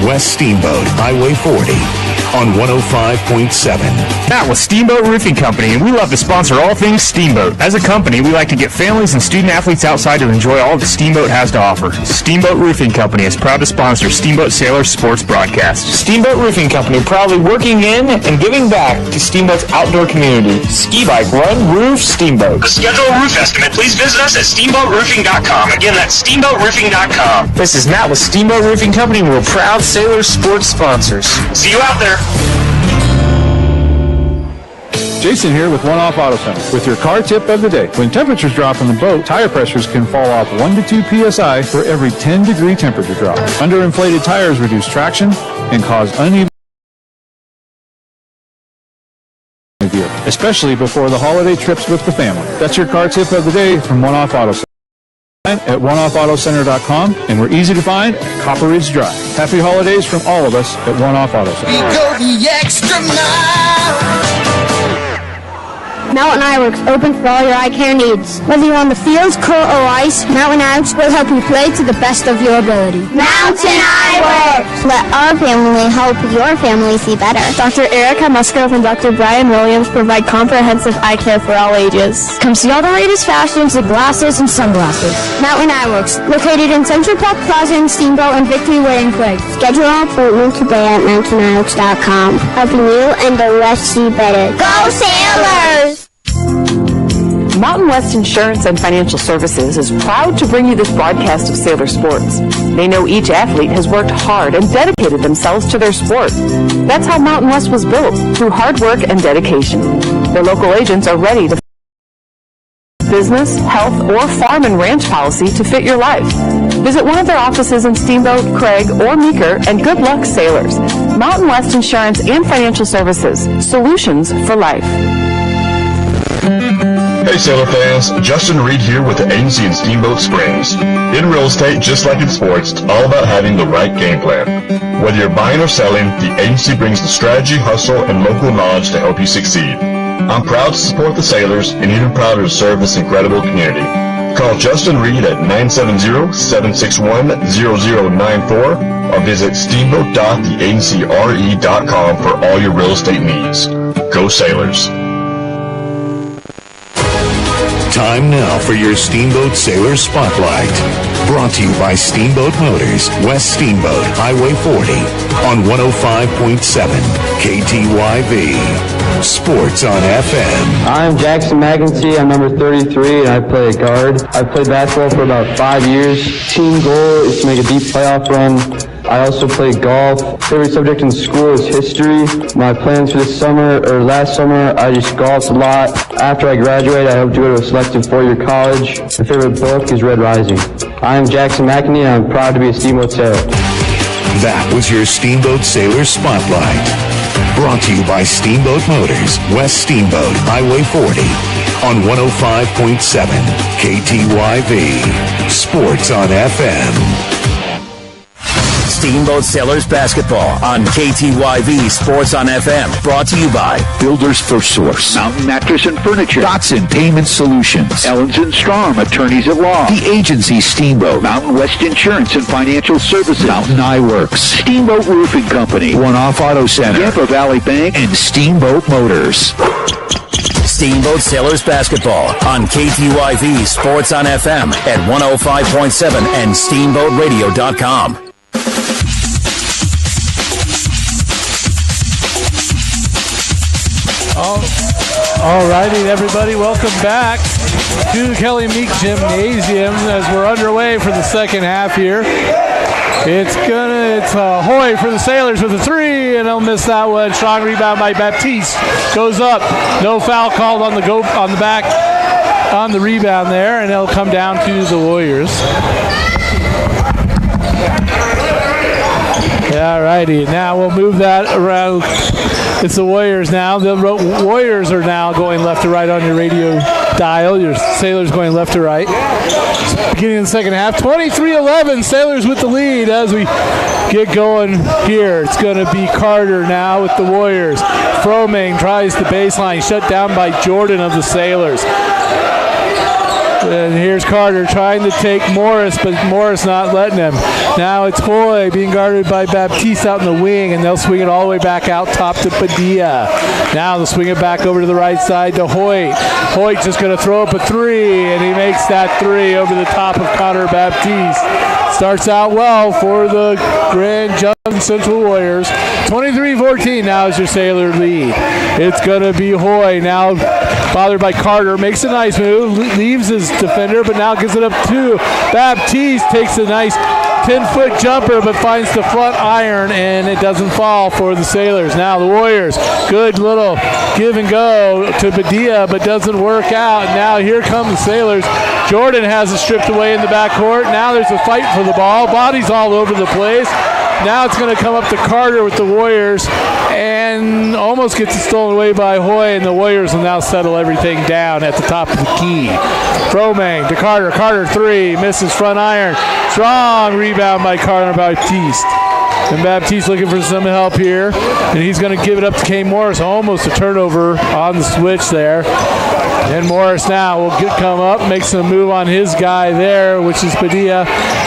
West Steamboat, Highway 40, on 105.7. Matt with Steamboat Roofing Company, and we love to sponsor all things Steamboat. As a company, we like to get families and student athletes outside to enjoy all that Steamboat has to offer. Steamboat Roofing Company is proud to sponsor Steamboat Sailor Sports broadcast. Steamboat Roofing Company, proudly working in and giving back to Steamboat's outdoor community. Ski, bike, run, roof, Steamboat. To schedule a roof estimate, please visit us at steamboatroofing.com. Again, that's steamboatroofing.com. This is Matt with Steamboat Roofing Company, and we're proud Sailor Sports sponsors. See you out there. Jason here with One Off Auto Center with your car tip of the day. When temperatures drop on the boat, tire pressures can fall off 1 to 2 psi for every 10-degree temperature drop. Underinflated tires reduce traction and cause uneven behavior, especially before the holiday trips with the family. That's your car tip of the day from One Off Auto Center at oneoffautocenter.com, and we're easy to find at Copper Ridge Drive. Happy holidays from all of us at One Off Auto Center. We go the extra mile. Mountain Iworks, open for all your eye care needs. Whether you're on the fields, court, or ice, Mountain Iworks will help you play to the best of your ability. Mountain Iworks! Let our family help your family see better. Dr. Erica Musgrove and Dr. Brian Williams provide comprehensive eye care for all ages. Come see all the latest fashions in glasses and sunglasses. Mountain Iworks, located in Central Park Plaza in Steamboat and Victory Way in Craig. Schedule an appointment today at mountainiworks.com. Helping you and the rest see better. Go Sailors! Mountain West Insurance and Financial Services is proud to bring you this broadcast of Sailor Sports. They know each athlete has worked hard and dedicated themselves to their sport. That's how Mountain West was built, through hard work and dedication. Their local agents are ready to business, health, or farm and ranch policy to fit your life. Visit one of their offices in Steamboat, Craig, or Meeker, and good luck, sailors. Mountain West Insurance and Financial Services. Solutions for life. Hey Sailor fans, Justin Reed here with the agency in Steamboat Springs. In real estate, just like in sports, it's all about having the right game plan. Whether you're buying or selling, the agency brings the strategy, hustle, and local knowledge to help you succeed. I'm proud to support the Sailors and even prouder to serve this incredible community. Call Justin Reed at 970-761-0094 or visit steamboat.theagencyre.com for all your real estate needs. Go Sailors! Time now for your Steamboat Sailor Spotlight. Brought to you by Steamboat Motors, West Steamboat, Highway 40, on 105.7 KTYV. Sports on FM. I'm Jackson McEntee. I'm number 33, and I play guard. I've played basketball for about 5 years. Team goal is to make a deep playoff run. I also play golf. Favorite subject in school is history. My plans for this summer, or last summer, I just golfed a lot. After I graduate, I hope to go to a selective four-year college. My favorite book is Red Rising. I am Jackson McEntee, and I'm proud to be a Steamboat Sailor. That was your Steamboat Sailor Spotlight. Brought to you by Steamboat Motors, West Steamboat, Highway 40, on 105.7 KTYV. Sports on FM. Steamboat Sailors Basketball on KTYV Sports on FM. Brought to you by Builders First Source, Mountain Mattress and Furniture, Dotson Payment Solutions, Ellens & Strom, Attorneys at Law, The Agency Steamboat, Mountain West Insurance and Financial Services, Mountain Eye Works, Steamboat Roofing Company, One Off Auto Center, Yampa Valley Bank, and Steamboat Motors. Steamboat Sailors Basketball on KTYV Sports on FM at 105.7 and SteamboatRadio.com. All righty, everybody, welcome back to the Kelly MEEK Gymnasium as we're underway for the second half here. It's Hoy for the Sailors with a three, and they'll miss that one. Strong rebound by Baptiste. Goes up. No foul called on the back on the rebound there, and it'll come down to the Warriors. All righty, now we'll move that around. It's the Warriors now. The Warriors are now going left to right on your radio dial. Your Sailors going left to right. Beginning of the second half, 23-11. Sailors with the lead as we get going here. It's going to be Carter now with the Warriors. Fromming tries the baseline, shut down by Jordan of the Sailors. And here's Carter trying to take Morris, but Morris not letting him. Now it's Hoy being guarded by Baptiste out in the wing, and they'll swing it all the way back out top to Padilla. Now they'll swing it back over to the right side to Hoyt. Hoyt just going to throw up a three, and he makes that three over the top of Connor Baptiste. Starts out well for the Grand Junction Central Warriors. 23-14 now is your Sailor lead. It's going to be Hoy now bothered by Carter. Makes a nice move, leaves his defender, but now gives it up to Baptiste. Takes a nice 10-foot jumper, but finds the front iron, and it doesn't fall for the Sailors. Now the Warriors, good little give and go to Padilla, but doesn't work out. Now here come the Sailors. Jordan has it stripped away in the backcourt. Now there's a fight for the ball. Bodies all over the place. Now it's going to come up to Carter with the Warriors, and almost gets it stolen away by Hoy, and the Warriors will now settle everything down at the top of the key. Fromming to Carter. Carter three, misses front iron. Strong rebound by Connor Baptiste. And Baptiste looking for some help here, and he's going to give it up to Kane Morris. Almost a turnover on the switch there. And Morris now will come up, makes a move on his guy there, which is Padilla.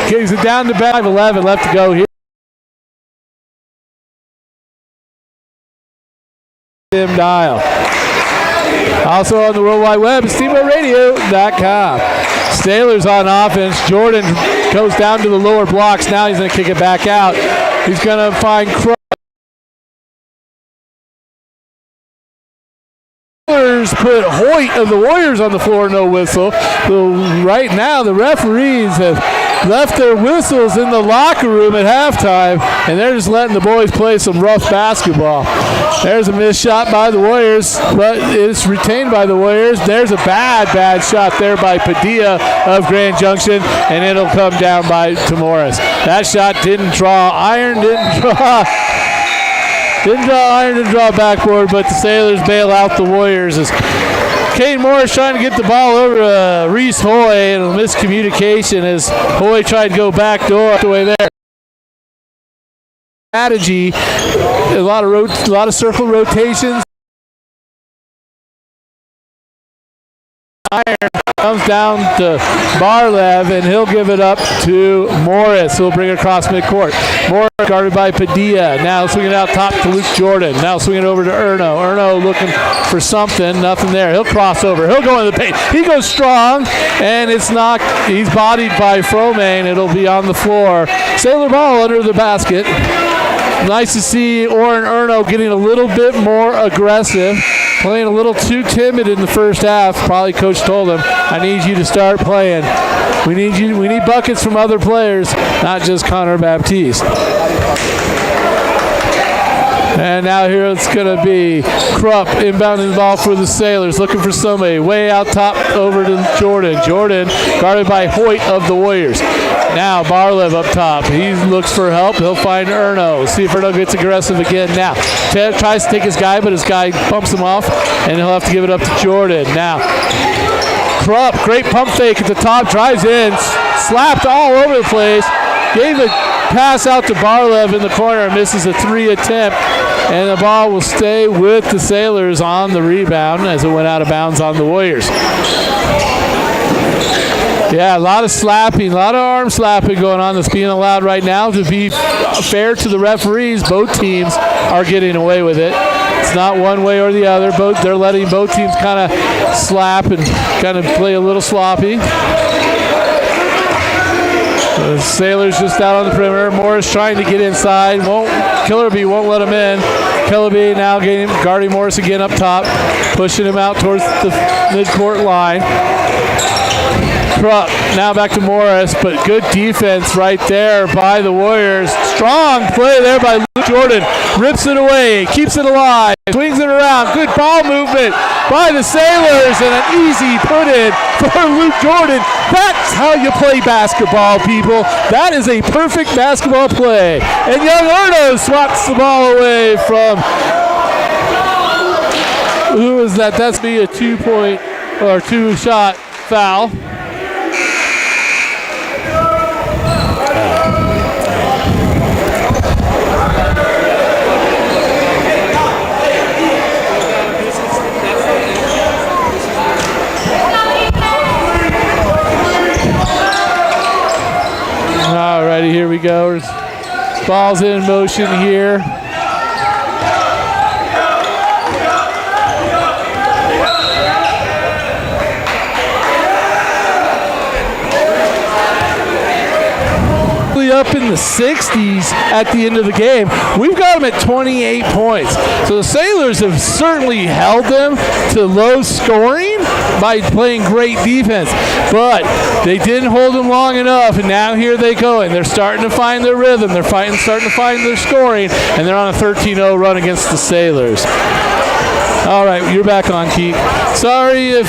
Gives it down to 5-11 left to go here. Dial. Also on the World Wide Web, SteamboatRadio.com. Sailors on offense. Jordan goes down to the lower blocks. Now he's going to kick it back out. He's going to find Crow. Put Hoyt of the Warriors on the floor, no whistle. Right now, the referees have left their whistles in the locker room at halftime, and they're just letting the boys play some rough basketball. There's a missed shot by the Warriors, but it's retained by the Warriors. There's a bad shot there by Padilla of Grand Junction, and it'll come down to Morris. That shot didn't draw iron, didn't draw iron to draw backboard, but the Sailors bail out the Warriors as Kane Morris trying to get the ball over to Reese Hoy, and a miscommunication as Hoy tried to go back door the way there. Strategy, a lot of circle rotations. Iron comes down to Barlev, and he'll give it up to Morris, who'll bring it across midcourt. Morris guarded by Padilla. Now swinging out top to Luke Jordan. Now swinging over to Erno. Erno looking for something. Nothing there. He'll cross over. He'll go in the paint. He goes strong, and it's knocked. He's bodied by Fromain. It'll be on the floor. Sailor ball under the basket. Nice to see Oren Erno getting a little bit more aggressive. Playing a little too timid in the first half. Probably coach told him, I need you to start playing. We need buckets from other players, not just Connor Baptiste. And now here it's going to be Krupp inbounding the ball for the Sailors, looking for somebody. Way out top over to Jordan. Jordan guarded by Hoyt of the Warriors. Now Barlev up top. He looks for help. He'll find Erno. See if Erno gets aggressive again now. Ted tries to take his guy, but his guy bumps him off, and he'll have to give it up to Jordan. Now Krupp, great pump fake at the top, drives in, slapped all over the place, gave a pass out to Barlev in the corner, misses a 3 attempt, and the ball will stay with the Sailors on the rebound as it went out of bounds on the Warriors. Yeah, a lot of slapping, a lot of arm slapping going on that's being allowed right now. To be fair to the referees, both teams are getting away with it. It's not one way or the other. They're letting both teams kind of slap and kind of play a little sloppy. The Sailors just out on the perimeter. Morris trying to get inside. Killerby won't let him in. Killerby now guarding Morris again up top, pushing him out towards the midcourt line. Krupp now back to Morris, but good defense right there by the Warriors. Strong play there by Luke Jordan. Rips it away, keeps it alive, swings it around. Good ball movement by the Sailors, and an easy put in for Luke Jordan. That's how you play basketball, people. That is a perfect basketball play. And young Erno swats the ball away from, who is that? That's be a 2-point or 2-shot foul. Alrighty, here we go. Ball's in motion here. Up in the 60s at the end of the game. We've got them at 28 points. So the Sailors have certainly held them to low scoring by playing great defense, but they didn't hold them long enough, and now here they go, and they're starting to find their rhythm. They're starting to find their scoring, and they're on a 13-0 run against the Sailors. All right, you're back on, Keith. Sorry if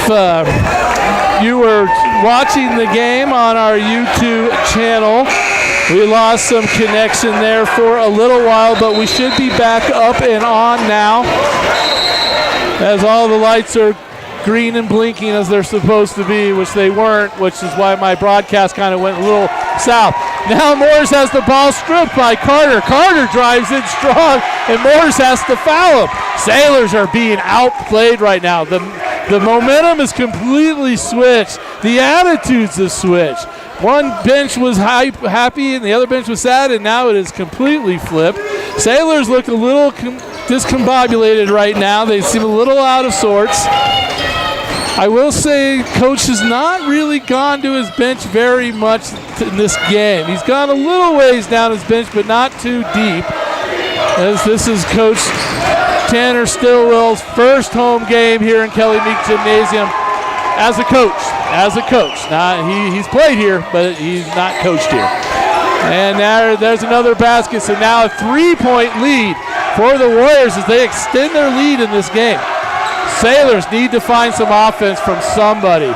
you were watching the game on our YouTube channel. We lost some connection there for a little while, but we should be back up and on now as all the lights are green and blinking as they're supposed to be, which they weren't, which is why my broadcast kind of went a little south. Now Morris has the ball stripped by Carter. Carter drives in strong, and Morris has to foul him. Sailors are being outplayed right now. The momentum is completely switched. The attitudes have switched. One bench was happy and the other bench was sad, and now it is completely flipped. Sailors look a little discombobulated right now. They seem a little out of sorts. I will say Coach has not really gone to his bench very much in this game. He's gone a little ways down his bench, but not too deep, as this is Coach Tanner Stillwell's first home game here in Kelly Meek Gymnasium as a coach. He's played here, but he's not coached here. And there's another basket, so now a 3-point lead for the Warriors as they extend their lead in this game. Sailors need to find some offense from somebody.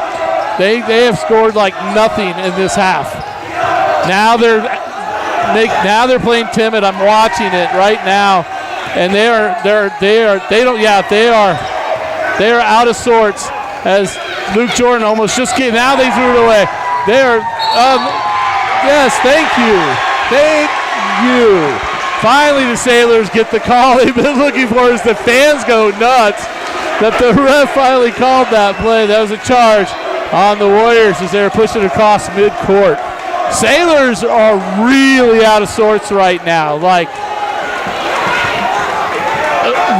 They have scored like nothing in this half. Now they're playing timid. I'm watching it right now, and they are out of sorts as Luke Jordan almost just came. Now they threw it away. There. Yes, thank you. Thank you. Finally, the Sailors get the call they've been looking for as the fans go nuts that the ref finally called that play. That was a charge on the Warriors as they were pushing across midcourt. Sailors are really out of sorts right now. Like,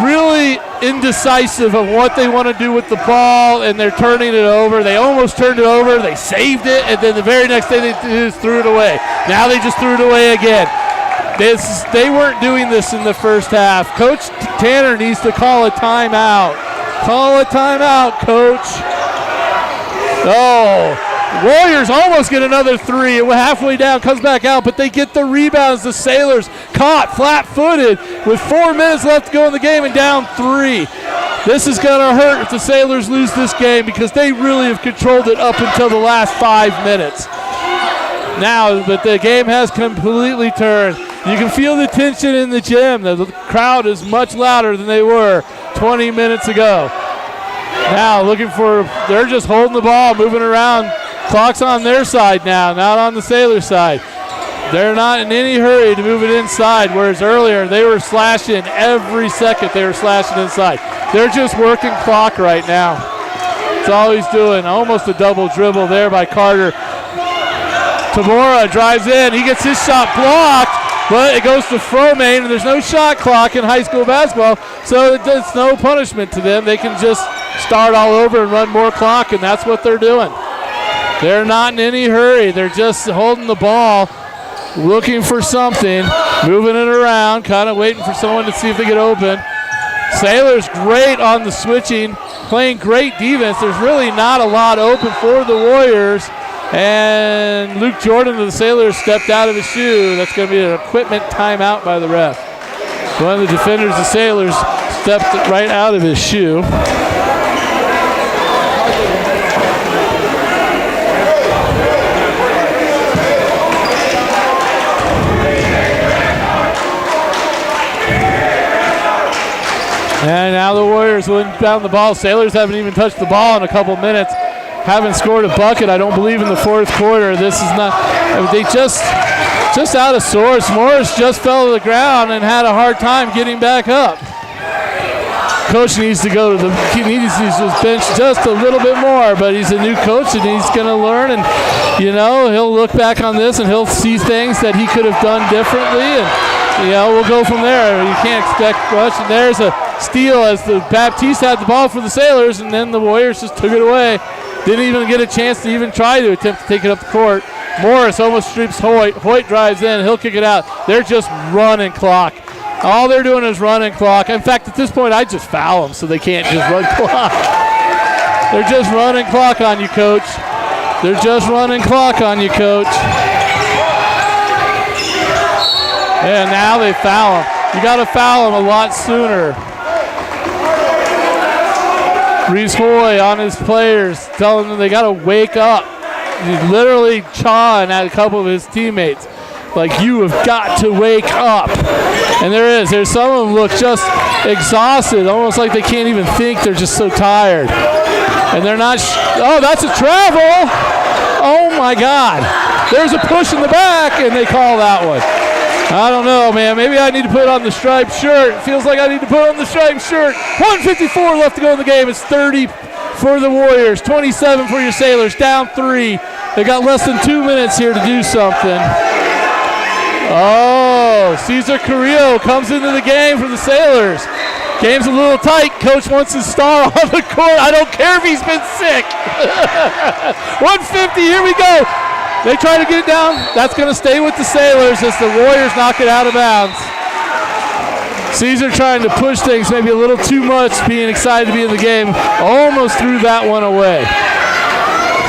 really indecisive of what they want to do with the ball, and they're turning it over. They almost turned it over. They saved it, and then the very next thing they just threw it away. Now they just threw it away again. They weren't doing this in the first half. Coach Tanner needs to call a timeout. Call a timeout, Coach. Oh, Warriors almost get another three. It went halfway down, comes back out, but they get the rebounds. The Sailors caught flat-footed with 4 minutes left to go in the game and down 3. This is going to hurt if the Sailors lose this game because they really have controlled it up until the last 5 minutes. Now, but the game has completely turned. You can feel the tension in the gym. The crowd is much louder than they were 20 minutes ago. Now they're just holding the ball, moving around. Clock's on their side now, not on the Sailor side. They're not in any hurry to move it inside, whereas earlier they were slashing every second. They were slashing inside. They're just working clock right now. That's all he's doing. Almost a double dribble there by Carter. Tamora drives in. He gets his shot blocked, but it goes to Fromain, and there's no shot clock in high school basketball, so it's no punishment to them. They can just start all over and run more clock, and that's what they're doing. They're not in any hurry. They're just holding the ball, looking for something, moving it around, kind of waiting for someone to see if they get open. Sailors great on the switching, playing great defense. There's really not a lot open for the Warriors. And Luke Jordan of the Sailors stepped out of his shoe. That's going to be an equipment timeout by the ref. One of the defenders of the Sailors stepped right out of his shoe. And now the Warriors will inbound the ball. Sailors haven't even touched the ball in a couple minutes. Haven't scored a bucket, I don't believe, in the fourth quarter. This is not, they just out of sorts. Morris just fell to the ground and had a hard time getting back up. Coach needs to go to he needs to use his bench just a little bit more, but he's a new coach and he's going to learn, and he'll look back on this and he'll see things that he could have done differently, and we'll go from there. You can't expect much. And there's a steal as the Baptiste had the ball for the Sailors, and then the Warriors just took it away. Didn't even get a chance to even try to attempt to take it up the court. Morris almost strips Hoyt. Hoyt drives in. He'll kick it out. They're just running clock. All they're doing is running clock. In fact, at this point, I just foul them so they can't just run clock. They're just running clock on you, Coach. They're just running clock on you, Coach. And now they foul him. You got to foul him a lot sooner. Reese Hoy on his players, telling them they got to wake up. He's literally chawing at a couple of his teammates. Like, you have got to wake up. And there's some of them look just exhausted, almost like they can't even think. They're just so tired. And they're not, oh, that's a travel. Oh my God. There's a push in the back, and they call that one. I don't know, man. Maybe I need to put on the striped shirt. It feels like I need to put on the striped shirt. 1:54 left to go in the game. It's 30 for the Warriors, 27 for your Sailors, down 3. They got less than 2 minutes here to do something. Oh, Cesar Carrillo comes into the game for the Sailors. Game's a little tight. Coach wants his star on the court. I don't care if he's been sick. 150, here we go. They try to get it down. That's going to stay with the Sailors as the Warriors knock it out of bounds. Caesar trying to push things maybe a little too much, being excited to be in the game. Almost threw that one away.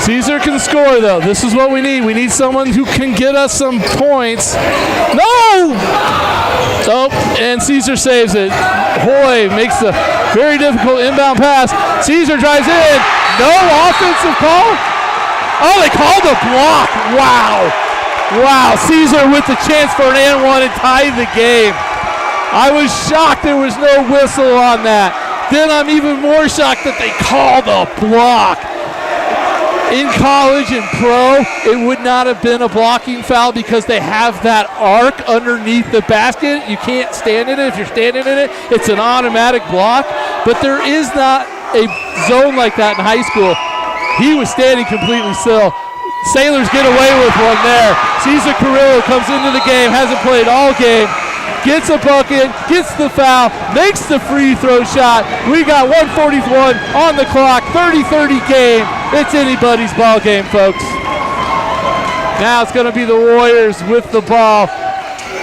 Caesar can score, though. This is what we need. We need someone who can get us some points. No! Oh, and Caesar saves it. Hoy makes the very difficult inbound pass. Caesar drives in. No offensive call? Oh, they called a block. Wow. Wow, Caesar with the chance for an and one and tied the game. I was shocked there was no whistle on that. Then I'm even more shocked that they called a block. In college and pro, it would not have been a blocking foul because they have that arc underneath the basket. You can't stand in it. If you're standing in it, it's an automatic block. But there is not a zone like that in high school. He was standing completely still. Sailors get away with one there. Cesar Carrillo comes into the game, hasn't played all game. Gets a bucket, gets the foul, makes the free throw shot. We got 1:41 on the clock, 30-30 game. It's anybody's ball game, folks. Now it's going to be the Warriors with the ball.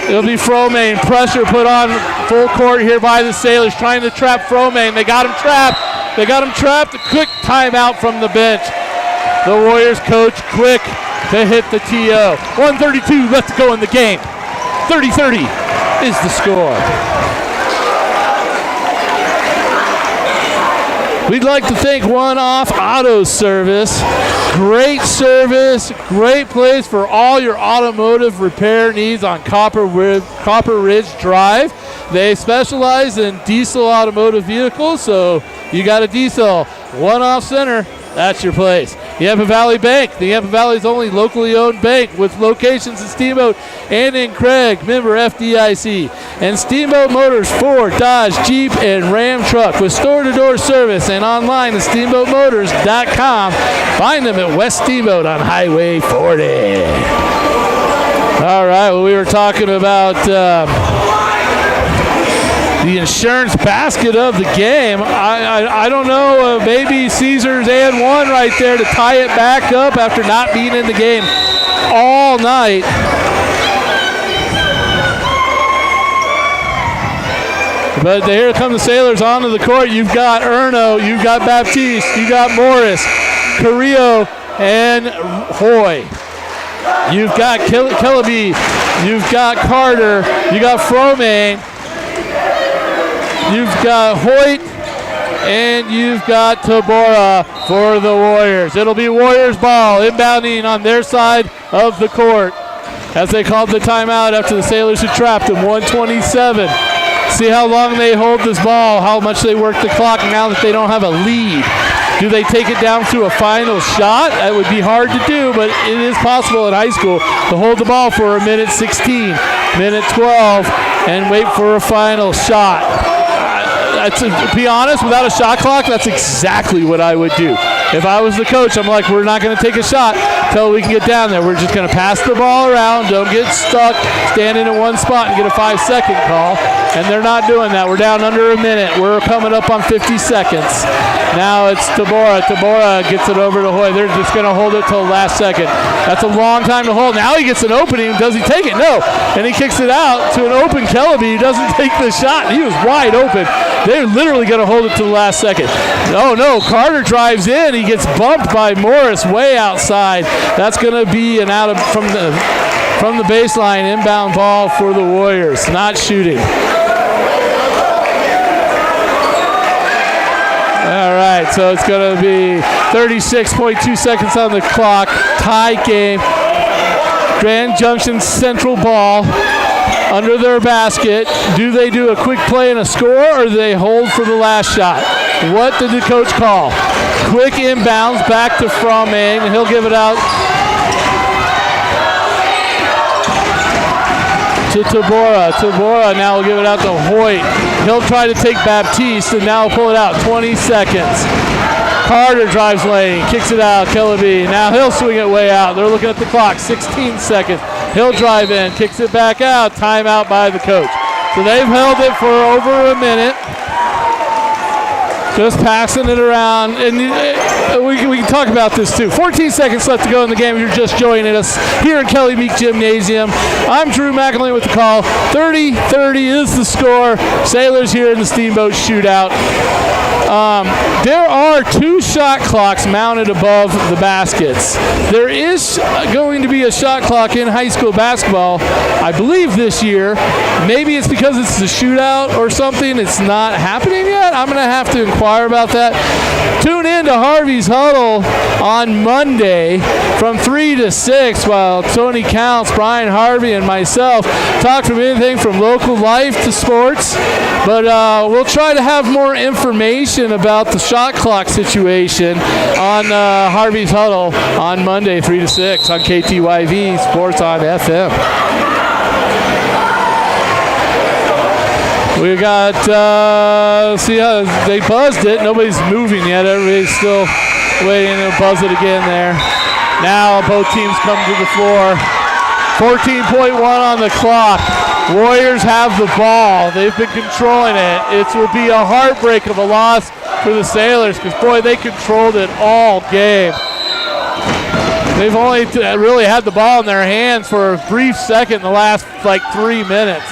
It'll be Fromain. Pressure put on full court here by the Sailors, trying to trap Fromain. They got him trapped. A quick timeout from the bench. The Warriors coach quick to hit the TO. 1:32 left to go in the game. 30-30 is the score. We'd like to thank One Off Auto Service. Great service, great place for all your automotive repair needs on Copper Ridge Drive. They specialize in diesel automotive vehicles, so you got a diesel. One Off Center, that's your place. Yampa Valley Bank, the Yampa Valley's only locally owned bank with locations in Steamboat and in Craig, member FDIC. And Steamboat Motors, Ford, Dodge, Jeep, and Ram truck with store-to-door service and online at steamboatmotors.com. Find them at West Steamboat on Highway 40. All right, well, we were talking about the insurance basket of the game. I don't know, maybe Caesars and one right there to tie it back up after not being in the game all night. But here come the Sailors onto the court. You've got Erno, you've got Baptiste, you got Morris, Carrillo, and Hoy. You've got Killaby, you've got Carter, you got Fromain, you've got Hoyt, and you've got Tabora for the Warriors. It'll be Warriors ball inbounding on their side of the court as they called the timeout after the Sailors had trapped them. 1:27. See how long they hold this ball, how much they work the clock now that they don't have a lead. Do they take it down to a final shot? That would be hard to do, but it is possible in high school to hold the ball for a minute 16, minute 12, and wait for a final shot. To be honest, without a shot clock, that's exactly what I would do. If I was the coach, I'm like, we're not going to take a shot until we can get down there. We're just going to pass the ball around. Don't get stuck standing in one spot and get a 5-second call. And they're not doing that. We're down under a minute. We're coming up on 50 seconds. Now it's Tabora. Tabora gets it over to Hoy. They're just going to hold it till the last second. That's a long time to hold. Now he gets an opening. Does he take it? No. And he kicks it out to an open Kellaby who doesn't take the shot. He was wide open. They're literally going to hold it to the last second. Oh, no. Carter drives in. He gets bumped by Morris way outside. That's going to be an out of from the baseline inbound ball for the Warriors. Not shooting. All right, so it's going to be 36.2 seconds on the clock. Tie game. Grand Junction Central ball under their basket. Do they do a quick play and a score, or do they hold for the last shot? What did the coach call? Quick inbounds back to Fromain, and he'll give it out to Tabora. Tabora now will give it out to Hoyt. He'll try to take Baptiste, and now he'll pull it out. 20 seconds. Carter drives lane, kicks it out. Kellaby. Now he'll swing it way out. They're looking at the clock. 16 seconds. He'll drive in, kicks it back out. Timeout by the coach. So they've held it for over a minute. Just passing it around, and we can talk about this too. 14 seconds left to go in the game. You're just joining us here in Kelly Meek Gymnasium. I'm Drew McElhaney with the call. 30-30 is the score. Sailors here in the Steamboat shootout. There are 2 shot clocks mounted above the baskets. There is going to be a shot clock in high school basketball, I believe this year. Maybe it's because it's the shootout or something. It's not happening yet. I'm going to have to inquire about that. Tune in to Harvey's Huddle on Monday from 3 to 6, while Tony Counts, Brian Harvey, and myself talked from anything from local life to sports. But we'll try to have more information about the shot clock situation on Harvey's Huddle on Monday, 3 to 6 on KTYV Sports on FM. We got, see how they buzzed it. Nobody's moving yet. Everybody's still waiting to buzz it again there. Now both teams come to the floor. 14.1 on the clock. Warriors have the ball. They've been controlling it. It will be a heartbreak of a loss for the Sailors because, boy, they controlled it all game. They've only really had the ball in their hands for a brief second in the last, 3 minutes.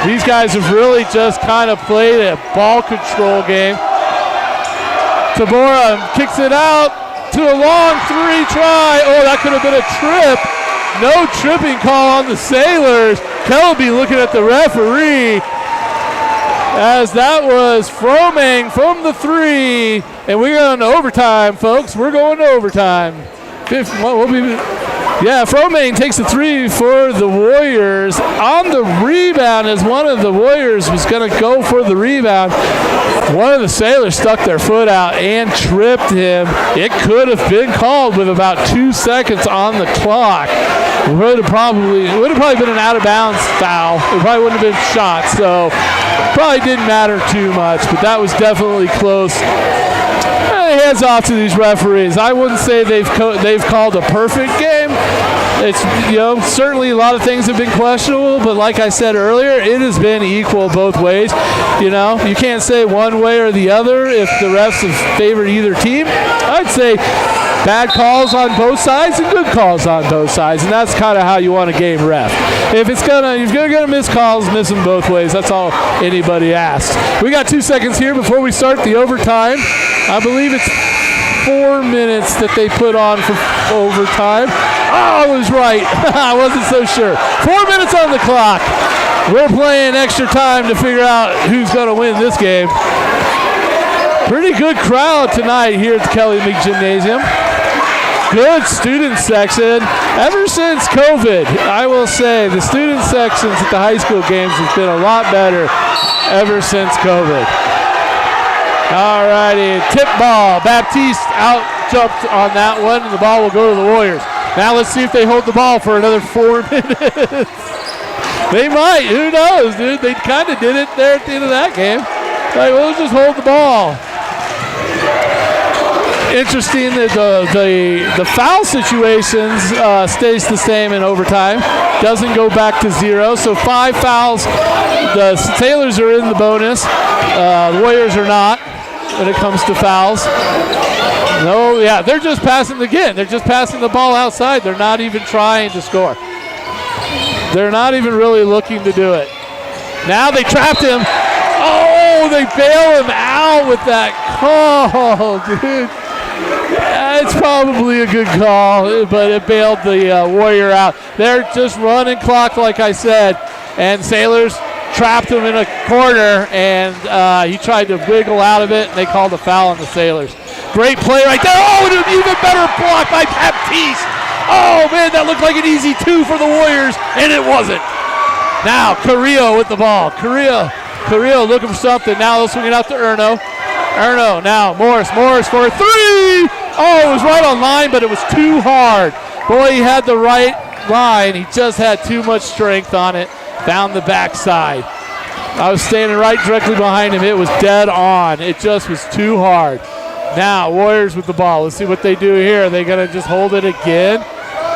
These guys have really just kind of played a ball control game. Tabora kicks it out to a long 3 try. Oh, that could have been a trip. No tripping call on the Sailors. Kelby looking at the referee as that was Froming from the 3. And we're going to overtime, folks. We're going to overtime. Froming takes the 3 for the Warriors. On the rebound, as one of the Warriors was going to go for the rebound, one of the Sailors stuck their foot out and tripped him. It could have been called with about 2 seconds on the clock. It would have probably been an out-of-bounds foul. It probably wouldn't have been shot, so probably didn't matter too much, but that was definitely close. Hands off to these referees. I wouldn't say they've called a perfect game. It's certainly a lot of things have been questionable, but like I said earlier, it has been equal both ways. You can't say one way or the other if the refs have favored either team. I'd say bad calls on both sides and good calls on both sides, and that's kind of how you want a game ref. If you're gonna miss calls, miss them both ways. That's all anybody asks. We got 2 seconds here before we start the overtime. I believe it's 4 minutes that they put on for overtime. Oh, I was right. I wasn't so sure. 4 minutes on the clock. We're playing extra time to figure out who's going to win this game. Pretty good crowd tonight here at the Kelly MEEK Gymnasium. Good student section. Ever since COVID, I will say the student sections at the high school games has been a lot better ever since COVID. All righty, tip ball. Baptiste out jumped on that one, and the ball will go to the Warriors. Now let's see if they hold the ball for another 4 minutes. They might. Who knows, dude? They kind of did it there at the end of that game. We'll just hold the ball. Interesting that the foul situations stays the same in overtime. Doesn't go back to 0. So 5 fouls. The Sailors are in the bonus. The Warriors are not when it comes to fouls. No, yeah, they're just passing again. They're just passing the ball outside. They're not even trying to score. They're not even really looking to do it. Now they trapped him. Oh, they bail him out with that call, dude. It's probably a good call, but it bailed the Warrior out. They're just running clock, like I said, and Sailors trapped him in a corner, and he tried to wiggle out of it, and they called a foul on the Sailors. Great play right there. Oh, and an even better block by Baptiste. Oh, man, that looked like an easy 2 for the Warriors, and it wasn't. Now, Carrillo with the ball. Carrillo looking for something. Now they'll swing it out to Erno. Now Morris for a 3. Oh, it was right on line, but it was too hard. Boy, he had the right line. He just had too much strength on it. Found the backside. I was standing right directly behind him. It was dead on. It just was too hard. Now, Warriors with the ball. Let's see what they do here. Are they going to just hold it again?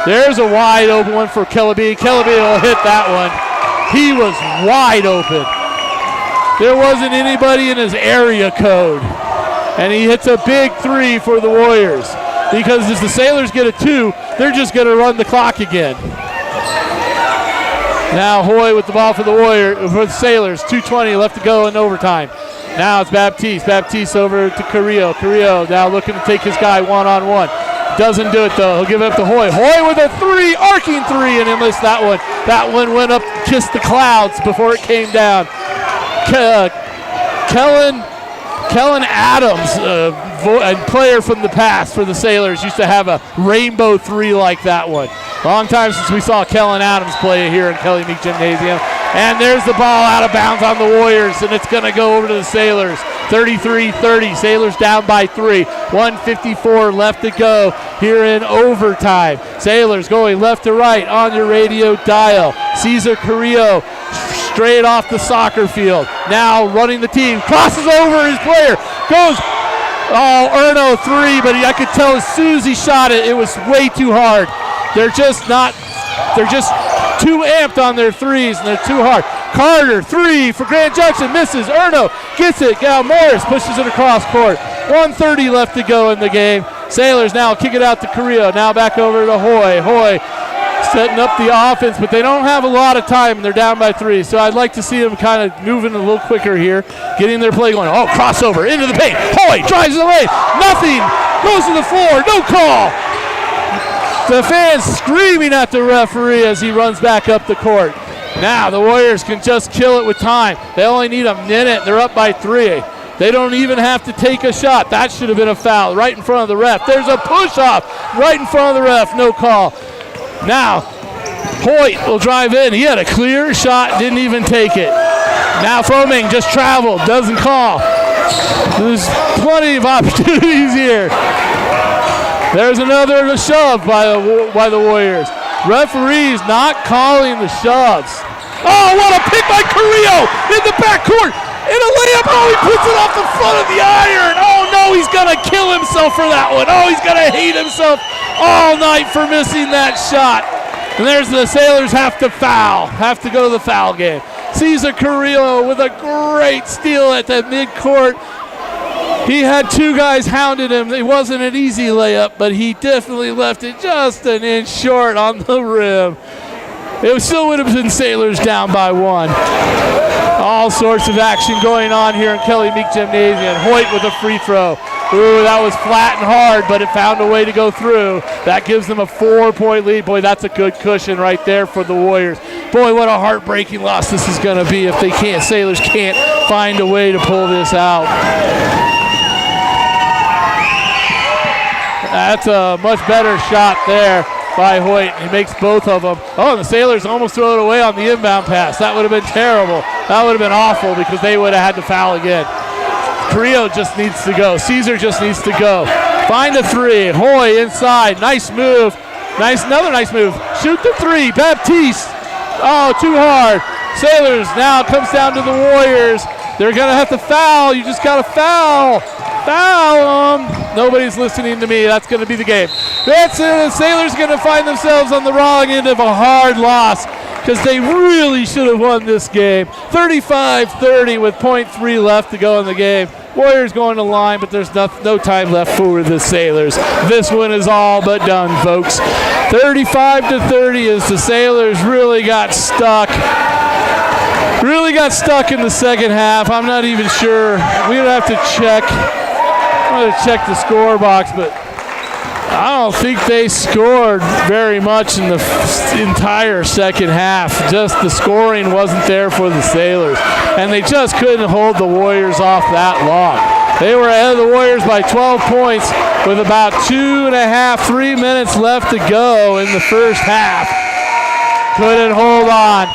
There's a wide open one for Kelby. Kelby will hit that one. He was wide open. There wasn't anybody in his area code. And he hits a big 3 for the Warriors. Because as the Sailors get a 2, they're just going to run the clock again. Now Hoy with the ball for the Sailors. 2:20 left to go in overtime. Now it's Baptiste. Baptiste over to Carrillo. Carrillo now looking to take his guy one-on-one. Doesn't do it, though. He'll give it up to Hoy. Hoy with a 3, arcing 3, and he missed that one. That one went up, kissed the clouds before it came down. Kellen Kellen Adams, a player from the past for the Sailors, used to have a rainbow three like that one. Long time since we saw Kellen Adams play here in Kelly Meek Gymnasium. And there's the ball out of bounds on the Warriors, and it's going to go over to the Sailors. 33-30, Sailors down by 3. 1:54 left to go here in overtime. Sailors going left to right on your radio dial. Cesar Carrillo straight off the soccer field. Now running the team, crosses over his player, goes, Erno 3, but I could tell as soon as he shot it, it was way too hard. They're just too amped on their threes, and they're too hard. Carter, 3 for Grand Junction, misses. Erno gets it. Now Morris pushes it across court. 1:30 left to go in the game. Sailors now kick it out to Carrillo. Now back over to Hoy. Hoy setting up the offense, but they don't have a lot of time, and they're down by 3. So I'd like to see them kind of moving a little quicker here, getting their play going. Oh, crossover into the paint. Hoy drives the lane. Nothing. Goes to the floor. No call. The fans screaming at the referee as he runs back up the court. Now the Warriors can just kill it with time. They only need a minute. They're up by 3. They don't even have to take a shot. That should have been a foul right in front of the ref. There's a push-off right in front of the ref. No call. Now Hoyt will drive in. He had a clear shot, didn't even take it. Now Foming just traveled, doesn't call. There's plenty of opportunities here. There's another shove by the Warriors. Referees not calling the shoves. Oh, what a pick by Carrillo in the backcourt. In a layup. Oh, he puts it off the front of the iron. Oh, no, he's going to kill himself for that one. Oh, he's going to hate himself all night for missing that shot. And there's the Sailors have to go to the foul game. Cesar Carrillo with a great steal at the midcourt. He had 2 guys hounding him. It wasn't an easy layup, but he definitely left it just an inch short on the rim. It still would have been Sailors down by 1. All sorts of action going on here in Kelly Meek Gymnasium. Hoyt with a free throw. Ooh, that was flat and hard, but it found a way to go through. That gives them a 4-point lead. Boy, that's a good cushion right there for the Warriors. Boy, what a heartbreaking loss this is going to be if Sailors can't find a way to pull this out. That's a much better shot there by Hoyt. He makes both of them. Oh, and the Sailors almost throw it away on the inbound pass. That would have been terrible. That would have been awful because they would have had to foul again. Carrillo just needs to go. Cesar just needs to go. Find a 3. Hoy inside. Nice move. Another nice move. Shoot the 3. Baptiste. Oh, too hard. Sailors now comes down to the Warriors. They're going to have to foul. You just got to foul. Foul them. Nobody's listening to me. That's going to be the game. That's it. The Sailors going to find themselves on the wrong end of a hard loss because they really should have won this game. 35-30 with 0.3 left to go in the game. Warriors going to line, but there's no time left for the Sailors. This one is all but done, folks. 35-30 as the Sailors really got stuck. In the second half. I'm not even sure. We would have to check. I'm going to check the score box, but I don't think they scored very much in the entire second half. Just the scoring wasn't there for the Sailors, and they just couldn't hold the Warriors off that long. They were ahead of the Warriors by 12 points with about 3 minutes left to go in the first half. Couldn't hold on.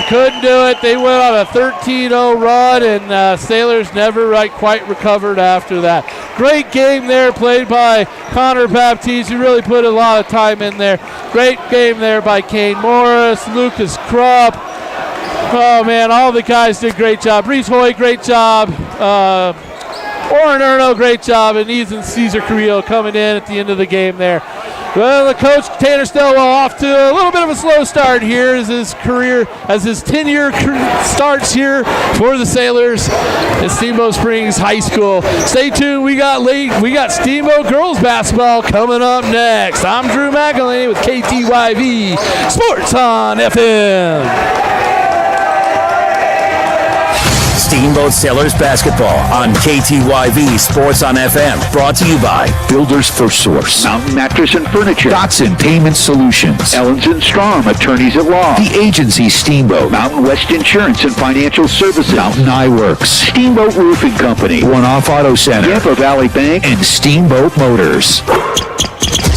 Couldn't do it. They went on a 13-0 run, and Sailors never quite recovered after that. Great game there played by Connor Baptiste. He really put a lot of time in there. Great game there by Kane Morris, Lucas Krupp. Oh, man, all the guys did a great job. Reese Hoy, great job. Oren Erno, great job. And Ethan Cesar Carrillo coming in at the end of the game there. Well, the coach, Tanner Stelwell, off to a little bit of a slow start here as his tenure starts here for the Sailors at Steamboat Springs High School. Stay tuned. We got Steamboat girls basketball coming up next. I'm Drew McElhaney with KTYV Sports on FM. Steamboat Sailors Basketball on KTYV Sports on FM. Brought to you by Builders First Source, Mountain Mattress and Furniture, Dotson Payment Solutions, Ellens and Strom, attorneys at law, the agency Steamboat, Mountain West Insurance and Financial Services, Mountain Eyeworks, Steamboat Roofing Company, One Off Auto Center, Yampa Valley Bank, and Steamboat Motors.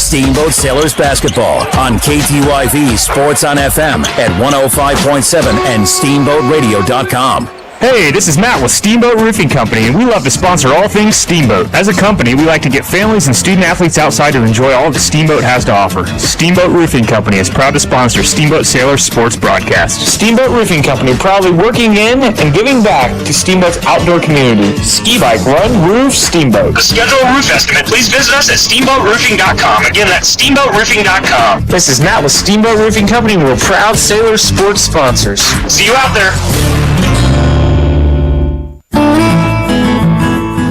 Steamboat Sailors Basketball on KTYV Sports on FM at 105.7 and SteamboatRadio.com. Hey, this is Matt with Steamboat Roofing Company, and we love to sponsor all things Steamboat. As a company, we like to get families and student athletes outside to enjoy all that Steamboat has to offer. Steamboat Roofing Company is proud to sponsor Steamboat Sailors sports broadcast. Steamboat Roofing Company, proudly working in and giving back to Steamboat's outdoor community. Ski bike, run, roof, Steamboat. To schedule a roof estimate, please visit us at steamboatroofing.com. Again, that's steamboatroofing.com. This is Matt with Steamboat Roofing Company, and we're proud Sailors sports sponsors. See you out there.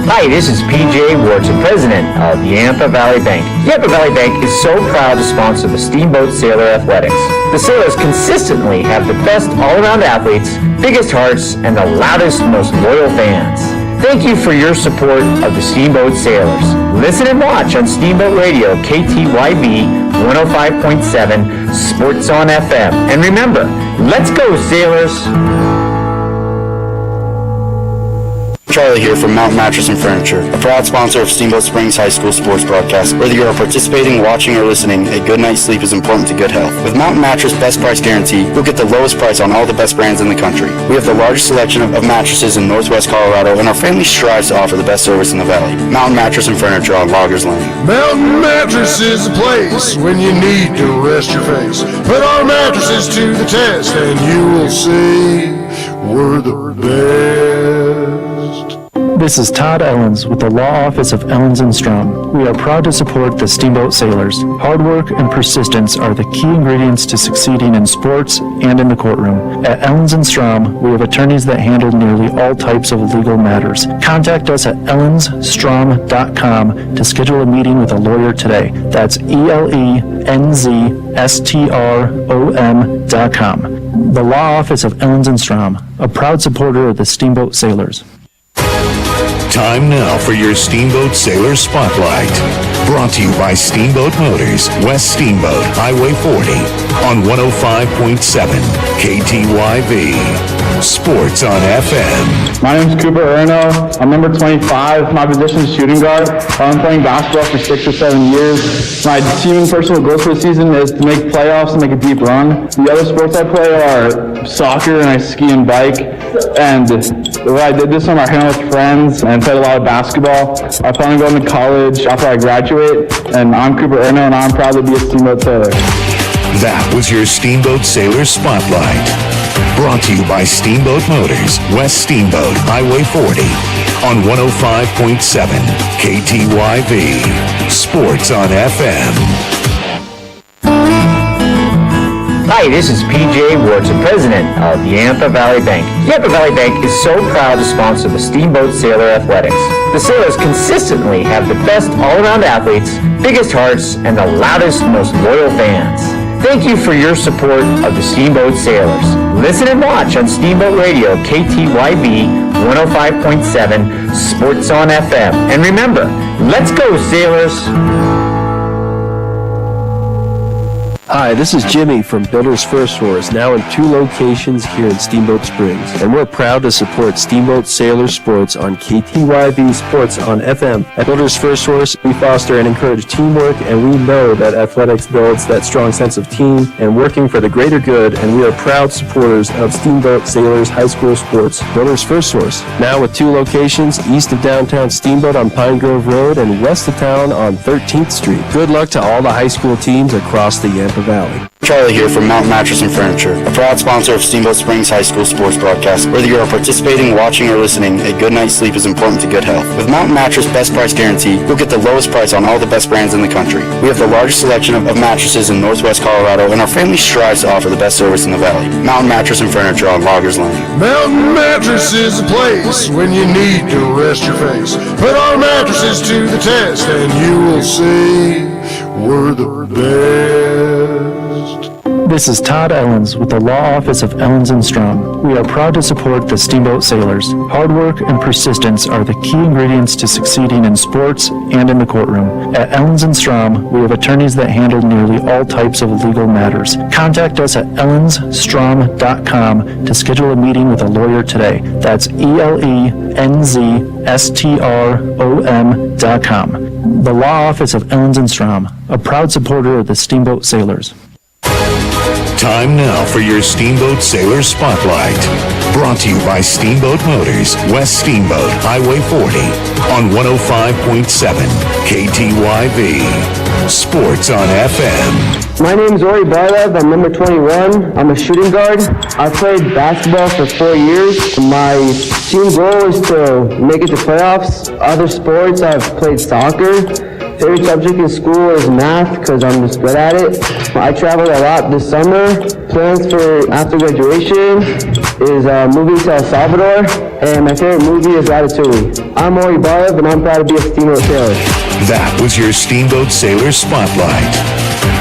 Hi, this is PJ Wharton, president of Yampa Valley Bank. Yampa Valley Bank is so proud to sponsor the Steamboat Sailor Athletics. The Sailors consistently have the best all-around athletes, biggest hearts, and the loudest, most loyal fans. Thank you for your support of the Steamboat Sailors. Listen and watch on Steamboat Radio, KTYV 105.7, Sports on FM. And remember, let's go, Sailors! Charlie here from Mountain Mattress and Furniture, a proud sponsor of Steamboat Springs High School sports broadcast. Whether you are participating, watching, or listening, a good night's sleep is important to good health. With Mountain Mattress Best Price Guarantee, you'll get the lowest price on all the best brands in the country. We have the largest selection of mattresses in Northwest Colorado, and our family strives to offer the best service in the valley. Mountain Mattress and Furniture on Loggers Lane. Mountain Mattress is the place when you need to rest your face. Put our mattresses to the test, and you will see we're the best. This is Todd Ellens with the Law Office of Ellens & Strom. We are proud to support the Steamboat Sailors. Hard work and persistence are the key ingredients to succeeding in sports and in the courtroom. At Ellens & Strom, we have attorneys that handle nearly all types of legal matters. Contact us at ellensstrom.com to schedule a meeting with a lawyer today. That's ELENZSTROM.com. The Law Office of Ellens & Strom, a proud supporter of the Steamboat Sailors. Time now for your Steamboat Sailor Spotlight. Brought to you by Steamboat Motors, West Steamboat, Highway 40, on 105.7 KTYV. Sports on FM. My name's Cooper Erno. I'm number 25. My position is shooting guard. I've been playing basketball for 6 or 7 years. My team and personal goals for the season is to make playoffs and make a deep run. The other sports I play are soccer, and I ski and bike. And I did this summer, I hung out with friends and played a lot of basketball. I plan on going to college after I graduate. And I'm Cooper Erno, and I'm proud to be a Steamboat Sailor. That was your Steamboat Sailor Spotlight. Brought to you by Steamboat Motors, West Steamboat, Highway 40, on 105.7 KTYV. Sports on FM. Hi, this is PJ Wharton, president of Yampa Valley Bank. Yampa Valley Bank is so proud to sponsor the Steamboat Sailor Athletics. The Sailors consistently have the best all-around athletes, biggest hearts, and the loudest, most loyal fans. Thank you for your support of the Steamboat Sailors. Listen and watch on Steamboat Radio, KTYV 105.7, Sports on FM. And remember, let's go, Sailors! Hi, this is Jimmy from Builders First Source, now in 2 locations here in Steamboat Springs. And we're proud to support Steamboat Sailor Sports on KTYV Sports on FM. At Builders First Source, we foster and encourage teamwork, and we know that athletics builds that strong sense of team and working for the greater good, and we are proud supporters of Steamboat Sailors High School Sports. Builders First Source, now with 2 locations east of downtown Steamboat on Pine Grove Road and west of town on 13th Street. Good luck to all the high school teams across the Yampa Valley. Charlie here from Mountain Mattress and Furniture, a proud sponsor of Steamboat Springs High School sports broadcast. Whether you are participating, watching, or listening, a good night's sleep is important to good health. With Mountain Mattress Best Price Guarantee, you'll get the lowest price on all the best brands in the country. We have the largest selection of mattresses in Northwest Colorado, and our family strives to offer the best service in the valley. Mountain Mattress and Furniture on Loggers Lane. Mountain Mattress is the place when you need to rest your face. Put our mattresses to the test, and you will see we're the best. This is Todd Ellens with the Law Office of Ellens & Strom. We are proud to support the Steamboat Sailors. Hard work and persistence are the key ingredients to succeeding in sports and in the courtroom. At Ellens & Strom, we have attorneys that handle nearly all types of legal matters. Contact us at ellensstrom.com to schedule a meeting with a lawyer today. That's ELENZSTROM.com. The Law Office of Ellens & Strom, a proud supporter of the Steamboat Sailors. Time now for your Steamboat Sailor Spotlight. Brought to you by Steamboat Motors, West Steamboat, Highway 40, on 105.7 KTYV. Sports on FM. My name is Ori Barlev. I'm number 21. I'm a shooting guard. I've played basketball for 4 years. My team goal is to make it to playoffs. Other sports, I've played soccer. Favorite subject in school is math because I'm just good at it. I traveled a lot this summer. Plans for after graduation is moving to El Salvador, and my favorite movie is Ratatouille. I'm Ori Barlev, and I'm proud to be a Steamboat Sailor. That was your Steamboat Sailor Spotlight.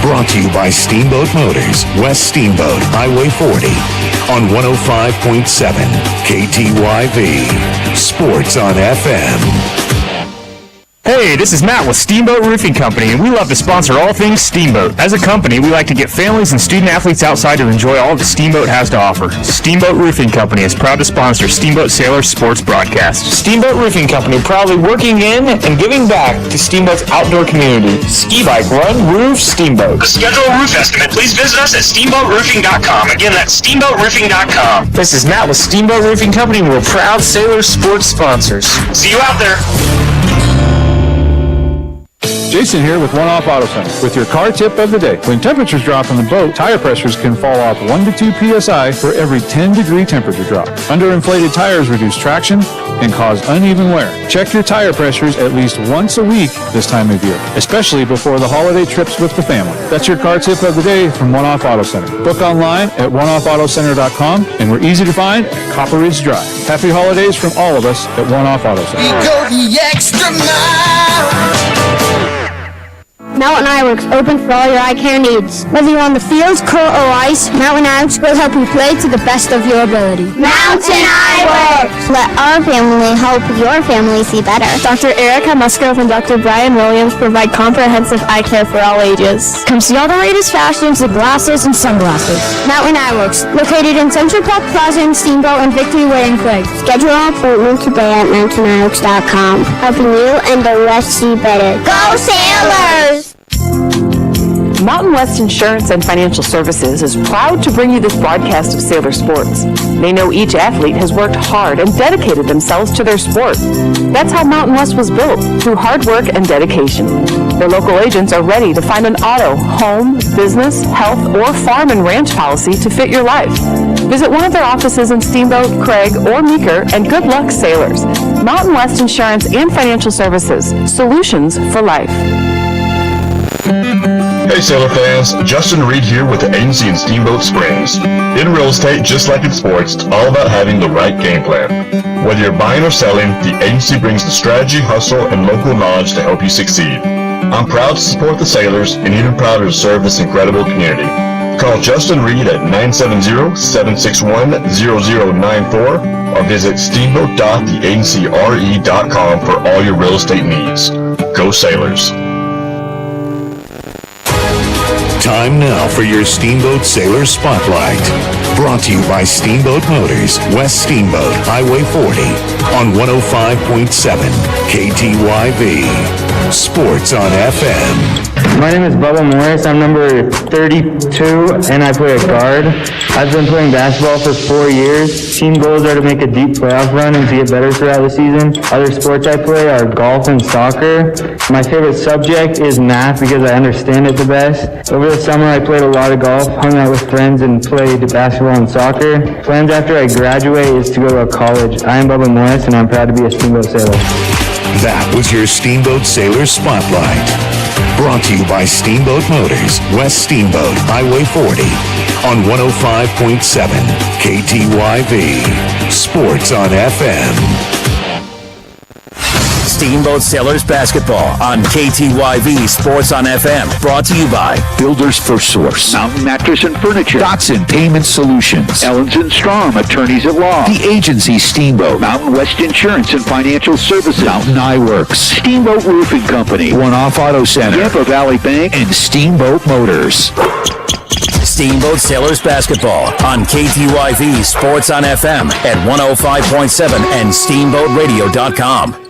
Brought to you by Steamboat Motors, West Steamboat, Highway 40, on 105.7 KTYV. Sports on FM. Hey, this is Matt with Steamboat Roofing Company, and we love to sponsor all things Steamboat. As a company, we like to get families and student-athletes outside to enjoy all that Steamboat has to offer. Steamboat Roofing Company is proud to sponsor Steamboat Sailor sports broadcasts. Steamboat Roofing Company proudly working in and giving back to Steamboat's outdoor community. Ski bike run, roof, Steamboat. To schedule a roof estimate, please visit us at steamboatroofing.com. Again, that's steamboatroofing.com. This is Matt with Steamboat Roofing Company, and we're proud Sailor sports sponsors. See you out there. Jason here with One Off Auto Center with your car tip of the day. When temperatures drop on the boat, tire pressures can fall off 1 to 2 psi for every 10-degree temperature drop. Underinflated tires reduce traction and cause uneven wear. Check your tire pressures at least once a week this time of year, especially before the holiday trips with the family. That's your car tip of the day from One Off Auto Center. Book online at oneoffautocenter.com, and we're easy to find at Copper Ridge Drive. Happy holidays from all of us at One Off Auto Center. We go the extra mile. Mountain Iworks, open for all your eye care needs. Whether you're on the fields, court, or ice, Mountain Iworks will help you play to the best of your ability. Mountain Iworks! Let our family help your family see better. Dr. Erica Musgrove and Dr. Brian Williams provide comprehensive eye care for all ages. Come see all the latest fashions in glasses and sunglasses. Mountain Iworks, located in Central Park Plaza in Steamboat and Victory Way in Craig. Schedule an appointment today at mountainiworks.com. Helping you and the rest see better. Go Sailors! Mountain West Insurance and Financial Services is proud to bring you this broadcast of Sailor Sports. They know each athlete has worked hard and dedicated themselves to their sport. That's how Mountain West was built, through hard work and dedication. Their local agents are ready to find an auto, home, business, health, or farm and ranch policy to fit your life. Visit one of their offices in Steamboat, Craig, or Meeker, and good luck, sailors. Mountain West Insurance and Financial Services, solutions for life. Hey Sailor fans, Justin Reed here with the agency in Steamboat Springs. In real estate, just like in sports, it's all about having the right game plan. Whether you're buying or selling, the agency brings the strategy, hustle, and local knowledge to help you succeed. I'm proud to support the Sailors and even prouder to serve this incredible community. Call Justin Reed at 970-761-0094 or visit steamboat.theagencyre.com for all your real estate needs. Go Sailors! Time now for your Steamboat Sailor Spotlight. Brought to you by Steamboat Motors, West Steamboat, Highway 40, on 105.7 KTYV. Sports on FM. My name is Bubba Morris. I'm number 32, and I play a guard. I've been playing basketball for 4 years. Team goals are to make a deep playoff run and to get better throughout the season. Other sports I play are golf and soccer. My favorite subject is math because I understand it the best. Over the summer, I played a lot of golf, hung out with friends, and played basketball and soccer. Plans after I graduate is to go to college. I am Bubba Morris, and I'm proud to be a Steamboat Sailor. That was your Steamboat Sailor Spotlight. Brought to you by Steamboat Motors, West Steamboat, Highway 40, on 105.7 KTYV. Sports on FM. Steamboat Sailors Basketball on KTYV Sports on FM. Brought to you by Builders First Source, Mountain Mattress and Furniture, Dotson Payment Solutions, Ellens and Strom, attorneys at law, The Agency Steamboat, Mountain West Insurance and Financial Services, Mountain Eye Works, Steamboat Roofing Company, One Off Auto Center, Yampa Valley Bank, and Steamboat Motors. Steamboat Sailors Basketball on KTYV Sports on FM at 105.7 and SteamboatRadio.com.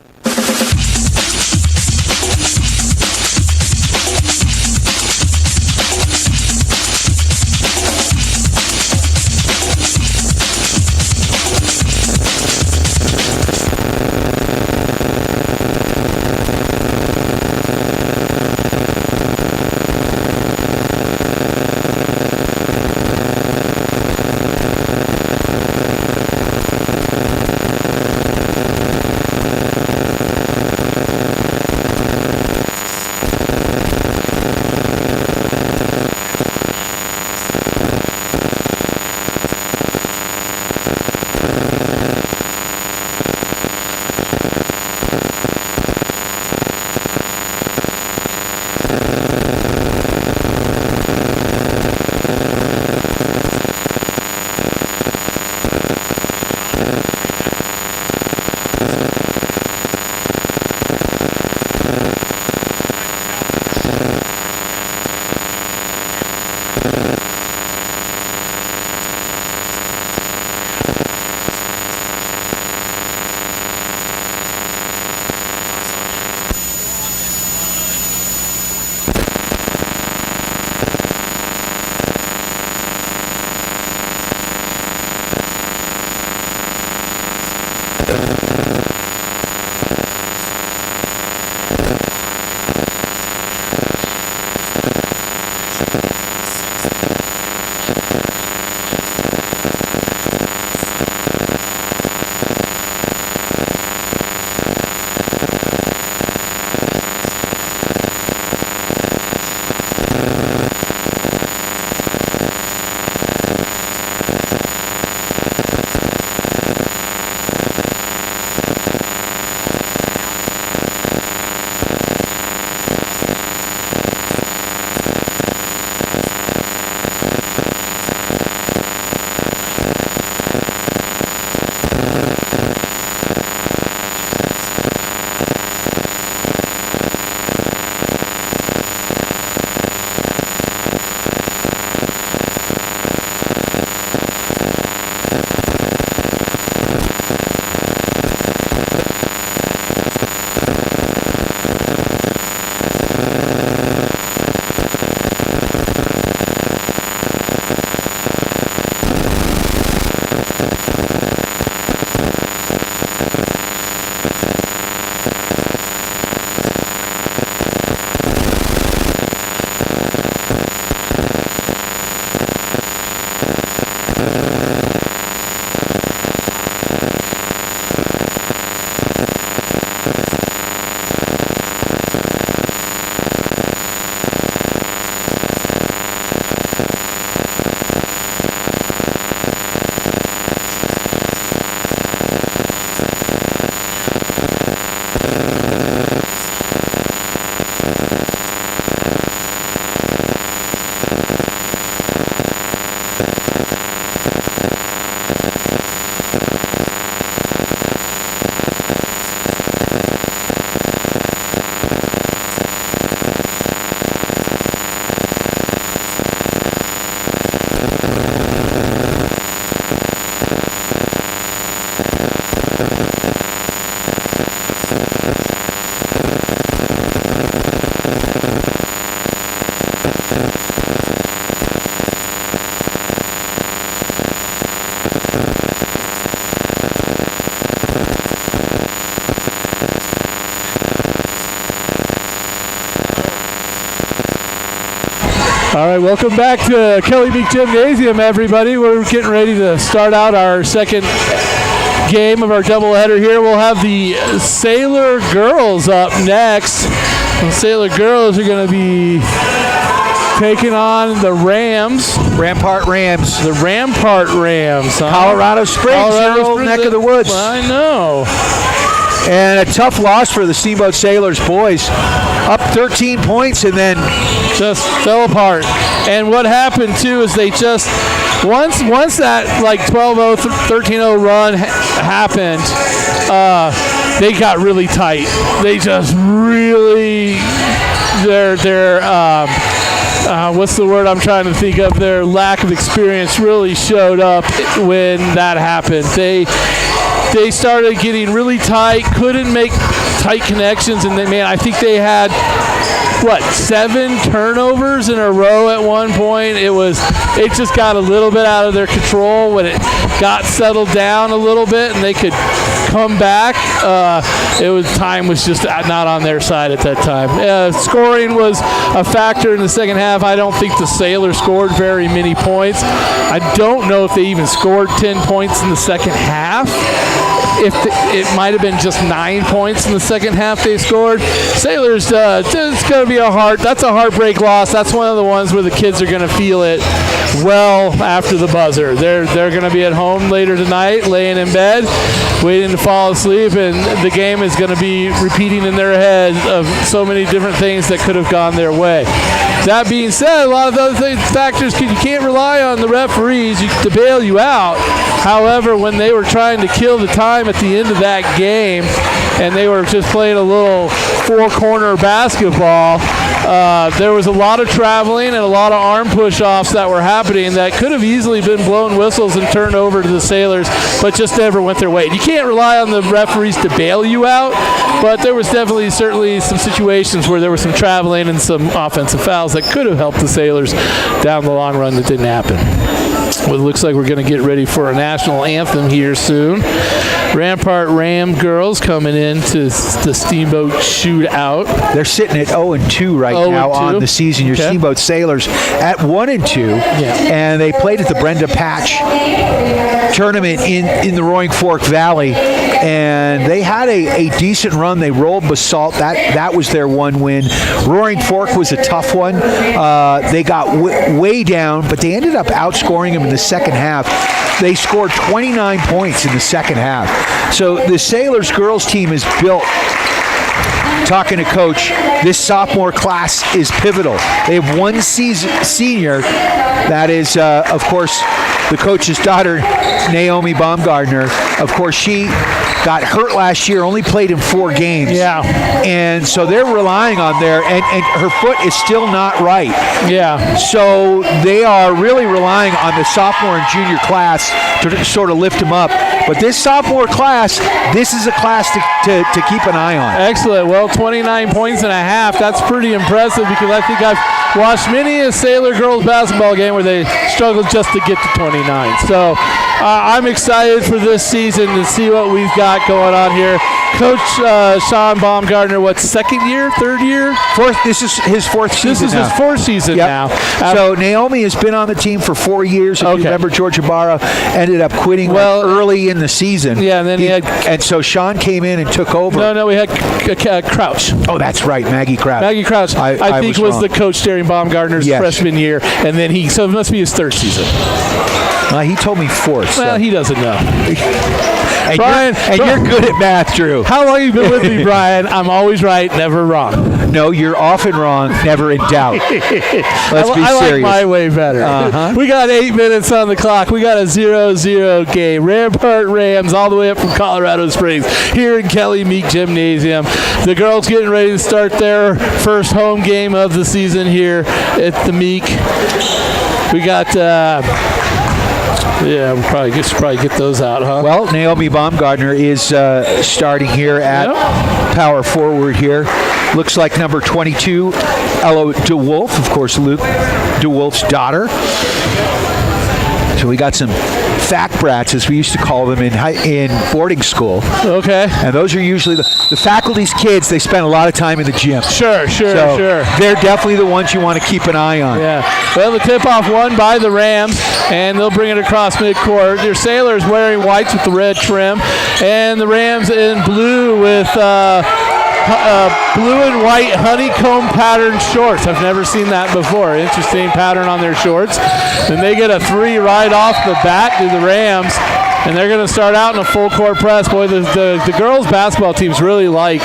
All right, welcome back to Kelly Meek Gymnasium, everybody. We're getting ready to start out our second game of our doubleheader here. We'll have the Sailor Girls up next. The Sailor Girls are going to be taking on the Rams. Rampart Rams. The Rampart Rams. Huh? Colorado Springs, your old neck of the woods. I know. And a tough loss for the Steamboat Sailors boys. Up 13 points and then just fell apart. And what happened, too, is they just, once that like 12-0, 13-0 run happened, they got really tight. They just really, what's the word I'm trying to think of? Their lack of experience really showed up when that happened. They started getting really tight, couldn't make tight connections, and I think they had 7 turnovers in a row at one point. It just got a little bit out of their control. When it got settled down a little bit and they could come back, time was just not on their side at that time. Scoring was a factor in the second half. I don't think the Sailors scored very many points. I don't know if they even scored 10 points in the second half. It might have been just 9 points in the second half they scored. Sailors, it's going to be that's a heartbreak loss. That's one of the ones where the kids are going to feel it well after the buzzer. They're going to be at home later tonight, laying in bed, waiting to fall asleep, and the game is going to be repeating in their head of so many different things that could have gone their way. That being said, a lot of other factors, you can't rely on the referees to bail you out. However, when they were trying to kill the time at the end of that game and they were just playing a little four-corner basketball, there was a lot of traveling and a lot of arm push-offs that were happening that could have easily been blown whistles and turned over to the Sailors, but just never went their way. You can't rely on the referees to bail you out, but there was certainly some situations where there was some traveling and some offensive fouls that could have helped the Sailors down the long run that didn't happen. Well, it looks like we're going to get ready for a national anthem here soon. Rampart Ram girls coming into the Steamboat shootout. They're sitting at 0-2 right now on the season. Your Steamboat Sailors at 1-2, and they played at the Brenda Patch tournament in the Roaring Fork Valley, and they had a decent run. They rolled Basalt. That was their one win. Roaring Fork was a tough one. They got way down, but they ended up outscoring them in the second half. They scored 29 points in the second half. So the Sailors girls team is built. Talking to Coach, this sophomore class is pivotal. They have one senior. That is, of course, the coach's daughter, Naomi Baumgartner. Of course, she got hurt last year, only played in 4 games. Yeah. And so they're relying on and her foot is still not right. Yeah. So they are really relying on the sophomore and junior class to sort of lift them up. But this sophomore class, this is a class to keep an eye on. Excellent. Well, 29 points and a half. That's pretty impressive because I think I've watched many a Sailor girls basketball game where they struggled just to get to 29. So I'm excited for this season to see what we've got going on here. Coach Sean Baumgartner, second year, third year? Fourth. This is his fourth season. This is his fourth season now. So Naomi has been on the team for 4 years. If you remember, George Ibarra ended up quitting early in the season. Yeah, and then and so Sean came in and took over. No, we had Crouch. Oh, that's right, Maggie Crouch. Maggie Crouch, I think was the coach during Baumgartner's freshman year, and then so it must be his third season. He told me fourth. Well, he doesn't know. And Brian, you're good at math, Drew. How long have you been with me, Brian? I'm always right, never wrong. No, you're often wrong, never in doubt. Let's be serious. I like my way better. We got 8 minutes on the clock. We got a 0-0 game. Rampart Rams all the way up from Colorado Springs here in Kelly MEEK Gymnasium. The girls getting ready to start their first home game of the season here at the MEEK. We got... we'll probably get those out, huh? Well, Naomi Baumgartner is starting here at power forward here. Looks like number 22, Ella DeWolf, of course, Luke DeWolf's daughter. So we got some fact brats, as we used to call them in boarding school. Okay. And those are usually the faculty's kids. They spend a lot of time in the gym. Sure. They're definitely the ones you want to keep an eye on. Yeah. Well, the tip-off won by the Rams, and they'll bring it across midcourt. Your Sailors wearing whites with the red trim, and the Rams in blue with blue and white honeycomb pattern shorts. I've never seen that before. Interesting pattern on their shorts. Then they get a 3 right off the bat to the Rams. And they're going to start out in a full court press. Boy, the girls basketball teams really like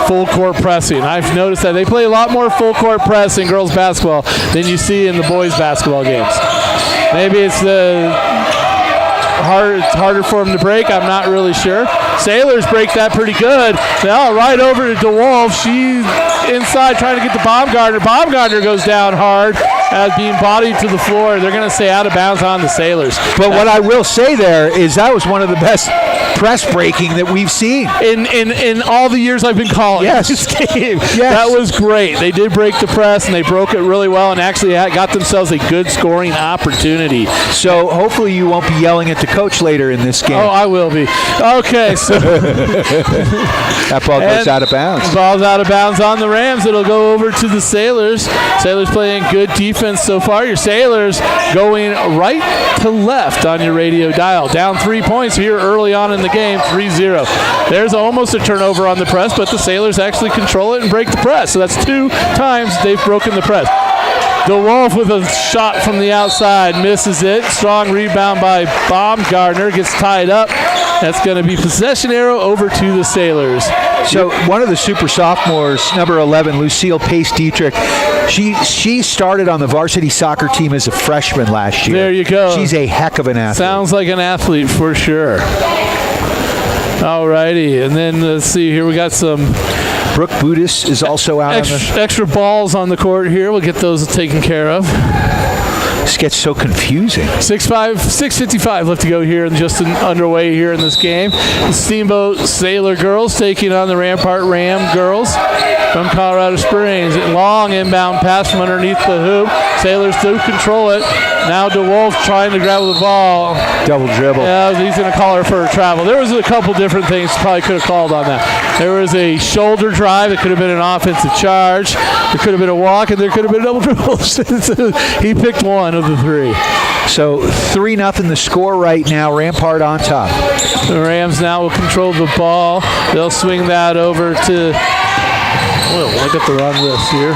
full court pressing. I've noticed that they play a lot more full court press in girls basketball than you see in the boys basketball games. Maybe it's it's harder for them to break. I'm not really sure. Sailors break that pretty good. Now right over to DeWolf. She's inside trying to get to Baumgartner. Baumgartner goes down hard as being bodied to the floor. They're going to say out of bounds on the Sailors. But what I will say there is that was one of the best press breaking that we've seen in all the years I've been calling this game. Yes. That was great. They did break the press, and they broke it really well and actually got themselves a good scoring opportunity. So hopefully you won't be yelling at the coach later in this game. Oh, I will be. Okay, so that ball goes out of bounds. Ball's out of bounds on the Rams. It'll go over to the Sailors. Sailors playing good defense so far. Your Sailors going right to left on your radio dial. Down 3 points here early on in the game, 3-0. There's almost a turnover on the press, but the Sailors actually control it and break the press. So that's 2 times they've broken the press. DeWolf with a shot from the outside, misses it. Strong rebound by Baumgartner, gets tied up. That's going to be possession arrow over to the Sailors. So one of the super sophomores, number 11, Lucille Pace-Dietrich, she started on the varsity soccer team as a freshman last year. There you go. She's a heck of an athlete. Sounds like an athlete for sure. All righty, and then let's see here. We got some Brooke Budis is also out. Extra balls on the court here. We'll get those taken care of. This gets so confusing. 6:55 left to go here, and just underway here in this game. The Steamboat Sailor girls taking on the Rampart Ram girls from Colorado Springs. Long inbound pass from underneath the hoop. Sailors do control it. Now DeWolf trying to grab the ball. Double dribble. Yeah, he's going to call her for a travel. There was a couple different things probably could have called on that. There was a shoulder drive. It could have been an offensive charge. There could have been a walk, and there could have been a double dribble. He picked one of the 3. So 3-0 the score right now. Rampart on top. The Rams now will control the ball. They'll swing that over to... I got the wrong list here.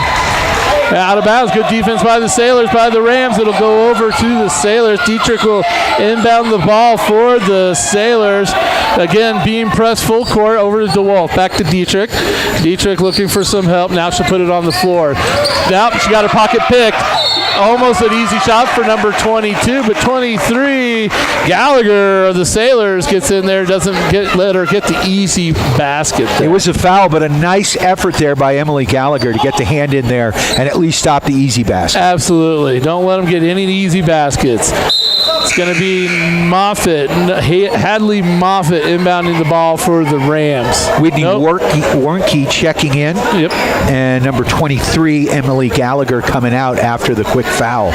Out of bounds. Good defense by the Sailors, by the Rams. It'll go over to the Sailors. Dietrich will inbound the ball for the Sailors. Again, being pressed full court over to DeWolf. Back to Dietrich. Dietrich looking for some help. Now she'll put it on the floor. Now she got a pocket picked. Almost an easy shot for number 22, but 23, Gallagher of the Sailors gets in there, doesn't let her get the easy basket there. It was a foul, but a nice effort there by Emily Gallagher to get the hand in there and at least stop the easy basket. Absolutely. Don't let them get any easy baskets. It's going to be Hadley Moffitt inbounding the ball for the Rams. Whitney Warnke checking in. Yep. And number 23, Emily Gallagher, coming out after the quick foul.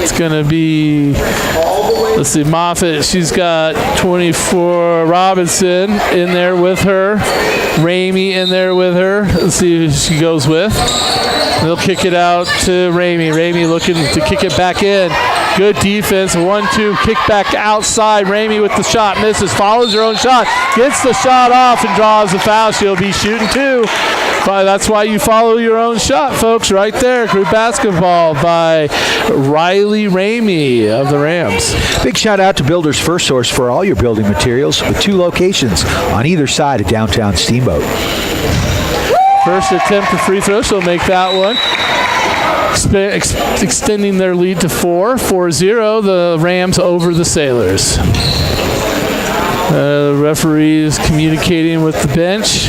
It's going to be, let's see, Moffitt. She's got 24, Robinson in there with her. Ramey in there with her. Let's see who she goes with. They'll kick it out to Ramey. Ramey looking to kick it back in. Good defense. 1-2 kick back outside. Ramey with the shot. Misses. Follows her own shot. Gets the shot off and draws the foul. She'll be shooting 2. That's why you follow your own shot, folks. Right there. Group basketball by Riley Ramey of the Rams. Big shout out to Builders First Source for all your building materials with 2 locations on either side of downtown Steamboat. First attempt to free throw. She'll make that one. Extending their lead to 4-0, the Rams over the Sailors. The referees communicating with the bench.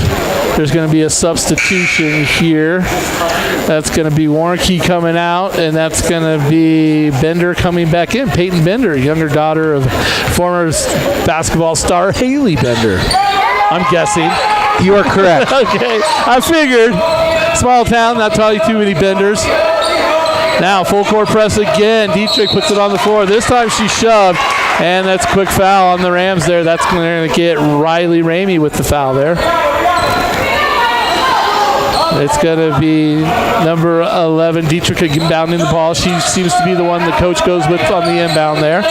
There's going to be a substitution here. That's going to be Warnke coming out, and that's going to be Bender coming back in. Peyton Bender, younger daughter of former basketball star Haley Bender. I'm guessing. You are correct. Okay, I figured. Small town, not probably too many Benders. Now full court press again. Dietrich puts it on the floor. This time she shoved, and that's a quick foul on the Rams there. That's going to get Riley Ramey with the foul there. It's going to be number 11, Dietrich inbounding the ball. She seems to be the one the coach goes with on the inbound there.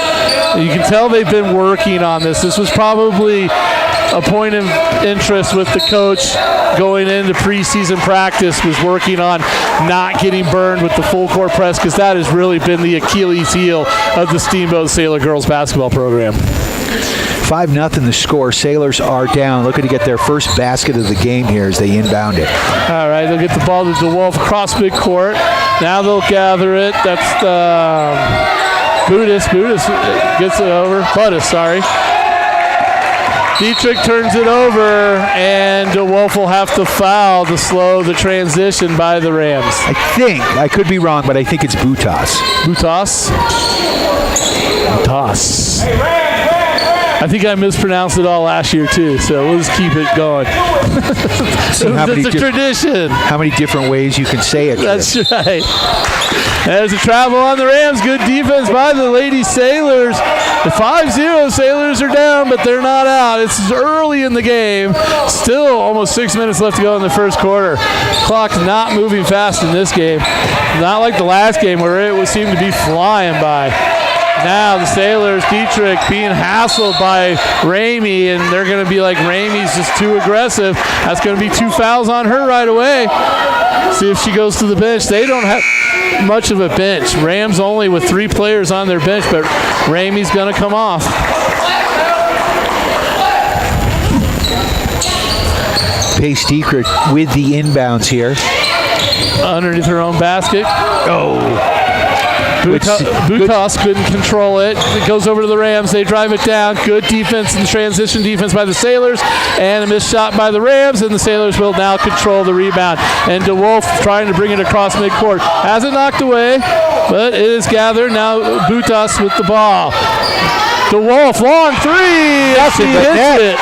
You can tell they've been working on this. This was probably a point of interest with the coach going into preseason practice, was working on not getting burned with the full court press, because that has really been the Achilles heel of the Steamboat Sailor girls basketball program. 5-0 the score. Sailors are down, looking to get their first basket of the game here as they inbound it. All right, they'll get the ball to DeWolf across midcourt. Now they'll gather it. That's Budis. Budis gets it over. Budis, sorry. Dietrich turns it over, and DeWolf will have to foul to slow the transition by the Rams. I could be wrong, but I think it's Butas. Butas. I think I mispronounced it all last year, too, so we'll just keep it going. It's a tradition. How many different ways you can say it? That's right. There's a travel on the Rams. Good defense by the Lady Sailors. The 5-0 Sailors are down, but they're not out. It's early in the game. Still almost 6 minutes left to go in the first quarter. Clock's not moving fast in this game. Not like the last game where it would seem to be flying by. Now the Sailors, Dietrich being hassled by Ramey, and they're going to be like, Ramey's just too aggressive. That's going to be 2 fouls on her right away. See if she goes to the bench. They don't have much of a bench. Rams only with 3 players on their bench, but Ramey's going to come off. Pace Dietrich with the inbounds here. Underneath her own basket. Oh. Butas couldn't control it. It goes over to the Rams. They drive it down. Good defense and transition defense by the Sailors. And a missed shot by the Rams. And the Sailors will now control the rebound. And DeWolf trying to bring it across midcourt. Has it knocked away, but it is gathered. Now Butas with the ball. DeWolf, long three. She hits it.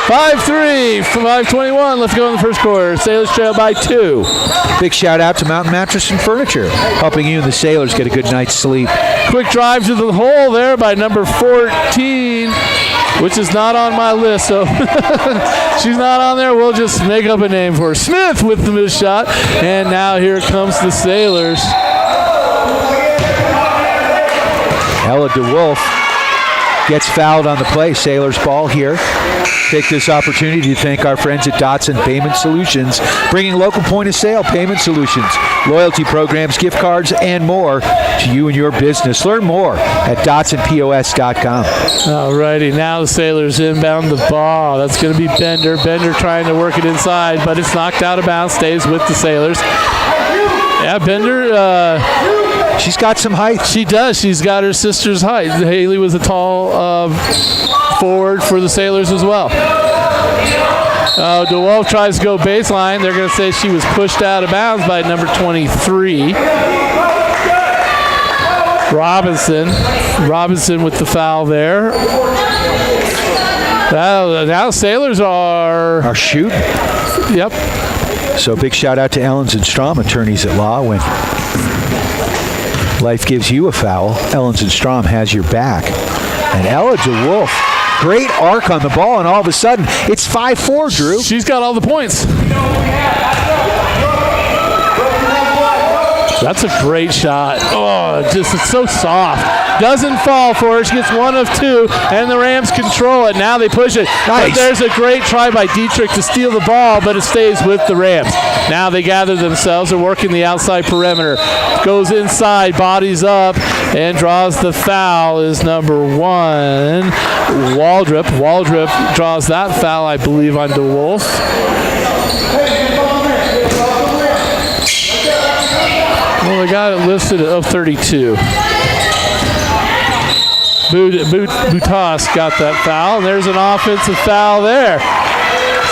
5-3, 5:21 left to go in the first quarter. Sailors trail by 2. Big shout out to Mountain Mattress and Furniture, helping you and the Sailors get a good night's sleep. Quick drive to the hole there by number 14, which is not on my list, so she's not on there. We'll just make up a name for her. Smith with the missed shot, and now here comes the Sailors. Ella DeWolf gets fouled on the play. Sailors ball here. Take this opportunity to thank our friends at Dotson Payment Solutions, bringing local point-of-sale payment solutions, loyalty programs, gift cards, and more to you and your business. Learn more at DotsonPOS.com. All righty, now the Sailors inbound the ball. That's going to be Bender. Bender trying to work it inside, but it's knocked out of bounds, stays with the Sailors. Yeah, Bender... she's got some height. She does. She's got her sister's height. Haley was a tall forward for the Sailors as well. DeWolf tries to go baseline. They're going to say she was pushed out of bounds by number 23. Robinson with the foul there. Now Sailors are shooting. Yep. So big shout out to Ellens and Strom, attorneys at law. When life gives you a foul, Ellens and Strom has your back. And Ella DeWolf, great arc on the ball, and all of a sudden, it's 5-4, Drew. She's got all the points. That's a great shot. Oh, it's so soft. Doesn't fall for her. She gets 1 of 2, and the Rams control it. Now they push it. Nice. But there's a great try by Dietrich to steal the ball, but it stays with the Rams. Now they gather themselves. They're working the outside perimeter. Goes inside, bodies up, and draws the foul is number 1. Waldrop. Waldrop draws that foul, I believe, on DeWolf. Well, they got it listed at 32. Butas got that foul, and there's an offensive foul there,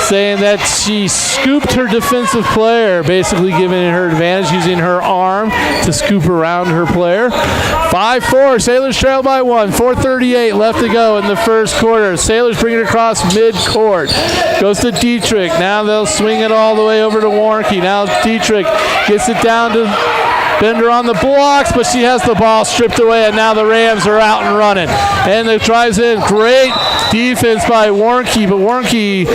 saying that she scooped her defensive player, basically giving her advantage, using her arm to scoop around her player. 5-4, Sailors trail by 1, 4:38 left to go in the first quarter. Sailors bring it across midcourt. Goes to Dietrich. Now they'll swing it all the way over to Warnke. Now Dietrich gets it down to Bender on the blocks, but she has the ball stripped away, and now the Rams are out and running. And it drives in. Great defense by Warnke, but Warnke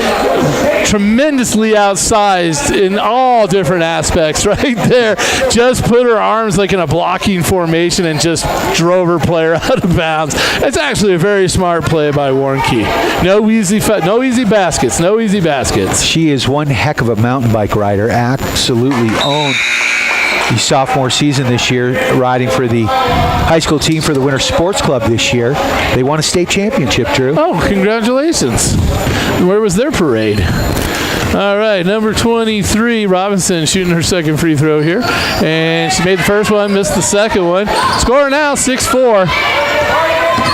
tremendously outsized in all different aspects right there. Just put her arms like in a blocking formation and just drove her player out of bounds. It's actually a very smart play by Warnke. No easy baskets. She is one heck of a mountain bike rider. Absolutely owned the sophomore season this year, riding for the high school team for the Winter Sports Club this year. They won a state championship, Drew. Oh, congratulations. Where was their parade? All right, number 23, Robinson, shooting her second free throw here. And she made the first one, missed the second one. Score now, 6-4.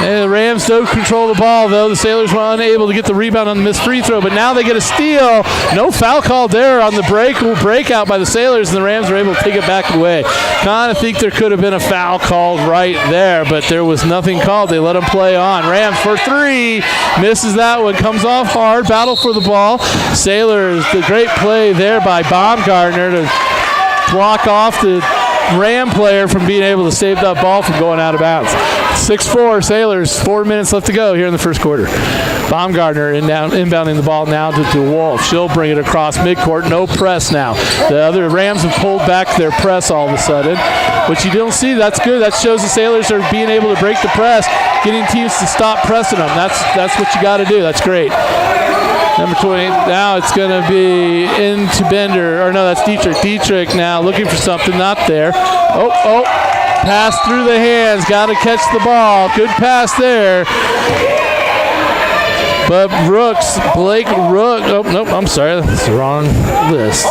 And the Rams don't control the ball, though. The Sailors were unable to get the rebound on the missed free throw, but now they get a steal. No foul called there on the breakout by the Sailors, and the Rams were able to take it back away. Kind of think there could have been a foul called right there, but there was nothing called. They let them play on. Rams for three. Misses that one. Comes off hard. Battle for the ball. Sailors, the great play there by Baumgartner to block off the Ram player from being able to save that ball from going out of bounds. 6-4 Sailors, 4 minutes left to go here in the first quarter. Baumgartner inbounding the ball now to DeWolf. She'll bring it across midcourt. No press now. The other Rams have pulled back their press all of a sudden, which you don't see. That's good. That shows the Sailors are being able to break the press, getting teams to stop pressing them. That's what you got to do. That's great. Number 20, now it's going to be into Bender. Or no, that's Dietrich. Dietrich now looking for something, not there. Oh, pass through the hands. Got to catch the ball. Good pass there. But Blake Rooks. Oh, nope, I'm sorry. That's the wrong list.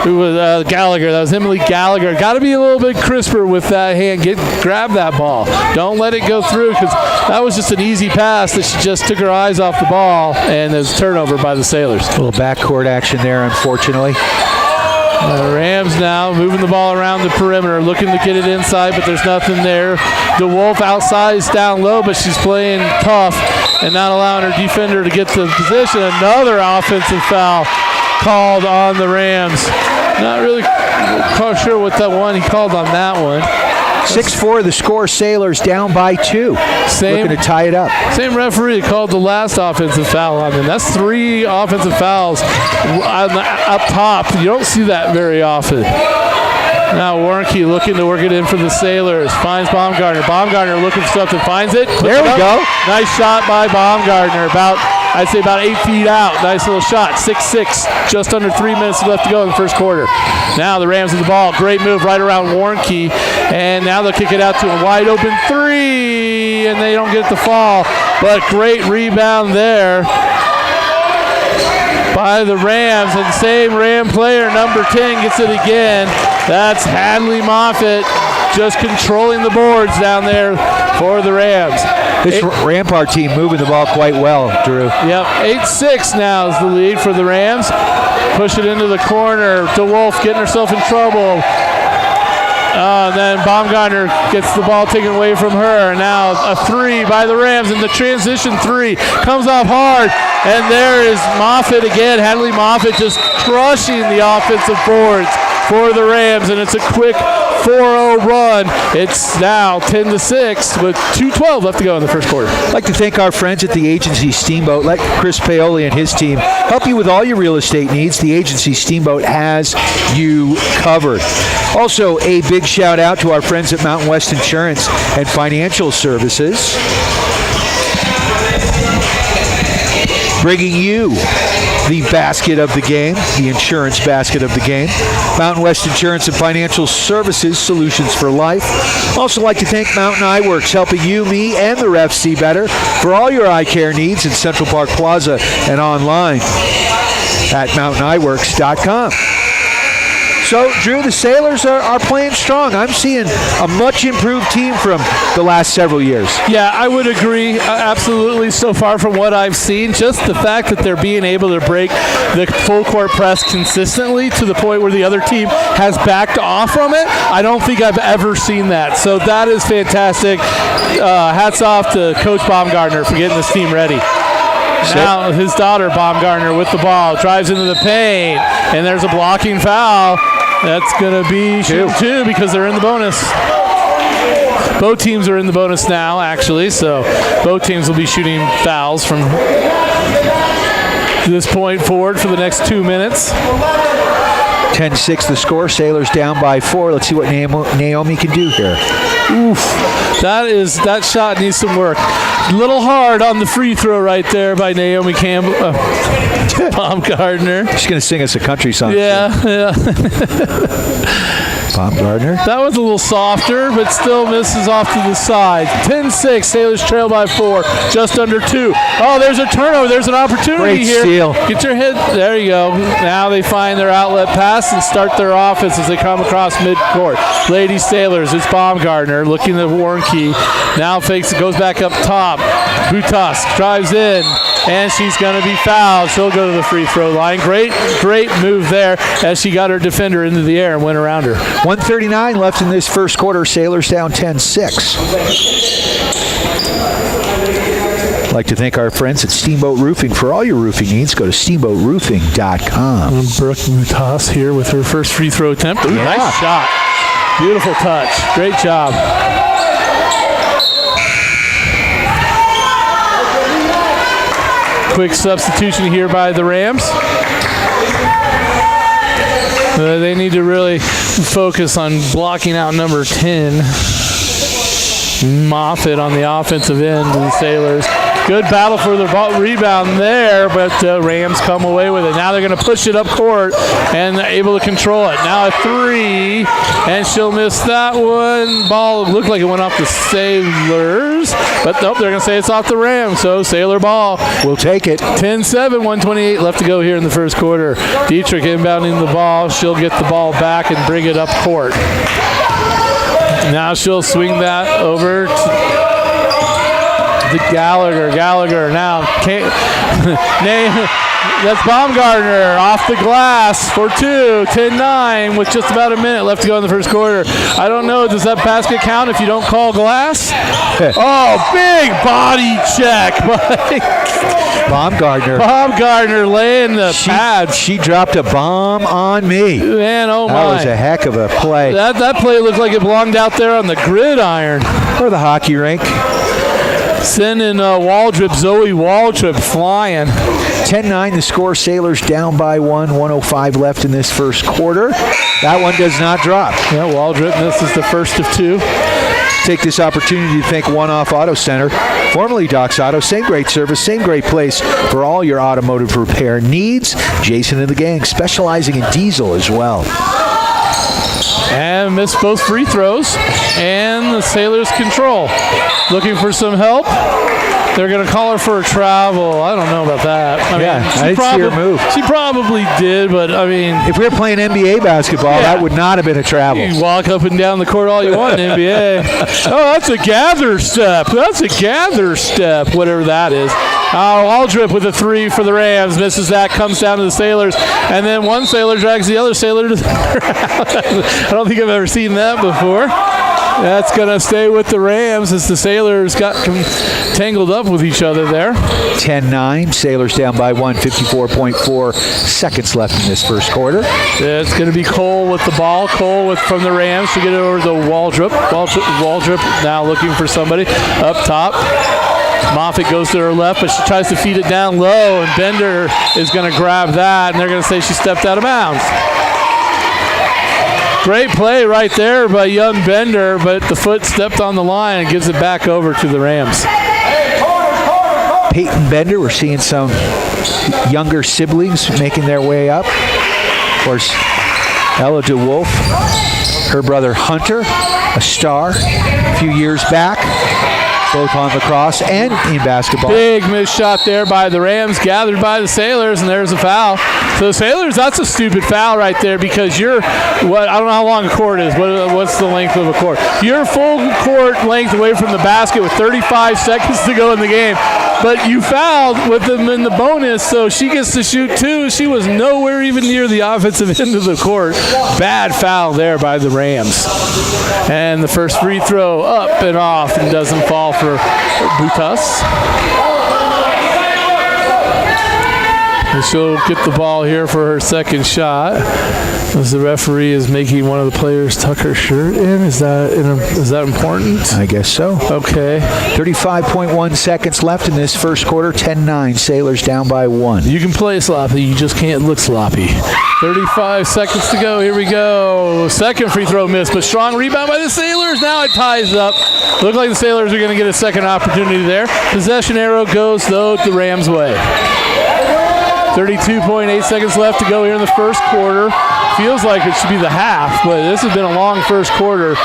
Who was Gallagher? That was Emily Gallagher. Got to be a little bit crisper with that hand. Grab that ball. Don't let it go through, because that was just an easy pass that she just took her eyes off the ball, and there's a turnover by the Sailors. A little backcourt action there, unfortunately. The Rams now moving the ball around the perimeter, looking to get it inside, but there's nothing there. DeWolf outsized down low, but she's playing tough and not allowing her defender to get to the position. Another offensive foul called on the Rams. Not really sure what that one he called on that one. 6-4 the score. Sailors down by 2. Looking to tie it up. Same referee called the last offensive foul on them. That's 3 offensive fouls up top. You don't see that very often. Now Warnke looking to work it in for the Sailors. Finds Baumgartner. Baumgartner looking for something. Finds it. There we go. Nice shot by Baumgartner. I'd say about 8 feet out. Nice little shot. 6-6. Just under 3 minutes left to go in the first quarter. Now the Rams with the ball. Great move right around Warnke. And now they'll kick it out to a wide open 3. And they don't get the fall. But great rebound there by the Rams. And same Ram player, number 10, gets it again. That's Hadley Moffitt just controlling the boards down there for the Rams. This Rampart team moving the ball quite well, Drew. Yep, 8-6 now is the lead for the Rams. Push it into the corner. DeWolf getting herself in trouble. Then Baumgartner gets the ball taken away from her. Now a 3 by the Rams, and the transition 3 comes off hard. And there is Moffitt again. Hadley Moffitt just crushing the offensive boards for the Rams, and it's a quick 4-0 run. It's now 10-6 with 2:12 left to go in the first quarter. I'd like to thank our friends at the agency Steamboat. Let Chris Paoli and his team help you with all your real estate needs. The agency Steamboat has you covered. Also, a big shout out to our friends at Mountain West Insurance and Financial Services, bringing you the basket of the game, the insurance basket of the game. Mountain West Insurance and Financial Services, solutions for life. Also like to thank Mountain Eye Works, helping you, me, and the refs see better for all your eye care needs in Central Park Plaza and online at mountainEyeWorks.com. So, Drew, the Sailors are playing strong. I'm seeing a much improved team from the last several years. Yeah, I would agree absolutely so far from what I've seen. Just the fact that they're being able to break the full court press consistently to the point where the other team has backed off from it, I don't think I've ever seen that. So that is fantastic. Hats off to Coach Baumgartner for getting this team ready. Now his daughter Baumgartner with the ball drives into the paint, and there's a blocking foul. That's going to be two because they're in the bonus. Both teams are in the bonus now, actually, so both teams will be shooting fouls from this point forward for the next 2 minutes. 10-6 the score. Sailors down by 4. Let's see what Naomi can do here. Oof. That shot needs some work. A little hard on the free throw right there by Naomi Baumgartner. She's going to sing us a country song. Yeah. Baumgartner. That was a little softer, but still misses off to the side. 10-6, Sailors trail by 4, just under 2. Oh, there's a turnover. There's an opportunity Great here. steal. Get your head. There you go. Now they find their outlet pass and start their offense as they come across midcourt. Lady Sailors, it's Baumgartner looking at Warnke. Now fakes it, goes back up top. Butas drives in, and she's going to be fouled. She'll go to the free throw line. Great move there as she got her defender into the air and went around her. 1:39 left in this first quarter. Sailors down 10-6. I'd like to thank our friends at Steamboat Roofing. For all your roofing needs, go to steamboatroofing.com. Brooke Butas here with her first free throw attempt. Ooh, nice shot. Beautiful touch. Great job. Quick substitution here by the Rams. They need to really focus on blocking out number 10. Moffitt on the offensive end of the Sailors. Good battle for the rebound there, but Rams come away with it. Now they're going to push it up court and able to control it. Now a 3, and she'll miss that one. Ball looked like it went off the Sailors, but nope, they're going to say it's off the Rams, so Sailor ball. We'll take it. 10-7, 1:28 left to go here in the first quarter. Dietrich inbounding the ball. She'll get the ball back and bring it up court. Now she'll swing that over to Gallagher. Gallagher now. That's Baumgartner off the glass for 2. 10-9 with just about a minute left to go in the first quarter. I don't know. Does that basket count if you don't call glass? Oh, big body check by Baumgartner. Baumgartner laying the pad. She dropped a bomb on me. Man, oh my. That was a heck of a play. That play looked like it belonged out there on the gridiron. Or the hockey rink. Sending Zoe Waldrop flying. 10-9 the score. Sailors down by 1. 1:05 left in this first quarter. That one does not drop. Yeah, Waldrop misses the first of 2. Take this opportunity to thank One Off Auto Center, formerly Doc's Auto. Same great service, same great place for all your automotive repair needs. Jason and the gang specializing in diesel as well. And missed both free throws, and the Sailors control. Looking for some help. They're going to call her for a travel. I don't know about that. I didn't see her move. She probably did, but I mean... If we were playing NBA basketball, that would not have been a travel. You can walk up and down the court all you want in NBA. Oh, that's a gather step. That's a gather step, whatever that is. Waldrop with a 3 for the Rams. Misses that, comes down to the Sailors, and then one Sailor drags the other Sailor to the ground. I don't think I've ever seen that before. That's going to stay with the Rams as the Sailors got tangled up with each other there. 10-9. Sailors down by 1. 54.4 seconds left in this first quarter. It's going to be Cole with the ball. Cole from the Rams to get it over to Waldrop. Waldrop now looking for somebody up top. Moffitt goes to her left, but she tries to feed it down low, and Bender is going to grab that, and they're going to say she stepped out of bounds. Great play right there by young Bender, but the foot stepped on the line and gives it back over to the Rams. Peyton Bender, we're seeing some younger siblings making their way up. Of course, Ella DeWolf, her brother Hunter, a star a few years back. Both on lacrosse and in basketball. Big missed shot there by the Rams, gathered by the Sailors, and there's a foul. So the Sailors, that's a stupid foul right there because I don't know how long a court is. What's the length of a court? You're full court length away from the basket with 35 seconds to go in the game. But you fouled with them in the bonus, so she gets to shoot 2. She was nowhere even near the offensive end of the court. Bad foul there by the Rams. And the first free throw up and off and doesn't fall for Butas. And she'll get the ball here for her second shot. As the referee is making one of the players tuck her shirt in. Is that important? I guess so. Okay. 35.1 seconds left in this first quarter. 10-9. Sailors down by 1. You can play sloppy. You just can't look sloppy. 35 seconds to go. Here we go. Second free throw miss, but strong rebound by the Sailors. Now it ties up. Look like the Sailors are going to get a second opportunity there. Possession arrow goes, though, the Rams' way. 32.8 seconds left to go here in the first quarter. feels like it should be the half, but this has been a long first quarter.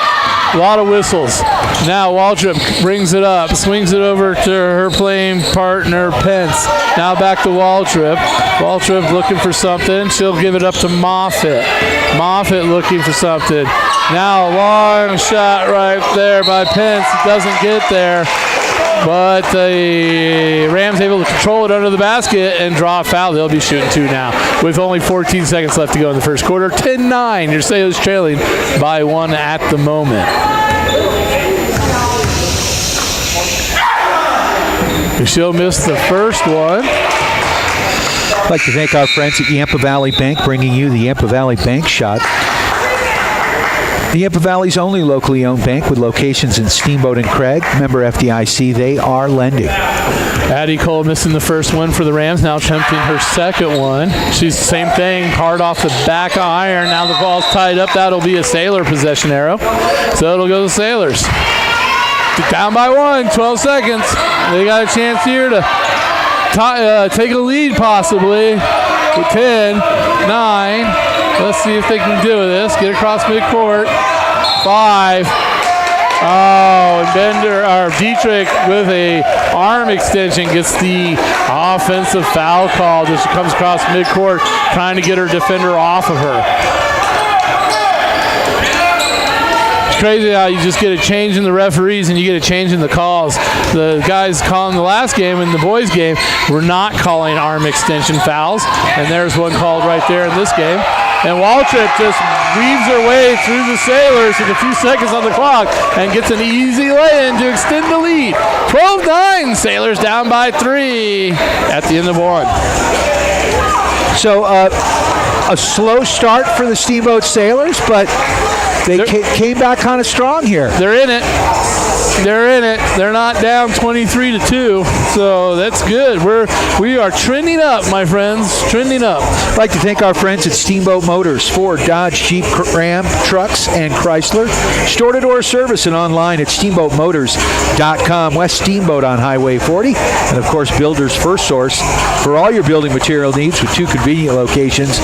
A lot of whistles. Now Waldrop brings it up, swings it over to her playing partner, Pence. Now back to Waldrop. Waldrop looking for something. She'll give it up to Moffitt. Moffitt looking for something. Now a long shot right there by Pence. It doesn't get there. But the Rams able to control it under the basket and draw a foul. They'll be shooting 2 now with only 14 seconds left to go in the first quarter. 10-9. Your Sailors trailing by 1 at the moment. She'll miss the first one. I'd like to thank our friends at Yampa Valley Bank, bringing you the Yampa Valley Bank Shot. The Yampa Valley's only locally owned bank with locations in Steamboat and Craig. Member FDIC, they are lending. Addie Cole missing the first one for the Rams, now attempting her second one. She's the same thing, hard off the back of iron. Now the ball's tied up. That'll be a Sailor possession arrow. So it'll go to the Sailors. Down by 1, 12 seconds. They got a chance here to take a lead possibly. 10, 9. Let's see if they can do this. Get across midcourt. 5. Oh, and Bender or Dietrich with a arm extension gets the offensive foul called as she comes across midcourt, trying to get her defender off of her. Crazy how you just get a change in the referees and you get a change in the calls. The guys calling the last game and the boys game were not calling arm extension fouls, and there's one called right there in this game. And Waltrip just weaves her way through the Sailors with a few seconds on the clock and gets an easy lay-in to extend the lead. 12-9, Sailors down by 3 at the end of 1. So a slow start for the Steamboat Sailors, but they came back kind of strong here. They're in it. They're not down 23-2, so that's good. We are trending up, my friends. Trending up. I'd like to thank our friends at Steamboat Motors, Ford, Dodge, Jeep, Ram, Trucks, and Chrysler. Store-to-door service and online at steamboatmotors.com. West Steamboat on Highway 40. And, of course, Builder's First Source for all your building material needs with 2 convenient locations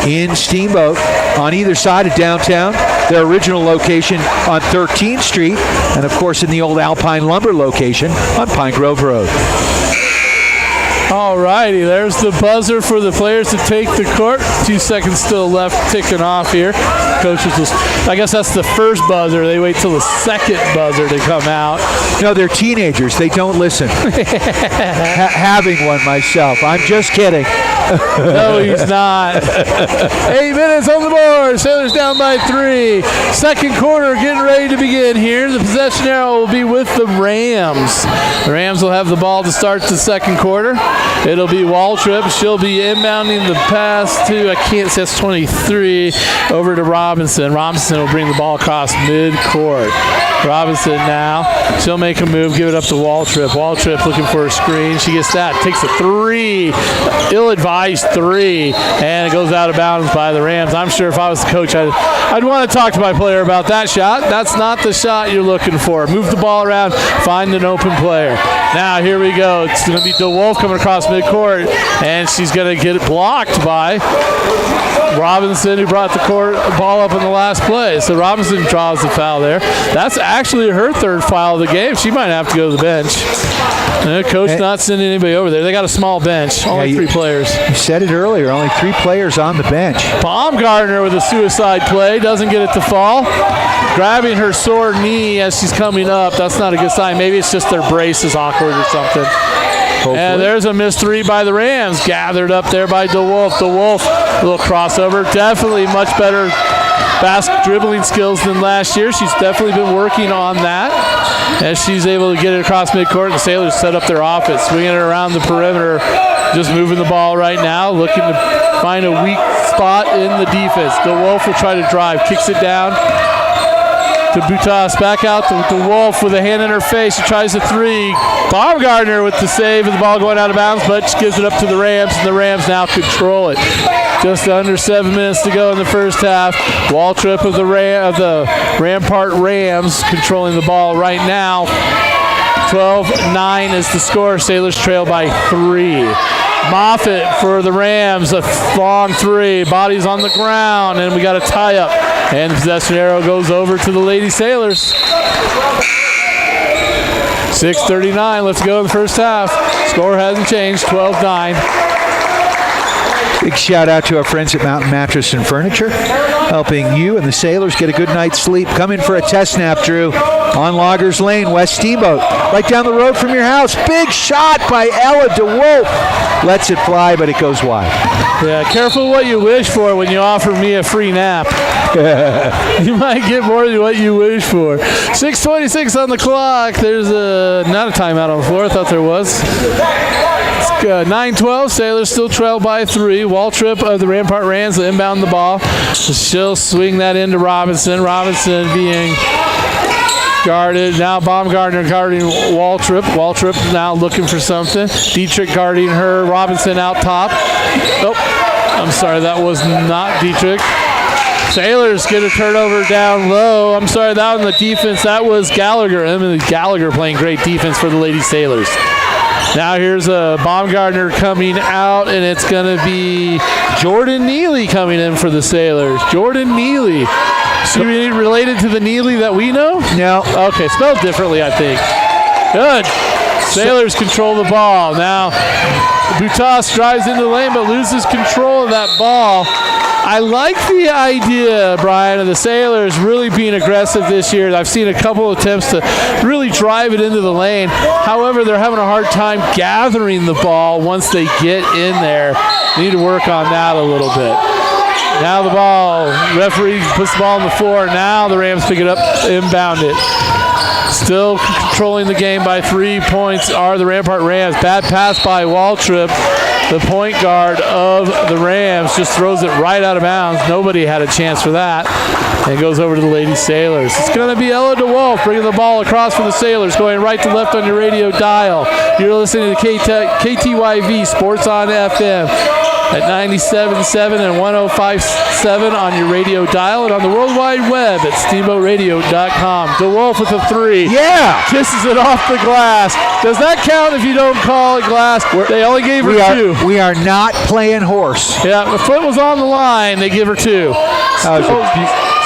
in Steamboat on either side of downtown. Their original location on 13th Street, and of course in the old Alpine Lumber location on Pine Grove Road. All righty, there's the buzzer for the players to take the court. 2 seconds still left, ticking off here. Coaches will, I guess that's the first buzzer. They wait till the second buzzer to come out. No, they're teenagers. They don't listen. Having one myself. I'm just kidding. No, he's not. 8 minutes on the board. Sailors down by 3. Second quarter getting ready to begin here. The possession arrow will be with the Rams. The Rams will have the ball to start the second quarter. It'll be Waltrip. She'll be inbounding the pass to, I can't say it's 23, over to Robinson. Robinson will bring the ball across midcourt. Robinson now. She'll make a move, give it up to Waltrip. Waltrip looking for a screen. She gets that. Takes a 3. Ill-advised 3. And it goes out of bounds by the Rams. I'm sure if I was the coach, I'd want to talk to my player about that shot. That's not the shot you're looking for. Move the ball around. Find an open player. Now, here we go. It's going to be DeWolf coming across midcourt. And she's going to get it blocked by Robinson, who brought the ball up in the last play. So Robinson draws the foul there. That's actually her third foul of the game. She might have to go to the bench. Coach not sending anybody over there. They got a small bench. Only 3 players. You said it earlier. Only 3 players on the bench. Baumgartner with a suicide play. Doesn't get it to fall. Grabbing her sore knee as she's coming up. That's not a good sign. Maybe it's just their brace is awkward or something. Hopefully. And there's a missed 3 by the Rams. Gathered up there by DeWolf. DeWolf, a little crossover. Definitely much better basket dribbling skills than last year. She's definitely been working on that as she's able to get it across midcourt, and the Sailors set up their offense, swinging it around the perimeter, just moving the ball right now, looking to find a weak spot in the defense. DeWolf will try to drive, kicks it down to Butas, back out to DeWolf with a hand in her face. She tries a 3. Baumgartner with the save, and the ball going out of bounds, but she gives it up to the Rams, and the Rams now control it. Just under 7 minutes to go in the first half. Waltrip of the Rampart Rams controlling the ball right now. 12-9 is the score. Sailors trail by 3. Moffitt for the Rams, a long three, body's on the ground, and we got a tie-up. And the possession arrow goes over to the Lady Sailors. 6:39, let's go in the first half. Score hasn't changed, 12-9. Big shout out to our friends at Mountain Mattress and Furniture, helping you and the Sailors get a good night's sleep. Come in for a test snap, Drew, on Loggers Lane, West Steamboat, right down the road from your house. Big shot by Ella DeWolf. Lets it fly, but it goes wide. Yeah, careful what you wish for when you offer me a free nap. You might get more than what you wish for. 6:26 on the clock. There's not a timeout on the floor. I thought there was. 9-12. Sailors still trail by 3. Waltrip of the Rampart Rams will inbound the ball. She'll swing that into Robinson. Robinson being guarded. Now Baumgartner guarding Waltrip. Waltrip now looking for something. Dietrich guarding her. Robinson out top. Oh, I'm sorry. That was not Dietrich. Sailors get a turnover down low. I'm sorry, that was the defense. That was Gallagher. Emily Gallagher playing great defense for the Lady Sailors. Now here's a Baumgartner coming out, and it's going to be Jordan Neely coming in for the Sailors. Jordan Neely. She related to the Neely that we know? No. Okay, spelled differently, I think. Good. Sailors control the ball. Now, Butas drives into the lane but loses control of that ball. I like the idea, Brian, of the Sailors really being aggressive this year. I've seen a couple attempts to really drive it into the lane. However, they're having a hard time gathering the ball once they get in there. They need to work on that a little bit. Now the ball, referee puts the ball on the floor. Now the Rams pick it up, inbound it. Still controlling the game by 3 points are the Rampart Rams. Bad pass by Waltrip. The point guard of the Rams just throws it right out of bounds. Nobody had a chance for that. And it goes over to the Lady Sailors. It's going to be Ella DeWolf bringing the ball across for the Sailors, going right to left on your radio dial. You're listening to KTYV Sports on FM at 97.7 and 105.7 on your radio dial and on the World Wide Web at steamboatradio.com. DeWolf with a 3. Yeah! Kisses it off the glass. Does that count if you don't call it glass? They only gave her 2. We are not playing horse. Yeah, the foot was on the line. They give her 2.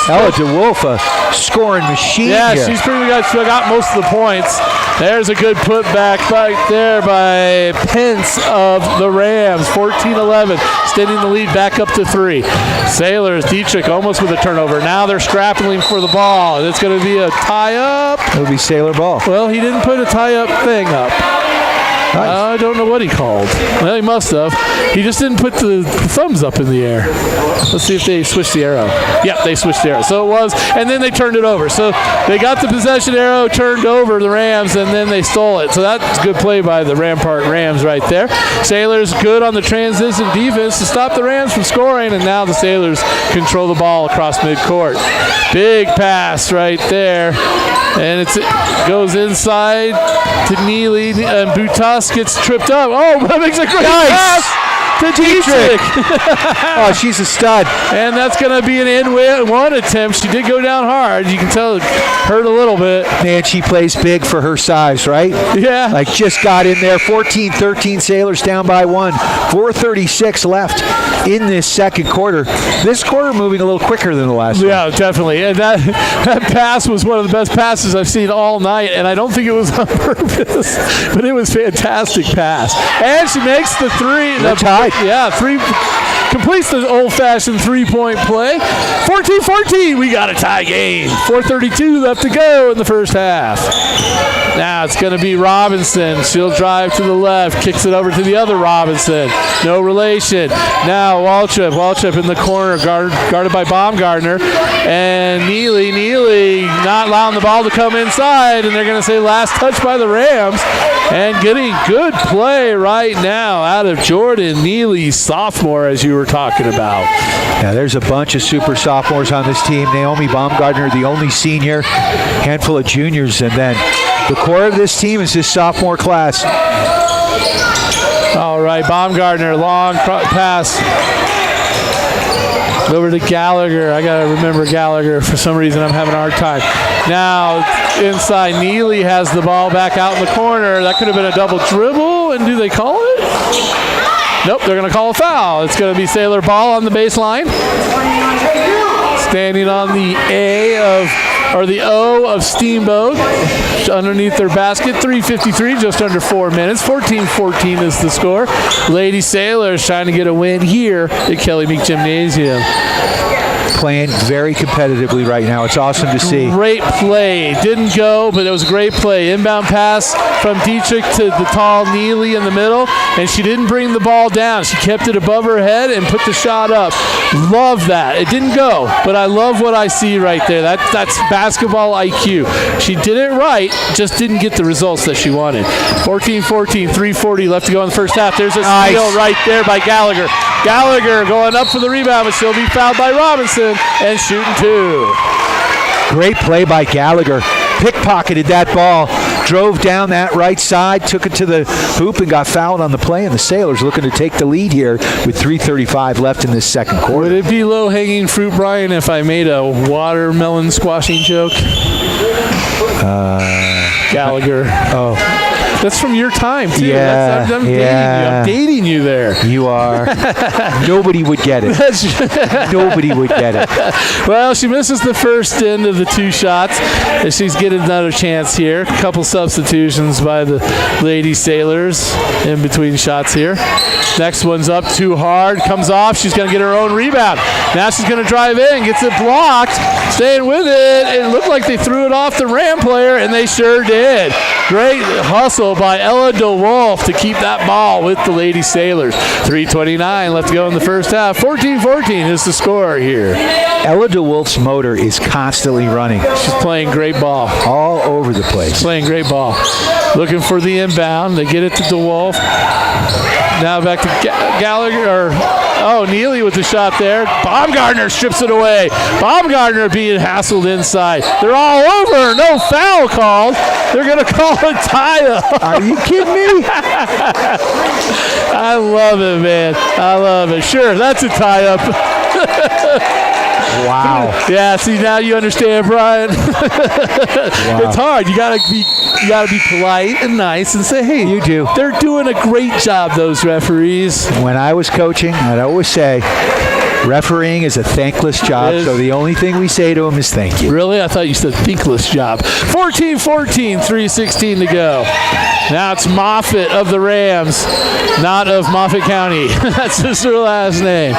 Ella DeWolf, a scoring machine. Yeah, here. she's pretty good. She got most of the points. There's a good putback right there by Pence of the Rams. 14-11, extending the lead back up to 3. Sailors, Dietrich almost with a turnover. Now they're scrapping for the ball. It's going to be a tie-up. It'll be Sailor ball. Well, he didn't put a tie-up thing up. Nice. I don't know what he called. Well, he must have. He just didn't put the thumbs up in the air. Let's see if they switched the arrow. Yep, they switched the arrow. So it was, and then they turned it over. So they got the possession arrow turned over, the Rams, and then they stole it. So that's good play by the Rampart Rams right there. Sailors good on the transition defense to stop the Rams from scoring, and now the Sailors control the ball across midcourt. Big pass right there. And it goes inside to Neely, and Butas gets tripped up. Oh, that makes a great pass to Dietrich. Oh, she's a stud. And that's going to be an N1 attempt. She did go down hard. You can tell it hurt a little bit. Man, she plays big for her size, right? Yeah. Like just got in there. 14-13 Sailors down by 1. 4:36 left in this second quarter. This quarter moving a little quicker than the last one. Yeah, definitely. And that pass was one of the best passes I've seen all night, and I don't think it was on purpose, but it was a fantastic pass. And she makes the 3. They're tied. Yeah, 3. Completes the old-fashioned three-point play. 14-14, we got a tie game. 4:32 left to go in the first half. Now it's going to be Robinson. She'll drive to the left, kicks it over to the other Robinson. No relation. Now Waltrip in the corner, guarded by Baumgartner. And Neely not allowing the ball to come inside, and they're going to say last touch by the Rams. And getting good play right now out of Jordan Neely, sophomore, as you were talking about. Yeah, there's a bunch of super sophomores on this team. Naomi Baumgartner, the only senior, handful of juniors, and then the core of this team is this sophomore class. All right, Baumgartner, long pass over to Gallagher. I got to remember Gallagher. For some reason, I'm having a hard time. Now, inside, Neely has the ball back out in the corner. That could have been a double dribble, and do they call it? Nope, they're going to call a foul. It's going to be Sailor ball on the baseline. Standing on the the O of Steamboat underneath their basket. 3:53, just under 4 minutes. 14-14 is the score. Lady Sailors trying to get a win here at Kelly MEEK Gymnasium. Playing very competitively right now. It's awesome to see. Great play. Didn't go, but it was a great play. Inbound pass from Dietrich to the tall Neely in the middle, and she didn't bring the ball down. She kept it above her head and put the shot up. Love that. It didn't go, but I love what I see right there. That's basketball IQ. She did it right, just didn't get the results that she wanted. 14-14, 3:40 left to go in the first half. There's a steal right there by Gallagher. Gallagher going up for the rebound, but she'll be fouled by Robinson and shooting two. Great play by Gallagher. Pickpocketed that ball, drove down that right side, took it to the hoop, and got fouled on the play. And the Sailors looking to take the lead here with 3:35 left in this second quarter. Would it be low-hanging fruit, Brian, if I made a watermelon squashing joke? Gallagher. Oh. That's from your time, too. Yeah, I'm dating you there. You are. Nobody would get it. Nobody would get it. Well, she misses the first end of the two shots, and she's getting another chance here. A couple substitutions by the Lady Sailors in between shots here. Next one's up too hard, comes off. She's going to get her own rebound. Now she's going to drive in, gets it blocked, staying with it. It looked like they threw it off the Ram player, and they sure did. Great hustle by Ella DeWolf to keep that ball with the Lady Sailors. 3:29 left to go in the first half. 14-14 is the score here. Ella DeWolf's motor is constantly running. She's playing great ball. All over the place. Playing great ball. Looking for the inbound. They get it to DeWolf. Now back to Gallagher. Neely with the shot there. Baumgartner strips it away. Baumgartner being hassled inside. They're all over. No foul called. They're going to call a tie-up. Are you kidding me? I love it, man. I love it. Sure, that's a tie-up. Wow. Yeah, see, now you understand, Brian. Wow. It's hard. You gotta be polite and nice and say, hey, you do. They're doing a great job, those referees. When I was coaching, I'd always say, refereeing is a thankless job, so the only thing we say to them is thank you. Really? I thought you said thankless job. 14-14, 3:16 to go. Now it's Moffitt of the Rams, not of Moffett County. That's just her last name.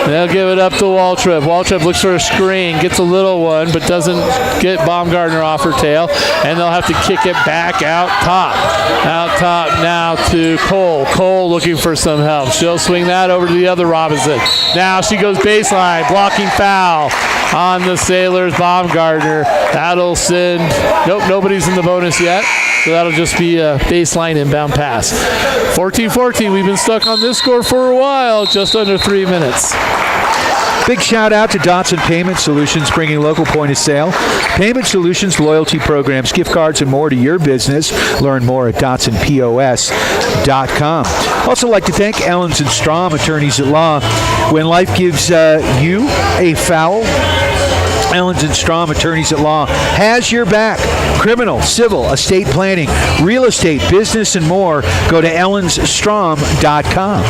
They'll give it up to Waltrip. Waltrip looks for a screen, gets a little one, but doesn't get Baumgartner off her tail, and they'll have to kick it back out top. Out top now to Cole. Cole looking for some help. She'll swing that over to the other Robinson. Now she goes baseline, blocking foul on the Sailors. Baumgartner. That'll send. Nope, nobody's in the bonus yet. So that'll just be a baseline inbound pass. 14-14. We've been stuck on this score for a while, just under 3 minutes. Big shout out to Dotson Payment Solutions, bringing local point of sale payment solutions, loyalty programs, gift cards, and more to your business. Learn more at DotsonPOS.com. Also like to thank Ellens and Strom, attorneys at law. When life gives you a foul, Ellens and Strom, attorneys at law, has your back. Criminal, civil, estate planning, real estate, business, and more. Go to ellensstrom.com.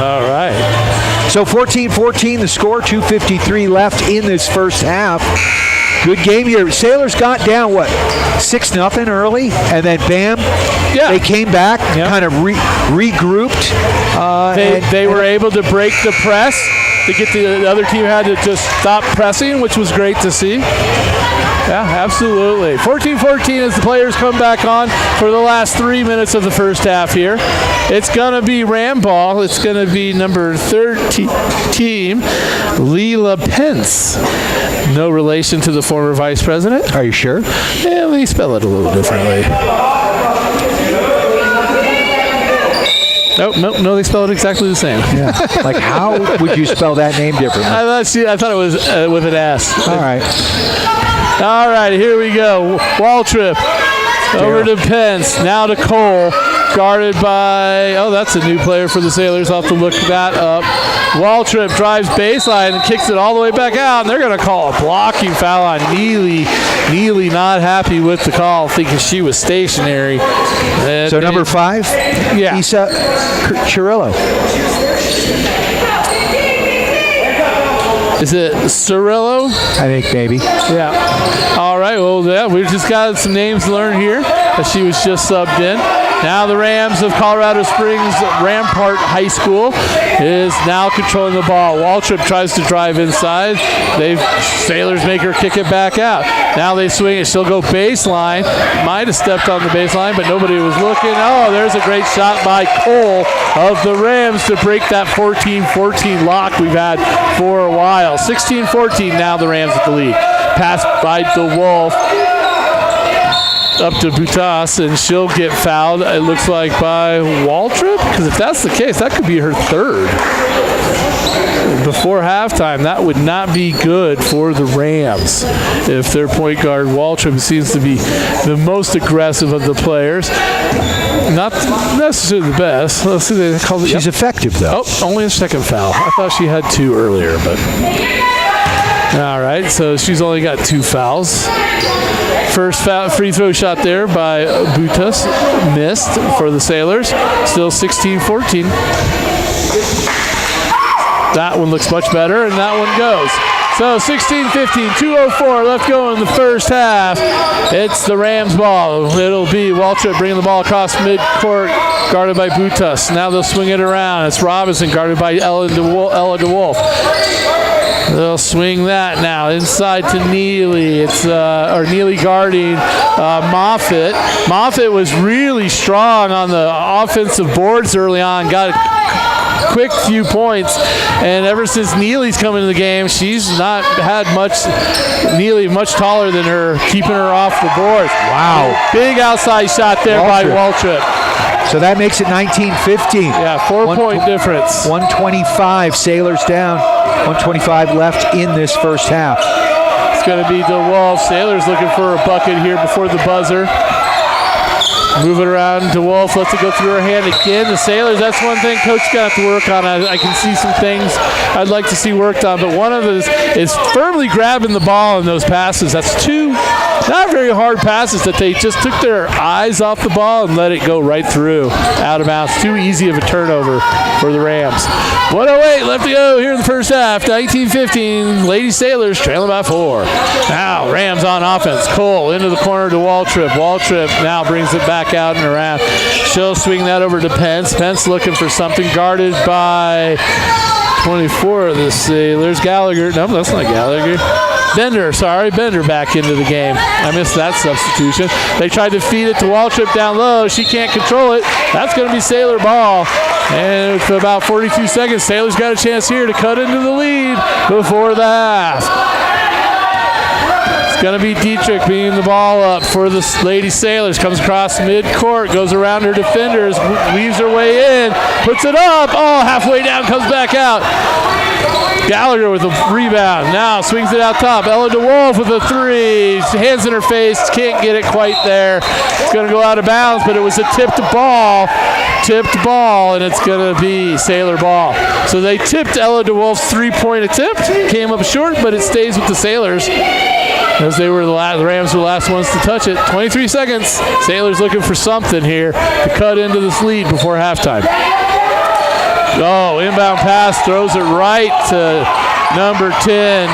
All right. So 14-14 the score, 2:53 left in this first half. Good game here. Sailors got down, 6-0 early, and then bam, they came back, kind of regrouped. They were able to break the press to get the other team had to just stop pressing, which was great to see. Yeah, absolutely. 14-14 as the players come back on for the last 3 minutes of the first half here. It's going to be Ram ball. It's going to be number 13, Leela Pence. No relation to the former vice president. Are you sure? Yeah, they spell it a little differently. No, they spell it exactly the same. Yeah. Like, how would you spell that name differently? I thought it was with an S. All right, here we go. Waltrip over to Pence. Now to Cole. Guarded by, that's a new player for the Sailors. I'll have to look that up. Waltrip drives baseline and kicks it all the way back out, and they're going to call a blocking foul on Neely. Neely not happy with the call, thinking she was stationary. So number 5? Yeah. Isa Cirillo. Is it Cirillo? I think maybe. Yeah. All right. Well, yeah, we've just got some names to learn here as she was just subbed in. Now the Rams of Colorado Springs Rampart High School is now controlling the ball. Waltrip tries to drive inside. Sailors make her kick it back out. Now they swing it. She'll go baseline. Might have stepped on the baseline, but nobody was looking. Oh, there's a great shot by Cole of the Rams to break that 14-14 lock we've had for a while. 16-14 now the Rams at the lead. Pass by DeWolf up to Butas, and she'll get fouled, it looks like, by Waltrip, because if that's the case, that could be her third before halftime. That would not be good for the Rams if their point guard Waltrip seems to be the most aggressive of the players. Not necessarily the best. Let's see, they called it. She's effective, though. Oh, only a second foul. I thought she had 2 earlier, but all right, so she's only got 2 fouls. First free throw shot there by Butas, missed for the Sailors. Still 16-14. That one looks much better, and that one goes. So 16-15, 2:04 left go in the first half. It's the Rams ball. It'll be Waltrip bringing the ball across midcourt, guarded by Butas. Now they'll swing it around. It's Robinson guarded by Ella DeWolf. They'll swing that now inside to Neely. It's Neely guarding Moffitt. Moffitt was really strong on the offensive boards early on. Got a quick few points, and ever since Neely's come into the game, she's not had much. Neely much taller than her, keeping her off the boards. Wow! Big outside shot there by Waltrip. So that makes it 19-15. Yeah, 4-point difference. 125, Sailors down. 125 left in this first half. It's going to be DeWolf. Sailors looking for a bucket here before the buzzer. Move it around. DeWolf lets it go through her hand again. The Sailors, that's one thing Coach got to work on. I can see some things I'd like to see worked on, but one of those is firmly grabbing the ball in those passes. That's 2 not very hard passes that they just took their eyes off the ball and let it go right through, out of bounds. Too easy of a turnover for the Rams. 1:08 left to go here in the first half. 19-15, Lady Sailors trailing by 4. Now Rams on offense. Cole into the corner to Waltrip. Waltrip now brings it back out and around. She'll swing that over to Pence. Pence looking for something, guarded by 24 of the Sailors. Gallagher. No, that's not Gallagher. Bender back into the game. I missed that substitution. They tried to feed it to Waltrip down low. She can't control it. That's going to be Sailor ball. And for about 42 seconds, Sailors got a chance here to cut into the lead before the half. It's going to be Dietrich beating the ball up for the Lady Sailors. Comes across midcourt, goes around her defenders, weaves her way in, puts it up. Oh, halfway down, comes back out. Gallagher with a rebound. Now swings it out top. Ella DeWolf with a 3. Hands in her face. Can't get it quite there. It's going to go out of bounds, but it was a tipped ball. And it's going to be Sailor ball. So they tipped Ella DeWolf's 3-point attempt. Came up short, but it stays with the Sailors, as they were the Rams were the last ones to touch it. 23 seconds. Sailors looking for something here to cut into this lead before halftime. Oh, inbound pass, throws it right to number 10,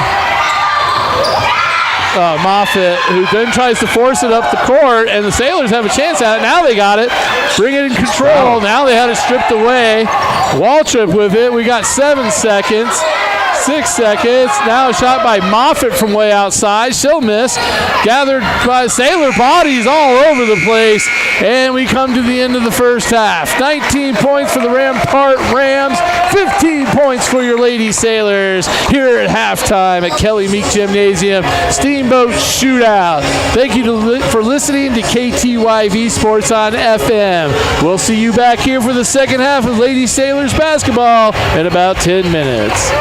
Moffitt, who then tries to force it up the court, and the Sailors have a chance at it. Now they got it. Bring it in control. Now they had it stripped away. Waltrip with it. We got 7 seconds. 6 seconds. Now a shot by Moffitt from way outside. She'll miss. Gathered by Sailor bodies all over the place. And we come to the end of the first half. 19 points for the Rampart Rams. 15 points for your Lady Sailors here at halftime at Kelly MEEK Gymnasium. Steamboat shootout. Thank you for listening to KTYV Sports on FM. We'll see you back here for the second half of Lady Sailors basketball in about 10 minutes.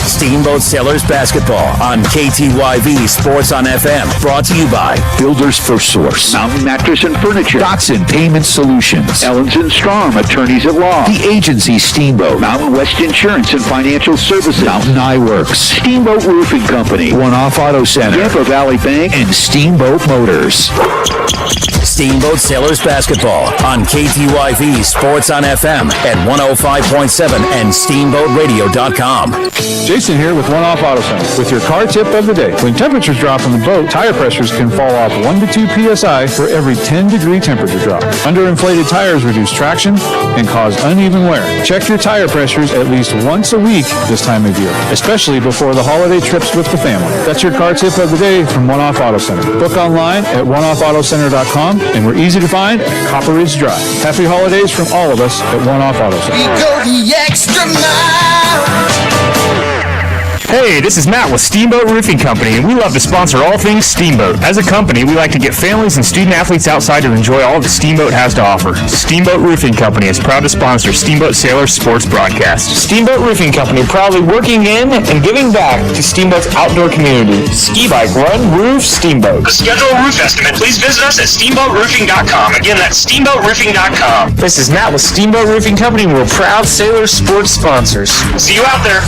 Steamboat Sailors Basketball on KTYV Sports on FM. Brought to you by Builders First Source, Mountain Mattress and Furniture, Dotson Payment Solutions, Ellens and Strom, attorneys at law, The Agency Steamboat, Mountain West Insurance and Financial Services, Mountain Eyeworks, Steamboat Roofing Company, One Off Auto Center, Tampa Valley Bank, and Steamboat Motors. Steamboat Sailors Basketball on KTYV Sports on FM at 105.7 and SteamboatRadio.com. Jason here with One Off Auto Center with your car tip of the day. When temperatures drop on the boat, tire pressures can fall off 1 to 2 psi for every 10-degree temperature drop. Underinflated tires reduce traction and cause uneven wear. Check your tire pressures at least once a week this time of year, especially before the holiday trips with the family. That's your car tip of the day from One Off Auto Center. Book online at oneoffautocenter.com, and we're easy to find at Copper Ridge Drive. Happy holidays from all of us at One Off Auto Center. We go the extra mile. Hey, this is Matt with Steamboat Roofing Company, and we love to sponsor all things Steamboat. As a company, we like to get families and student athletes outside to enjoy all that Steamboat has to offer. Steamboat Roofing Company is proud to sponsor Steamboat Sailors sports broadcast. Steamboat Roofing Company, proudly working in and giving back to Steamboat's outdoor community. Ski bike, run, roof, Steamboat. To schedule a roof estimate, please visit us at steamboatroofing.com. Again, that's steamboatroofing.com. This is Matt with Steamboat Roofing Company, and we're proud Sailors sports sponsors. See you out there.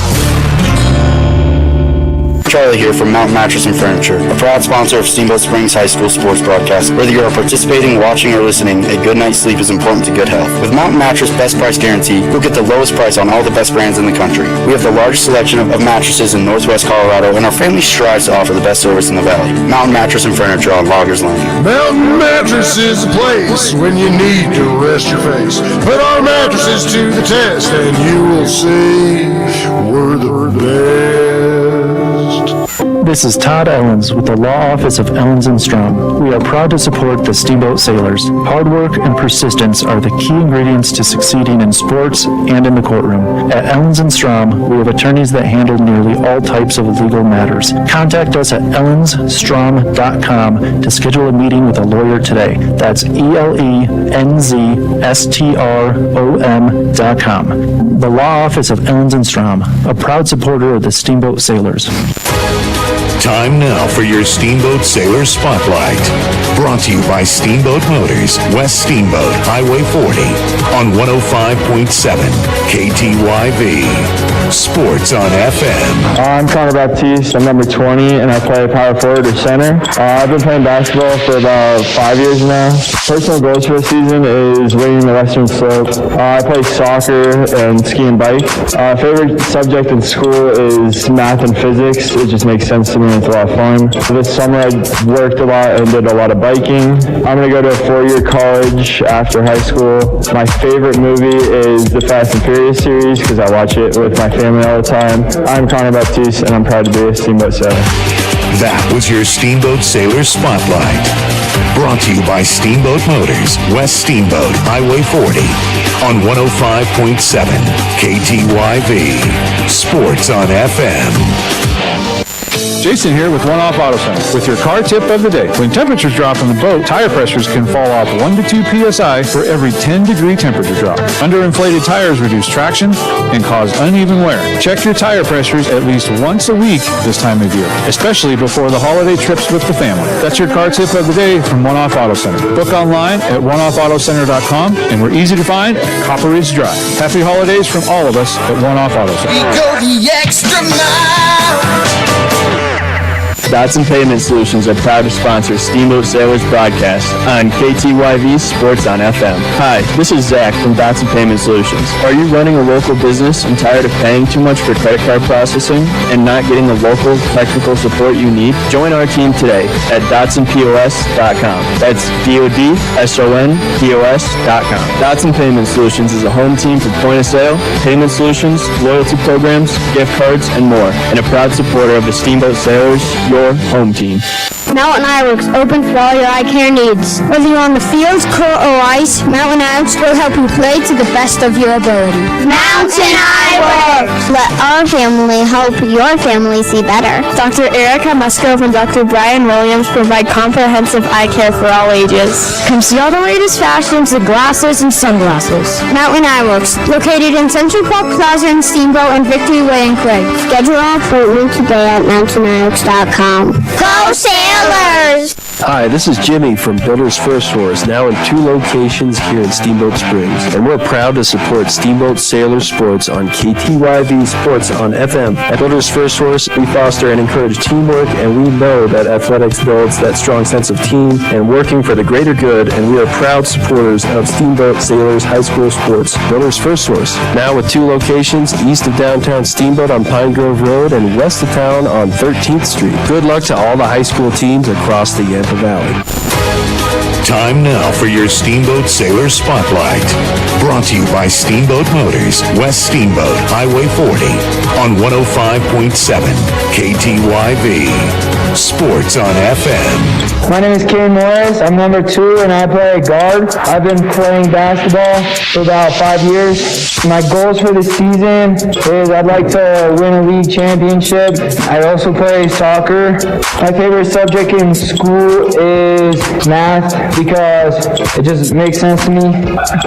Charlie here from Mountain Mattress and Furniture, a proud sponsor of Steamboat Springs High School sports broadcast. Whether you are participating, watching, or listening, a good night's sleep is important to good health. With Mountain Mattress Best Price Guarantee, you'll get the lowest price on all the best brands in the country. We have the largest selection of mattresses in Northwest Colorado, and our family strives to offer the best service in the valley. Mountain Mattress and Furniture on Loggers Lane. Mountain Mattress is the place when you need to rest your face. Put our mattresses to the test, and you will see we're the best. This is Todd Ellens with the Law Office of Ellens & Strom. We are proud to support the Steamboat Sailors. Hard work and persistence are the key ingredients to succeeding in sports and in the courtroom. At Ellens & Strom, we have attorneys that handle nearly all types of legal matters. Contact us at ellensstrom.com to schedule a meeting with a lawyer today. That's ELENZSTROM.com. The Law Office of Ellens & Strom, a proud supporter of the Steamboat Sailors. Time now for your Steamboat Sailor Spotlight. Brought to you by Steamboat Motors, West Steamboat, Highway 40, on 105.7 KTYV. Sports on FM. I'm Connor Baptiste. I'm number 20, and I play power forward or center. I've been playing basketball for about 5 years now. Personal goals for the season is winning the Western Slope. I play soccer and ski and bike. Favorite subject in school is math and physics. It just makes sense to me. It's a lot of fun. This summer I worked a lot and did a lot of biking. I'm going to go to a 4-year college after high school. My favorite movie is the Fast and Furious series because I watch it with my family all the time. I'm Connor Baptiste, and I'm proud to be a Steamboat Sailor. That was your Steamboat Sailor Spotlight. Brought to you by Steamboat Motors, West Steamboat, Highway 40, on 105.7 KTYV. Sports on FM. Jason here with One Off Auto Center with your car tip of the day. When temperatures drop on the boat, tire pressures can fall off 1 to 2 psi for every 10-degree temperature drop. Underinflated tires reduce traction and cause uneven wear. Check your tire pressures at least once a week this time of year, especially before the holiday trips with the family. That's your car tip of the day from One Off Auto Center. Book online at oneoffautocenter.com, and we're easy to find at Copper Ridge Drive. Happy holidays from all of us at One Off Auto Center. We go the extra mile. Dotson Payment Solutions are proud to sponsor Steamboat Sailors broadcast on KTYV Sports on FM. Hi, this is Zach from Dotson Payment Solutions. Are you running a local business and tired of paying too much for credit card processing and not getting the local technical support you need? Join our team today at DotsonPOS.com. That's DOTSONPOS.com. Dotson Payment Solutions is a home team for point of sale, payment solutions, loyalty programs, gift cards, and more, and a proud supporter of the Steamboat Sailors, your home team. Mountain Eyeworks, open for all your eye care needs. Whether you're on the field, court, or ice, Mountain Eyeworks will help you play to the best of your ability. Mountain Eyeworks. Let our family help your family see better. Dr. Erica Musgrove and Dr. Brian Williams provide comprehensive eye care for all ages. Come see all the latest fashions of glasses and sunglasses. Mountain Eyeworks, located in Central Park Plaza in Steamboat and Victory Way in Craig. Schedule an appointment today at mountaineyworks.com. Go Sailors! Hi, this is Jimmy from Builders First Source, now in 2 locations here in Steamboat Springs. And we're proud to support Steamboat Sailor Sports on KTYV Sports on FM. At Builders First Source, we foster and encourage teamwork, and we know that athletics builds that strong sense of team and working for the greater good, and we are proud supporters of Steamboat Sailors High School Sports. Builders First Source, now with 2 locations, east of downtown Steamboat on Pine Grove Road and west of town on 13th Street. Good luck to all the high school teams across the Yampa Valley. Time now for your Steamboat Sailor Spotlight. Brought to you by Steamboat Motors, West Steamboat, Highway 40, on 105.7 KTYV. Sports on FM. My name is Kane Morris. I'm number 2 and I play guard. I've been playing basketball for about 5 years. My goals for the season is I'd like to win a league championship. I also play soccer. My favorite subject in school is math because it just makes sense to me.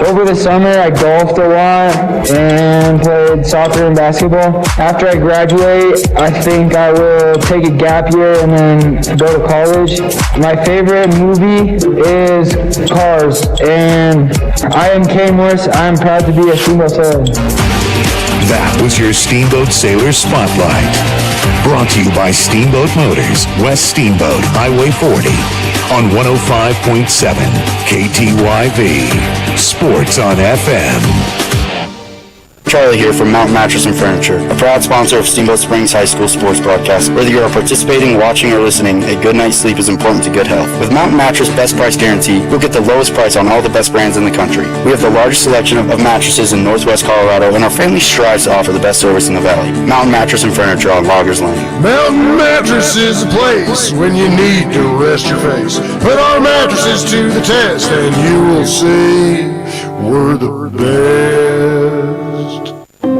Over the summer, I golfed a lot and played soccer and basketball. After I graduate, I think I will take a gap year and then go to college. My favorite movie is Cars, and I am Kane Morris. I am proud to be a Steamboat Sailor. That was your Steamboat Sailor Spotlight. Brought to you by Steamboat Motors, West Steamboat, Highway 40, on 105.7 KTYV. Sports on FM. Charlie here from Mountain Mattress and Furniture, a proud sponsor of Steamboat Springs High School sports broadcast. Whether you are participating, watching, or listening, a good night's sleep is important to good health. With Mountain Mattress Best Price Guarantee, you'll get the lowest price on all the best brands in the country. We have the largest selection of mattresses in Northwest Colorado, and our family strives to offer the best service in the valley. Mountain Mattress and Furniture on Loggers Lane. Mountain Mattress is a place when you need to rest your face. Put our mattresses to the test and you will see we're the best.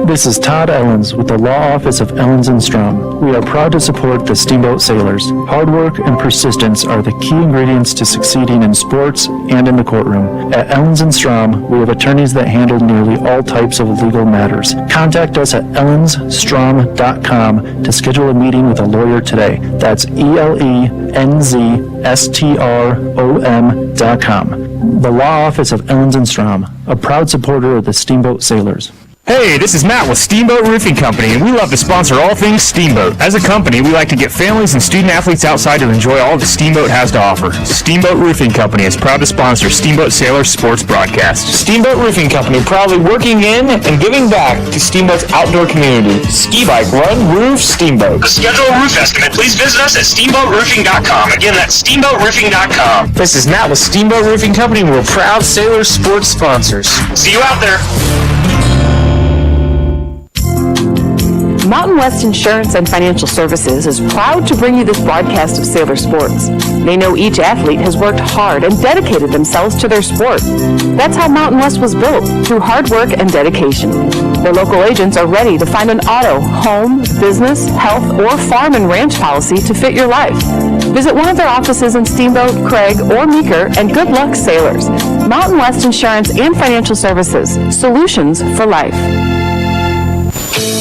This is Todd Ellens with the Law Office of Ellens & Strom. We are proud to support the Steamboat Sailors. Hard work and persistence are the key ingredients to succeeding in sports and in the courtroom. At Ellens & Strom, we have attorneys that handle nearly all types of legal matters. Contact us at ellensstrom.com to schedule a meeting with a lawyer today. That's ELENZSTROM.com. The Law Office of Ellens & Strom, a proud supporter of the Steamboat Sailors. Hey, this is Matt with Steamboat Roofing Company, and we love to sponsor all things Steamboat. As a company, we like to get families and student athletes outside to enjoy all that Steamboat has to offer. Steamboat Roofing Company is proud to sponsor Steamboat Sailor Sports broadcast. Steamboat Roofing Company, proudly working in and giving back to Steamboat's outdoor community. Ski Bike Run, Roof, Steamboat. To schedule a roof estimate, please visit us at steamboatroofing.com. Again, that's steamboatroofing.com. This is Matt with Steamboat Roofing Company, and we're proud Sailor Sports sponsors. See you out there. Mountain West Insurance and Financial Services is proud to bring you this broadcast of Sailor Sports. They know each athlete has worked hard and dedicated themselves to their sport. That's how Mountain West was built, through hard work and dedication. Their local agents are ready to find an auto, home, business, health, or farm and ranch policy to fit your life. Visit one of their offices in Steamboat, Craig, or Meeker, and good luck, sailors. Mountain West Insurance and Financial Services, solutions for life.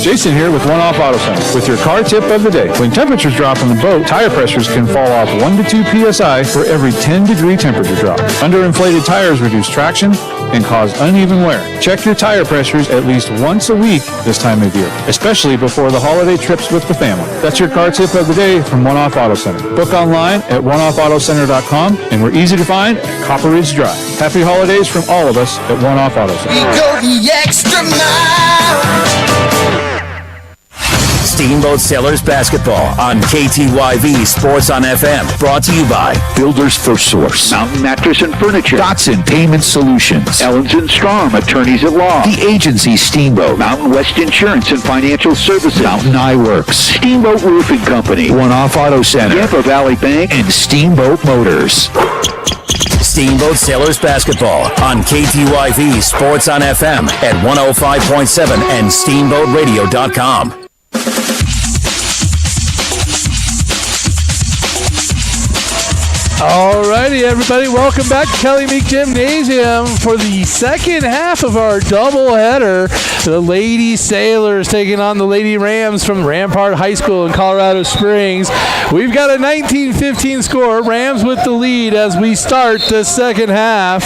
Jason here with One Off Auto Center with your car tip of the day. When temperatures drop on the boat, tire pressures can fall off 1 to 2 psi for every 10-degree temperature drop. Underinflated tires reduce traction and cause uneven wear. Check your tire pressures at least once a week this time of year, especially before the holiday trips with the family. That's your car tip of the day from One Off Auto Center. Book online at oneoffautocenter.com, and we're easy to find at Copper Ridge Drive. Happy holidays from all of us at One Off Auto Center. We go the extra mile. Steamboat Sailors Basketball on KTYV Sports on FM. Brought to you by Builders First Source, Mountain Mattress and Furniture, Dotson Payment Solutions, Ellens and Strom, attorneys at law, The Agency Steamboat, Mountain West Insurance and Financial Services, Mountain Eyeworks, Steamboat Roofing Company, One Off Auto Center, Yampa Valley Bank, and Steamboat Motors. Steamboat Sailors Basketball on KTYV Sports on FM at 105.7 and SteamboatRadio.com. Alrighty, everybody, welcome back to Kelly MEEK Gymnasium for the second half of our doubleheader. The Lady Sailors taking on the Lady Rams from Rampart High School in Colorado Springs. We've got a 19-15 score. Rams with the lead as we start the second half.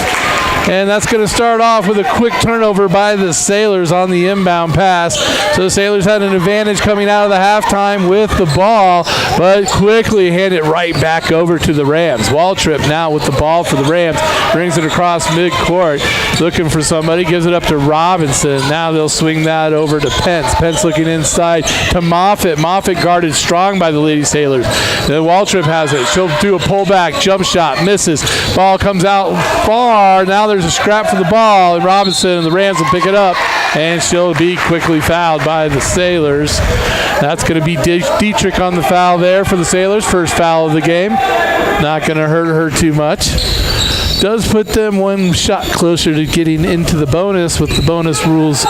And that's going to start off with a quick turnover by the Sailors on the inbound pass. So the Sailors had an advantage coming out of the halftime with the ball, but quickly hand it right back over to the Rams. Waltrip now with the ball for the Rams. Brings it across midcourt. Looking for somebody. Gives it up to Robinson. Now they'll swing that over to Pence. Pence looking inside to Moffitt. Moffitt guarded strong by the Lady Sailors. Then Waltrip has it. She'll do a pullback. Jump shot. Misses. Ball comes out far. Now there's a scrap for the ball, and Robinson and the Rams will pick it up, and she'll be quickly fouled by the Sailors. That's going to be Dietrich on the foul there for the Sailors. First foul of the game. Not going to hurt her too much. Does put them one shot closer to getting into the bonus with the bonus rules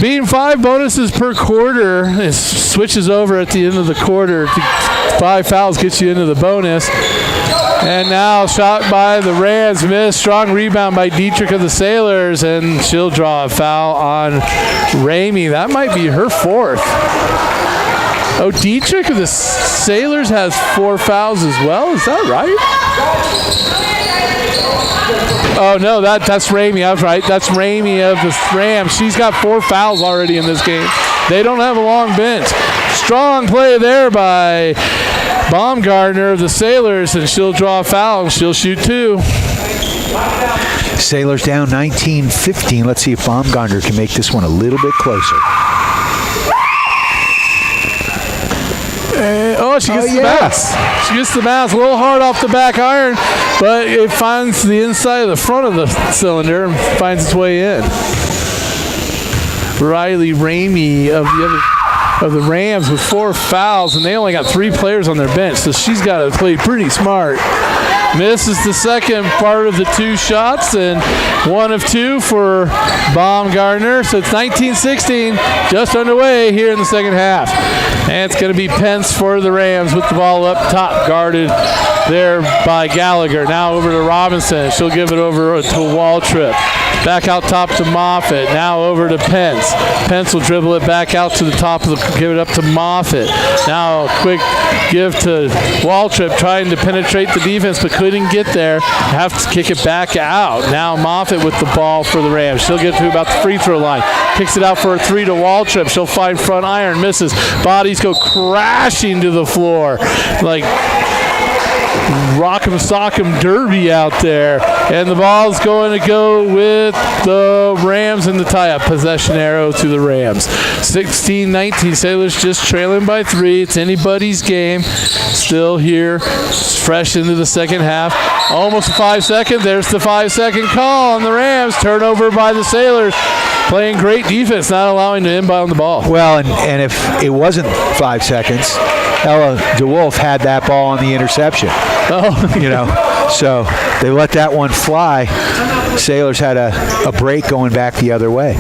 being 5 bonuses per quarter. It switches over at the end of the quarter. 5 fouls gets you into the bonus. And now shot by the Rams, missed. Strong rebound by Dietrich of the Sailors, and she'll draw a foul on Ramey. That might be her 4th. Oh, Dietrich of the Sailors has 4 fouls as well. Is that right? Oh, no, that's Ramey. I was right. That's Ramey of the Rams. She's got 4 fouls already in this game. They don't have a long bench. Strong play there by Baumgartner of the Sailors, and she'll draw a foul, and she'll shoot 2. Sailors down 19-15. Let's see if Baumgartner can make this one a little bit closer. She gets the bounce. She gets the bounce. A little hard off the back iron, but it finds the inside of the front of the cylinder and finds its way in. Riley Ramey of the Rams with 4 fouls, and they only got 3 players on their bench, so she's got to play pretty smart. Misses the second part of the 2 shots, and 1 of 2 for Baumgartner. So it's 19-16, just underway here in the second half. And it's going to be Pence for the Rams with the ball up top, guarded there by Gallagher. Now over to Robinson. She'll give it over to Waltrip. Back out top to Moffitt. Now over to Pence. Pence will dribble it back out to the top of the, give it up to Moffitt. Now a quick give to Waltrip, trying to penetrate the defense, but couldn't get there. Have to kick it back out. Now Moffitt with the ball for the Rams. She'll get to about the free throw line. Kicks it out for a 3 to Waltrip. She'll find front iron. Misses. Bodies go crashing to the floor. Like Rock'em Sock'em Derby out there. And the ball's going to go with the Rams in the tie-up. Possession arrow to the Rams. 16-19. Sailors just trailing by 3. It's anybody's game. Still here. Fresh into the second half. Almost a 5-second. There's the 5-second call on the Rams. Turnover by the Sailors. Playing great defense, not allowing to inbound the ball. Well, and if it wasn't 5 seconds, Ella DeWolf had that ball on the interception. Oh, so they let that one fly. Sailors had a break going back the other way.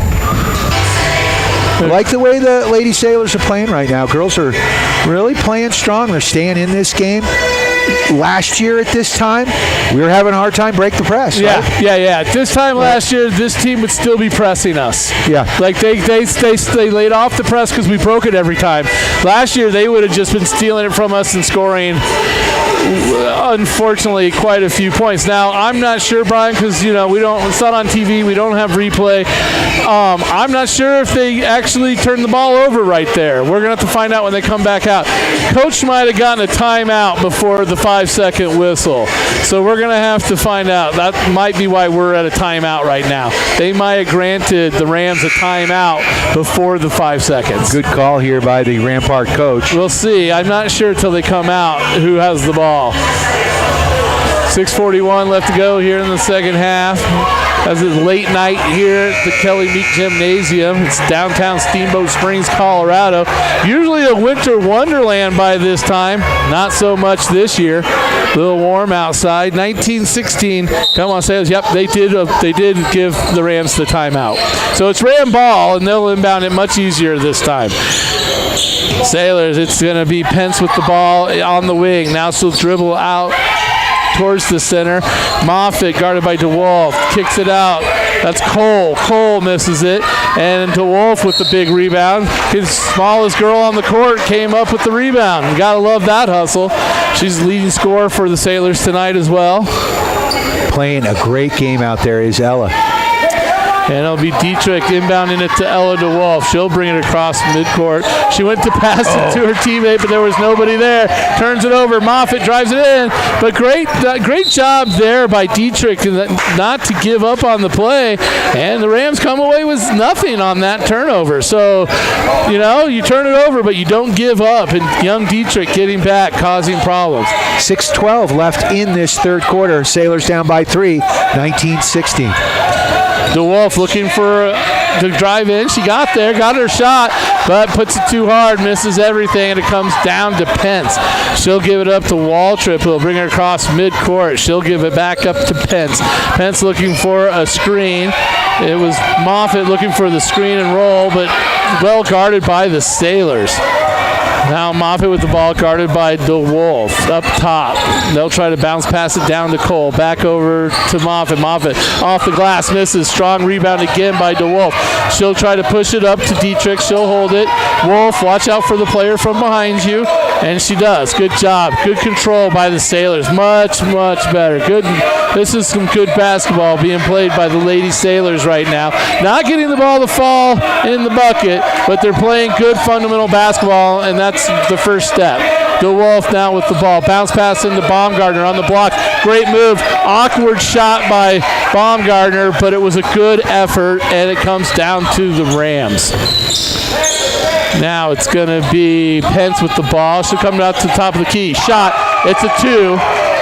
I like the way the Lady Sailors are playing right now. Girls are really playing strong. They're staying in this game. Last year at this time, we were having a hard time break the press. Yeah, right? yeah. At this time last year, this team would still be pressing us. Yeah. Like they laid off the press because we broke it every time. Last year, they would have just been stealing it from us and scoring unfortunately, quite a few points. Now, I'm not sure, Brian, because, it's not on TV. We don't have replay. I'm not sure if they actually turned the ball over right there. We're going to have to find out when they come back out. Coach might have gotten a timeout before the 5-second whistle. So we're going to have to find out. That might be why we're at a timeout right now. They might have granted the Rams a timeout before the 5 seconds. Good call here by the Rampart coach. We'll see. I'm not sure until they come out who has the ball. 6:41 left to go here in the second half. As it's late night here at the Kelly MEEK Gymnasium. It's downtown Steamboat Springs, Colorado. Usually a winter wonderland by this time. Not so much this year. A little warm outside. 19-16. Come on, Sailors. Yep, they did give the Rams the timeout. So it's Ram ball, and they'll inbound it much easier this time. Sailors, it's going to be Pence with the ball on the wing. Now she'll dribble out towards the center. Moffitt, guarded by DeWolf, kicks it out. That's Cole. Cole misses it. And DeWolf with the big rebound. His smallest girl on the court came up with the rebound. You gotta love that hustle. She's the leading scorer for the Sailors tonight as well. Playing a great game out there is Ella. And it'll be Dietrich inbounding it to Ella DeWolf. She'll bring it across midcourt. She went to pass it to her teammate, but there was nobody there. Turns it over. Moffitt drives it in. But great job there by Dietrich not to give up on the play. And the Rams come away with nothing on that turnover. So, you turn it over, but you don't give up. And young Dietrich getting back, causing problems. 6:12 left in this third quarter. Sailors down by 3, 19-16. DeWolf looking to drive in. She got there, got her shot, but puts it too hard, misses everything, and it comes down to Pence. She'll give it up to Waltrip, who'll bring her across midcourt. She'll give it back up to Pence. Pence looking for a screen. It was Moffitt looking for the screen and roll, but well guarded by the Sailors. Now Moffitt with the ball, guarded by DeWolf up top. They'll try to bounce pass it down to Cole. Back over to Moffitt. Moffitt off the glass, misses. Strong rebound again by DeWolf. She'll try to push it up to Dietrich. She'll hold it. Wolf, watch out for the player from behind you. And she does. Good job. Good control by the Sailors. Much, much better. Good. This is some good basketball being played by the Lady Sailors right now. Not getting the ball to fall in the bucket, but they're playing good fundamental basketball, and that's the first step. DeWolf now with the ball. Bounce pass into Baumgartner on the block. Great move. Awkward shot by Baumgartner, but it was a good effort, and it comes down to the Rams. Now it's going to be Pence with the ball. She'll come out to the top of the key. Shot. It's a 2.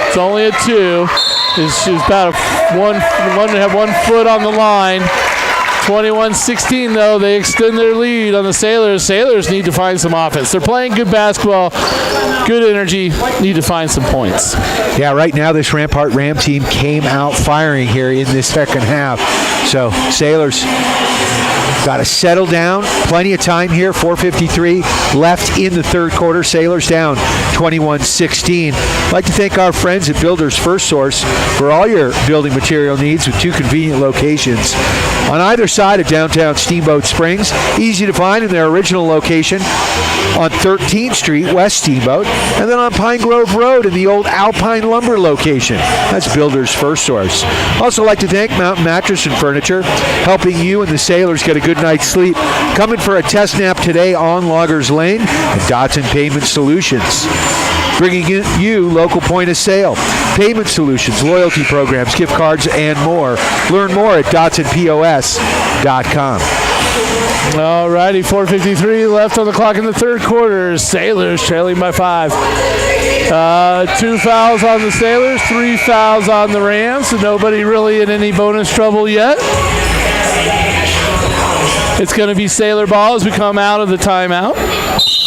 It's only a 2. She's about one foot on the line. 21-16, though. They extend their lead on the Sailors. Sailors need to find some offense. They're playing good basketball, good energy, need to find some points. Yeah, right now this Rampart Ram team came out firing here in this second half. So Sailors got to settle down. Plenty of time here. 4:53 left in the third quarter. Sailors down 21-16. I'd like to thank our friends at Builders First Source for all your building material needs with 2 convenient locations on either side of downtown Steamboat Springs. Easy to find in their original location on 13th Street, West Steamboat, and then on Pine Grove Road in the old Alpine Lumber location. That's Builders First Source. Also like to thank Mountain Mattress and Furniture, helping you and the Sailors get a good night's sleep. Coming for a test nap today on Loggers Lane and Dotson Payment Solutions. Bringing you local point of sale, payment solutions, loyalty programs, gift cards, and more. Learn more at DotsonPOS.com. All righty, 4:53 left on the clock in the third quarter. Sailors trailing by 5. 2 fouls on the Sailors, 3 fouls on the Rams, so nobody really in any bonus trouble yet. It's going to be Sailor ball as we come out of the timeout.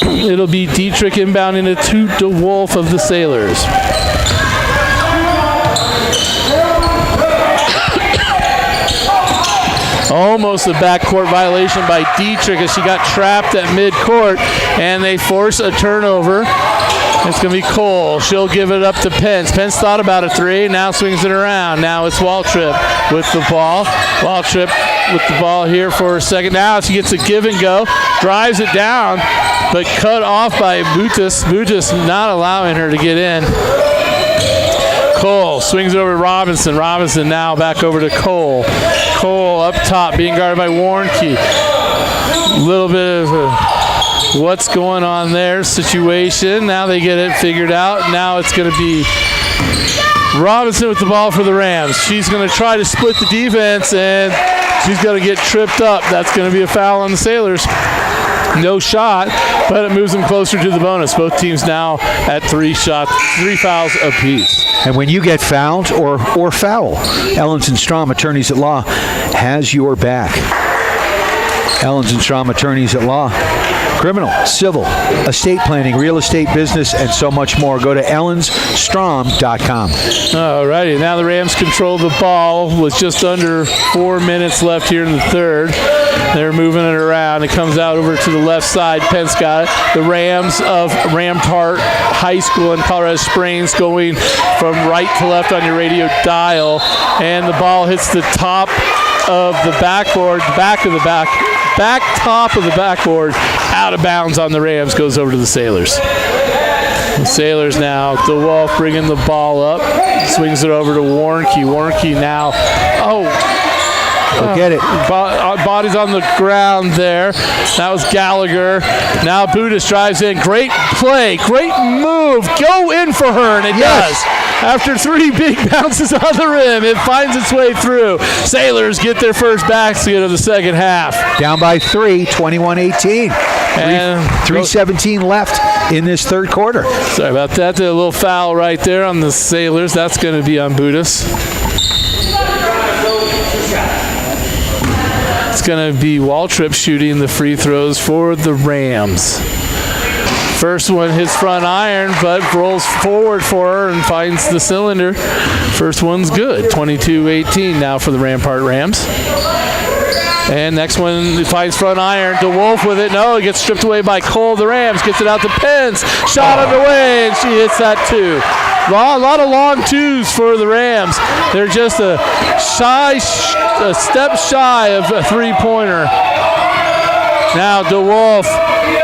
It'll be Dietrich inbounding it to DeWolf of the Sailors. Almost a backcourt violation by Dietrich as she got trapped at midcourt, and they force a turnover. It's going to be Cole. She'll give it up to Pence. Pence thought about a 3, now swings it around. Now it's Waltrip with the ball. Waltrip with the ball here for a second. Now she gets a give and go, drives it down, but cut off by Butis. Butis not allowing her to get in. Cole swings it over to Robinson. Robinson now back over to Cole. Cole up top being guarded by Warnke. A little bit of a what's going on there situation. Now they get it figured out. Now it's going to be Robinson with the ball for the Rams. She's going to try to split the defense, and she's going to get tripped up. That's going to be a foul on the Sailors. No shot, but it moves them closer to the bonus. Both teams now at 3 fouls apiece. And when you get fouled or foul, Ellens and Strom Attorneys at Law has your back. Ellens and Strom Attorneys at Law. Criminal, civil, estate planning, real estate business, and so much more. Go to ellensstrom.com. All righty, now the Rams control the ball with just under 4 minutes left here in the third. They're moving it around. It comes out over to the left side. Pence got it. The Rams of Rampart High School in Colorado Springs going from right to left on your radio dial. And the ball hits the top of the backboard, back top of the backboard, out of bounds on the Rams, goes over to the Sailors. The Sailors now, DeWolf bringing the ball up, swings it over to Warnke. Warnke now, get it. Body's on the ground there. That was Gallagher. Now Budis drives in. Great play, great move. Go in for her, and it does. After 3 big bounces on the rim, it finds its way through. Sailors get their first basket of the second half. Down by 3, 21-18. And 3:17 left in this third quarter. Sorry about that. A little foul right there on the Sailors. That's going to be on Budis. It's going to be Waltrip shooting the free throws for the Rams. First one hits front iron, but rolls forward for her and finds the cylinder. First one's good. 22-18 now for the Rampart Rams. And next one finds front iron. DeWolf with it. No, it gets stripped away by Cole. The Rams gets it out to Pence. Shot underway, and she hits that too. A lot of long twos for the Rams. They're just a step shy of a three-pointer. Now DeWolf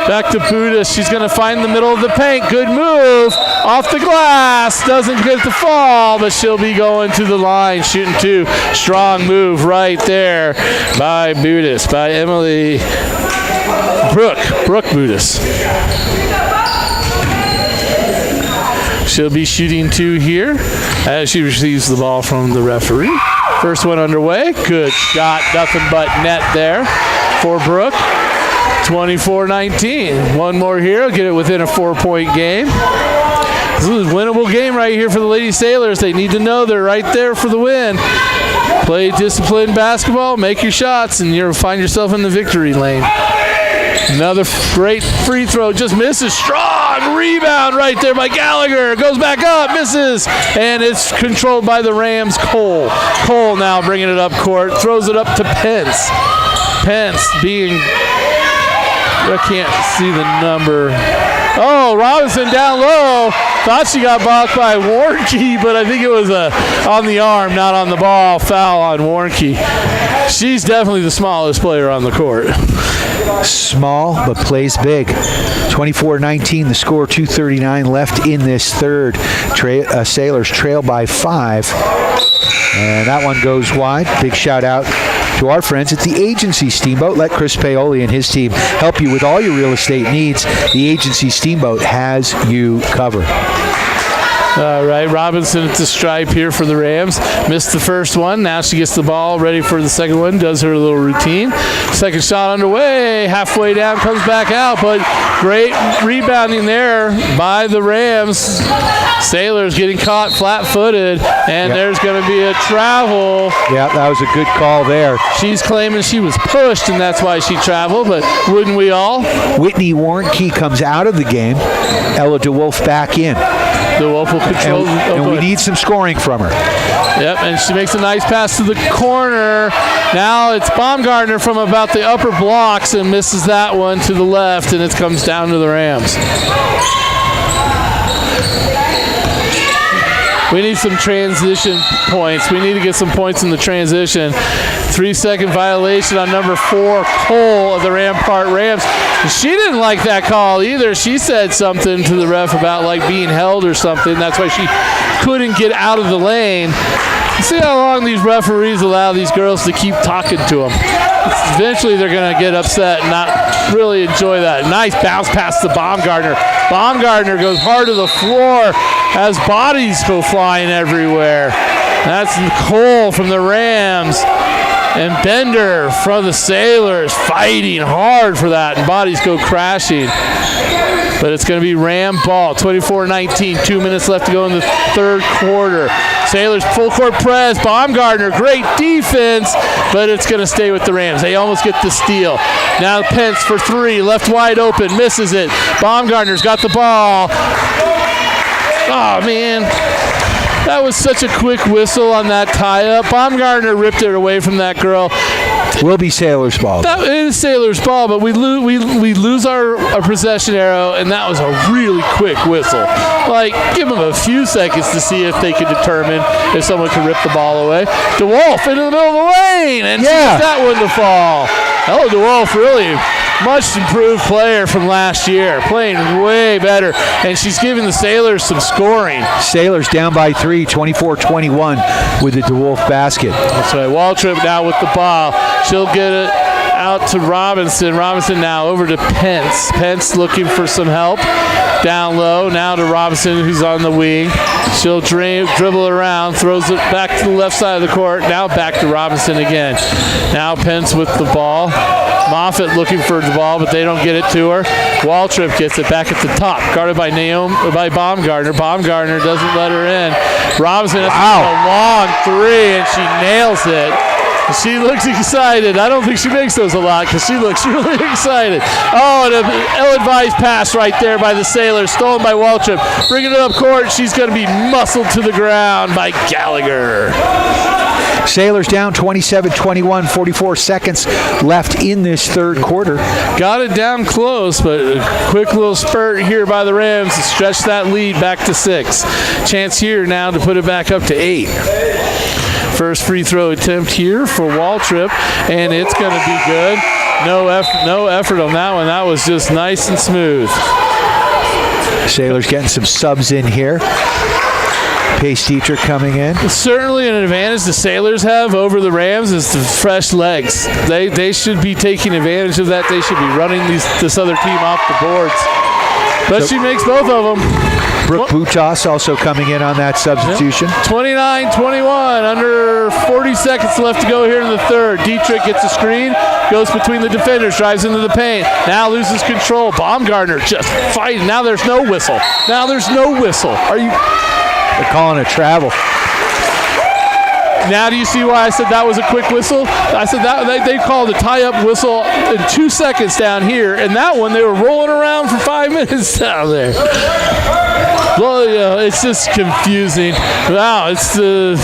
back to Budis. She's going to find the middle of the paint. Good move. Off the glass. Doesn't get the fall, but she'll be going to the line, shooting 2. Strong move right there by Budis, by Emily Brooke Budis. She'll be shooting 2 here as she receives the ball from the referee. First one underway. Good shot. Nothing but net there for Brooke. 24-19. One more here. Get it within a 4-point game. This is a winnable game right here for the Lady Sailors. They need to know they're right there for the win. Play disciplined basketball, make your shots, and you'll find yourself in the victory lane. Another great free throw, just misses. Strong rebound right there by Gallagher. Goes back up, misses, and it's controlled by the Rams. Cole now bringing it up court, throws it up to Pence. Pence being, I can't see the number. Oh, Robinson down low. Thought she got blocked by Warnke, but I think it was on the arm, not on the ball. Foul on Warnke. She's definitely the smallest player on the court. Small, but plays big. 24-19, the score, 2:39 left in this third. Sailors trail by 5. And that one goes wide. Big shout out to our friends at the agency Steamboat. Let Chris Paoli and his team help you with all your real estate needs. The agency Steamboat has you covered. All right, Robinson at the stripe here for the Rams. Missed the first one. Now she gets the ball ready for the second one. Does her little routine. Second shot underway. Halfway down, comes back out. But great rebounding there by the Rams. Sailors getting caught flat-footed. And there's going to be a travel. Yeah, that was a good call there. She's claiming she was pushed, and that's why she traveled. But wouldn't we all? Whitney Warnke comes out of the game. Ella DeWolf back in. DeWolf will control. And we need some scoring from her. Yep, and she makes a nice pass to the corner. Now it's Baumgartner from about the upper blocks and misses that one to the left, and it comes down to the Rams. We need some transition points. We need to get some points in the transition. 3-second violation on number 4, Cole of the Rampart Rams. She didn't like that call either. She said something to the ref about like being held or something. That's why she couldn't get out of the lane. See how long these referees allow these girls to keep talking to them. Eventually they're going to get upset and not really enjoy that. Nice bounce pass to Baumgartner. Baumgartner goes hard to the floor as bodies go flying everywhere. That's Nicole from the Rams. And Bender from the Sailors fighting hard for that, and bodies go crashing. But it's going to be Ram ball, 24-19, 2 minutes left to go in the third quarter. Sailors full court press, Baumgartner, great defense, but it's going to stay with the Rams. They almost get the steal. Now Pence for three, left wide open, misses it. Baumgartner's got the ball. Oh, man. That was such a quick whistle on that tie-up. Baumgartner ripped it away from that girl. Will be Sailors ball. That is Sailors ball, but we lose our possession arrow, and that was a really quick whistle. Like, give them a few seconds to see if they can determine if someone can rip the ball away. DeWolf into the middle of the lane, and she gets that one to fall. Ella DeWolf really much improved player from last year, playing way better, and she's giving the Sailors some scoring. Sailors down by 3, 24-21 with the DeWolf basket. That's right. Waltrip now with the ball. She'll get it out to Robinson. Robinson now over to Pence. Pence looking for some help. Down low, now to Robinson, who's on the wing. She'll dribble around, throws it back to the left side of the court. Now back to Robinson again. Now Pence with the ball. Moffitt looking for the ball, but they don't get it to her. Waltrip gets it back at the top, guarded by Baumgartner. Baumgartner doesn't let her in. Robinson has a long three, and she nails it. She looks excited. I don't think she makes those a lot because she looks really excited. Oh, and an ill-advised pass right there by the Sailors, stolen by Waltrip. Bringing it up court, she's going to be muscled to the ground by Gallagher. Sailors down 27-21, 44 seconds left in this third quarter. Got it down close, but a quick little spurt here by the Rams to stretch that lead back to 6. Chance here now to put it back up to 8. First free throw attempt here for Waltrip, and it's going to be good. No effort on that one. That was just nice and smooth. Sailors getting some subs in here. Pace Dietrich coming in. Certainly an advantage the Sailors have over the Rams is the fresh legs. They should be taking advantage of that. They should be running this other team off the boards. But she makes both of them. Brooke Butas also coming in on that substitution. 29-21, under 40 seconds left to go here in the third. Dietrich gets a screen, goes between the defenders, drives into the paint. Now loses control. Baumgartner just fighting. Now there's no whistle. They're calling a travel. Now do you see why I said that was a quick whistle? I said that they called a tie-up whistle in 2 seconds down here, and that one they were rolling around for 5 minutes down there. Well, it's just confusing. Wow, it's the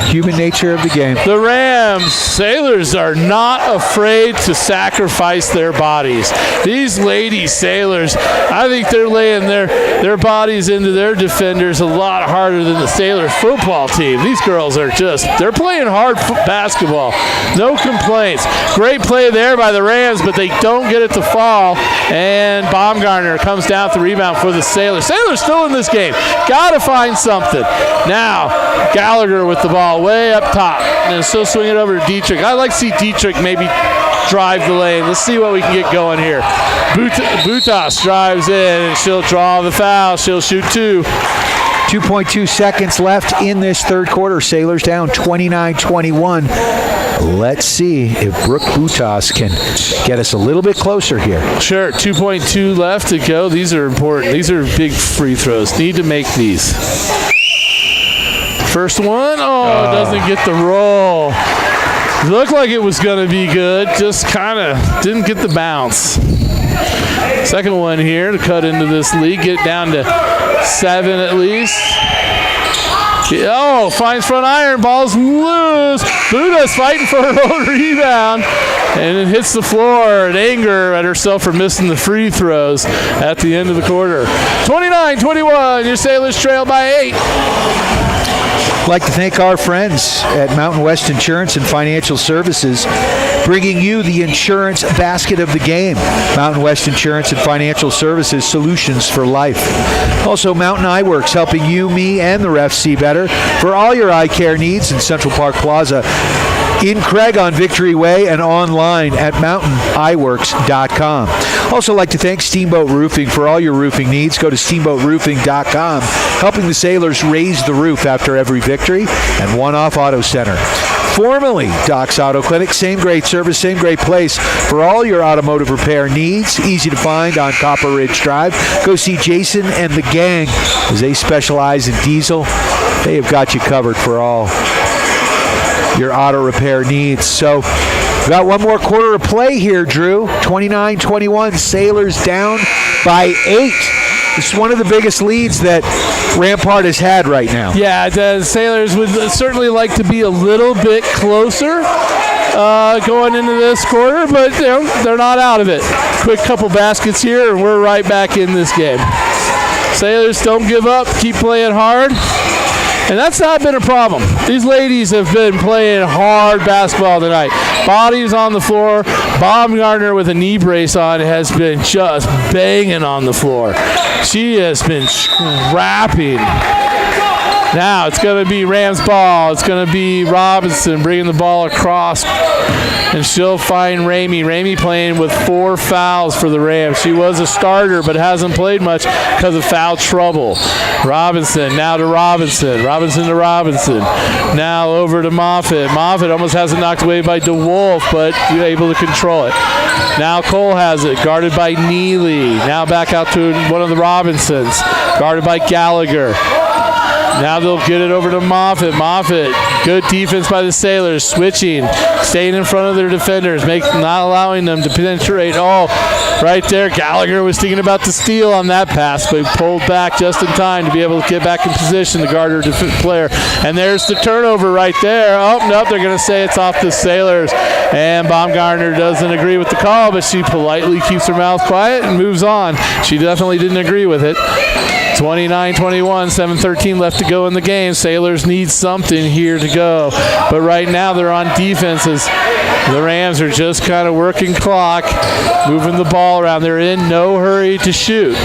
human nature of the game. The Rams, Sailors are not afraid to sacrifice their bodies. These lady Sailors, I think they're laying their bodies into their defenders a lot harder than the Sailors football team. These girls are they're playing hard basketball. No complaints. Great play there by the Rams, but they don't get it to fall. And Baumgartner comes down with the rebound for the Sailors. Sailors still in this game. Got to find something. Now, Gallagher with the ball way up top. And still swing it over to Dietrich. I'd like to see Dietrich maybe drive the lane. Let's see what we can get going here. Butas drives in, and she'll draw the foul. She'll shoot 2. 2.2 seconds left in this third quarter. Sailors down 29-21. Let's see if Brooke Butas can get us a little bit closer here. Sure, 2.2 left to go. These are important. These are big free throws. Need to make these. First one, it doesn't get the roll. Looked like it was going to be good, just kind of didn't get the bounce. Second one here to cut into this lead, get it down to 7 at least. Finds front iron, ball's loose. Buda's fighting for her own rebound, and it hits the floor in anger at herself for missing the free throws at the end of the quarter. 29-21, your Sailors trail by 8. I'd like to thank our friends at Mountain West Insurance and Financial Services. bringing you the insurance basket of the game. Mountain West Insurance and Financial Services, solutions for life. Also, Mountain Eye Works, helping you, me, and the refs see better for all your eye care needs in Central Park Plaza, in Craig on Victory Way, and online at mountaineyeworks.com. Also like to thank Steamboat Roofing for all your roofing needs. Go to steamboatroofing.com, helping the Sailors raise the roof after every victory, and One Off Auto Center, formerly Doc's Auto Clinic. Same great service, same great place for all your automotive repair needs. Easy to find on Copper Ridge Drive. Go see Jason and the gang as they specialize in diesel. They have got you covered for all your auto repair needs. So we got one more quarter of play here, Drew. 29-21, Sailors down by 8. It's one of the biggest leads that Rampart has had right now. Yeah, the Sailors would certainly like to be a little bit closer going into this quarter, but they're not out of it. Quick couple baskets here, and we're right back in this game. Sailors don't give up, keep playing hard. And that's not been a problem. These ladies have been playing hard basketball tonight. Bodies on the floor. Baumgartner with a knee brace on has been just banging on the floor. She has been scrapping. Now it's going to be Rams ball. It's going to be Robinson bringing the ball across. And she'll find Ramey. Ramey playing with 4 fouls for the Rams. She was a starter but hasn't played much because of foul trouble. Robinson, now to Robinson. Robinson to Robinson. Now over to Moffitt. Moffitt almost has it knocked away by DeWolf, but you're able to control it. Now Cole has it, guarded by Neely. Now back out to one of the Robinsons, guarded by Gallagher. Now they'll get it over to Moffitt. Moffitt, good defense by the Sailors, switching, staying in front of their defenders, not allowing them to penetrate. Oh, right there, Gallagher was thinking about the steal on that pass, but pulled back just in time to be able to get back in position, the guard or player. And there's the turnover right there. Oh, nope, they're going to say it's off the Sailors. And Baumgartner doesn't agree with the call, but she politely keeps her mouth quiet and moves on. She definitely didn't agree with it. 29-21, 7:13 left to go in the game. Sailors need something here to go. But right now they're on defense as the Rams are just kind of working clock, moving the ball around. They're in no hurry to shoot.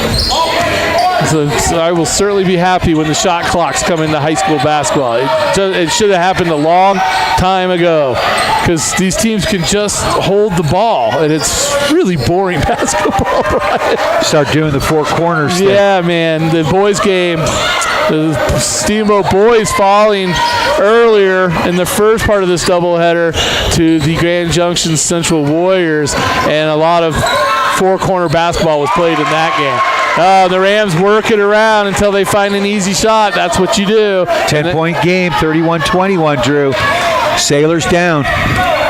So I will certainly be happy when the shot clocks come into high school basketball. It should have happened a long time ago because these teams can just hold the ball, and it's really boring basketball, right? Start doing the 4 corners thing. Yeah, man. The boys game, the Steamboat boys falling earlier in the first part of this doubleheader to the Grand Junction Central Warriors, and a lot of 4-corner basketball was played in that game. The Rams work it around until they find an easy shot. That's what you do. 10-point game, 31-21, Drew. Sailors down.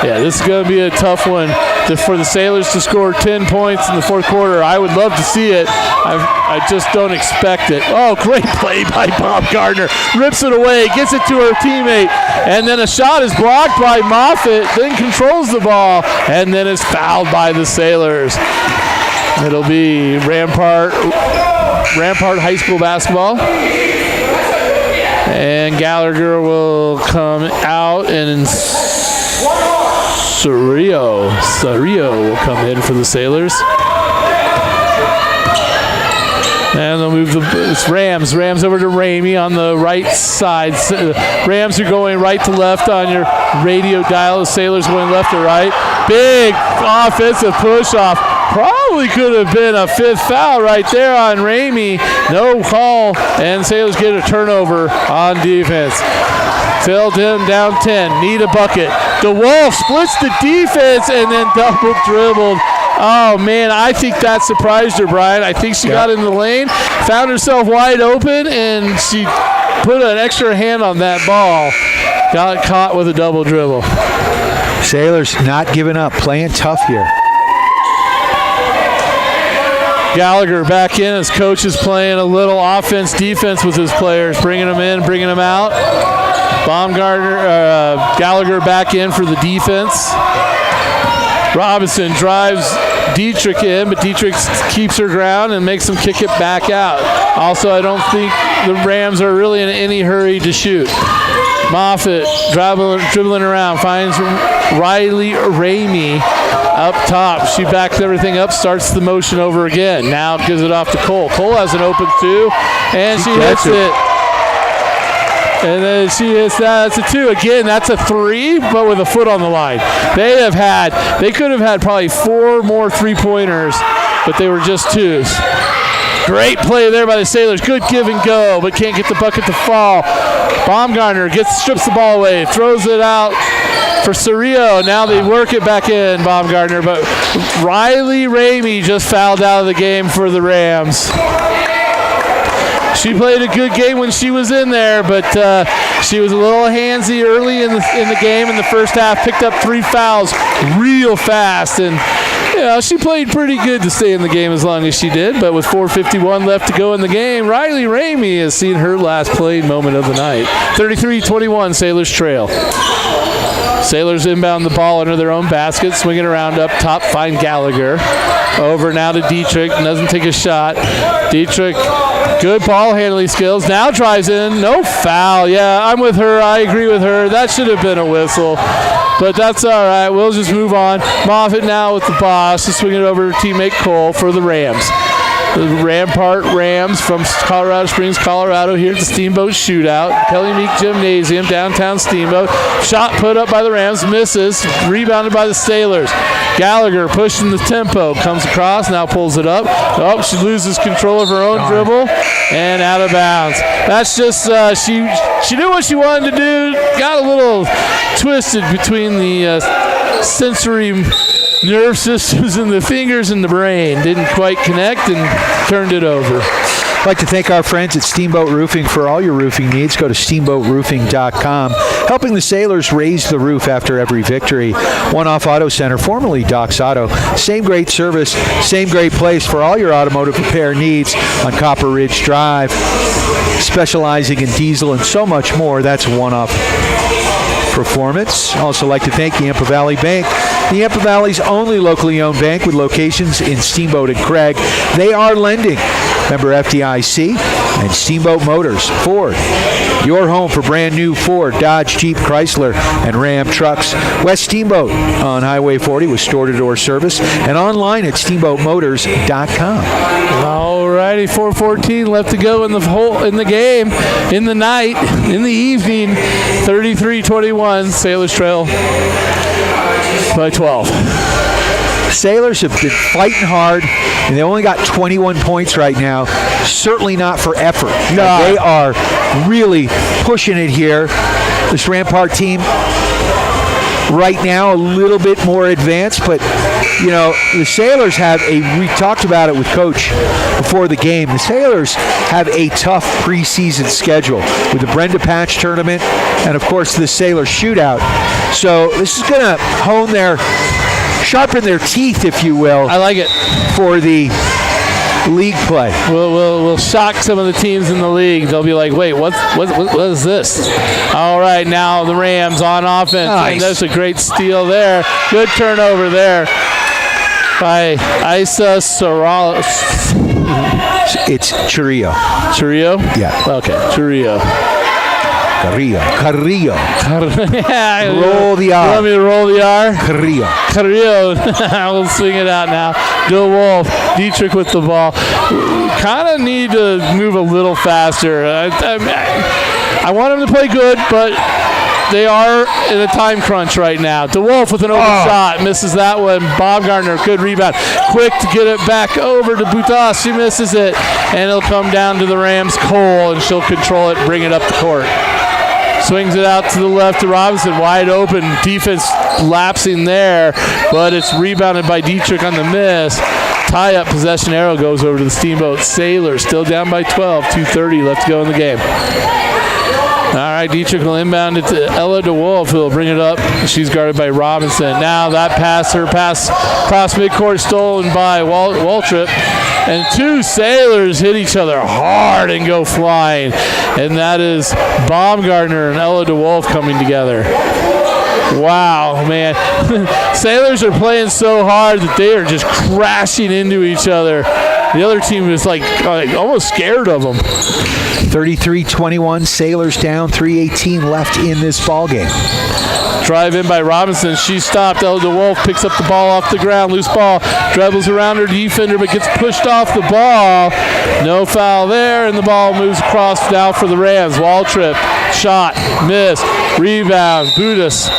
Yeah, this is going to be a tough one for the Sailors to score 10 points in the fourth quarter. I would love to see it. I just don't expect it. Oh, great play by Bob Gardner. Rips it away, gets it to her teammate, and then a shot is blocked by Moffitt, then controls the ball, and then is fouled by the Sailors. It'll be Rampart High School basketball. And Gallagher will come out, and Sario will come in for the Sailors. And they'll move it's Rams over to Ramey on the right side. Rams are going right to left on your radio dial. The Sailors going left to right. Big offensive push-off. Probably could have been a 5th foul right there on Ramey. No call, and Sailors get a turnover on defense. Filled in down 10. Need a bucket. DeWolf splits the defense and then double dribbled. Oh, man, I think that surprised her, Brian. I think she got in the lane, found herself wide open, and she put an extra hand on that ball. Got caught with a double dribble. Sailors not giving up, playing tough here. Gallagher back in as coach is playing a little offense-defense with his players, bringing them in, bringing them out. Gallagher back in for the defense. Robinson drives Dietrich in, but Dietrich keeps her ground and makes them kick it back out. Also, I don't think the Rams are really in any hurry to shoot. Moffitt dribbling around, finds Riley Ramey up top. She backs everything up, starts the motion over again. Now gives it off to Cole. Cole has an open 2, and she hits it. And then she hits that. That's a 2. Again, that's a 3, but with a foot on the line. They could have had probably 4 more 3-pointers, but they were just 2s. Great play there by the Sailors. Good give and go, but can't get the bucket to fall. Baumgartner strips the ball away, throws it out for Cerrillo. Now they work it back in, Baumgartner, but Riley Ramey just fouled out of the game for the Rams. She played a good game when she was in there, but she was a little handsy early in the game in the first half, picked up 3 fouls real fast, and she played pretty good to stay in the game as long as she did, but with 4:51 left to go in the game, Riley Ramey has seen her last played moment of the night. 33-21, Sailors trail. Sailors inbound the ball under their own basket, swing it around up top, find Gallagher. Over now to Dietrich, doesn't take a shot. Dietrich, good ball handling skills, now drives in, no foul. Yeah, I'm with her, I agree with her. That should have been a whistle, but that's all right. We'll just move on. Moffitt now with the boss to swing it over to teammate Cole for the Rams. The Rampart Rams from Colorado Springs, Colorado, here at the Steamboat Shootout. Kelly Meek Gymnasium, downtown Steamboat. Shot put up by the Rams, misses. Rebounded by the Sailors. Gallagher pushing the tempo, comes across, now pulls it up. Oh, she loses control of her own dribble and out of bounds. That's just, she knew what she wanted to do, got a little twisted between the sensory nerve systems in the fingers and the brain. Didn't quite connect and turned it over. I'd like to thank our friends at Steamboat Roofing for all your roofing needs. Go to steamboatroofing.com. Helping the Sailors raise the roof after every victory. One Off Auto Center, formerly Doc's Auto. Same great service, same great place for all your automotive repair needs on Copper Ridge Drive. Specializing in diesel and so much more. That's One Off Performance. Also like to thank Yampa Valley Bank, the Yampa Valley's only locally owned bank with locations in Steamboat and Craig. They are lending. Member FDIC and Steamboat Motors, Ford. Your home for brand new Ford, Dodge, Jeep, Chrysler, and Ram trucks. West Steamboat on Highway 40 with store-to-door service and online at steamboatmotors.com. All righty, 4:14 left to go in the game, in the night, in the evening. 33-21, Sailors trail by 12. Sailors have been fighting hard, and they only got 21 points right now. Certainly not for effort. No. They are really pushing it here. This Rampart team right now a little bit more advanced, but the Sailors have we talked about it with Coach before the game. The Sailors have a tough preseason schedule with the Brenda Patch tournament and, of course, the Sailor Shootout. So this is going to sharpen their teeth, if you will. I like it. For the league play. We'll shock some of the teams in the league. They'll be like, wait, what is this? All right, now the Rams on offense. Nice. And that's a great steal there. Good turnover there by Isa Sorales. It's Churrillo. Churrillo? Yeah. Okay, Churrillo. Carrillo. Yeah, roll the R. You want me to roll the R? Carrillo. We'll swing it out now. DeWolf, Dietrich with the ball. Kind of need to move a little faster. I want them to play good, but they are in a time crunch right now. DeWolf with an open shot. Misses that one. Baumgartner, good rebound. Quick to get it back over to Butas. She misses it. And it'll come down to the Rams' Cole, and she'll control it, bring it up the court. Swings it out to the left to Robinson. Wide open. Defense lapsing there, but it's rebounded by Dietrich on the miss. Tie-up possession arrow goes over to the Steamboat Sailors. Still down by 12. 2:30 left to go in the game. All right, Dietrich will inbound it to Ella DeWolf, who will bring it up. She's guarded by Robinson. Now that pass cross midcourt stolen by Waltrip. And two Sailors hit each other hard and go flying. And that is Baumgartner and Ella DeWolf coming together. Wow, man. Sailors are playing so hard that they are just crashing into each other. The other team was like almost scared of them. 33-21, Sailors down, 3:18 left in this ball game. Drive in by Robinson. She stopped. Ella DeWolf picks up the ball off the ground. Loose ball. Dribbles around her defender, but gets pushed off the ball. No foul there, and the ball moves across now for the Rams. Wall trip. Shot. Miss. Rebound. Budis.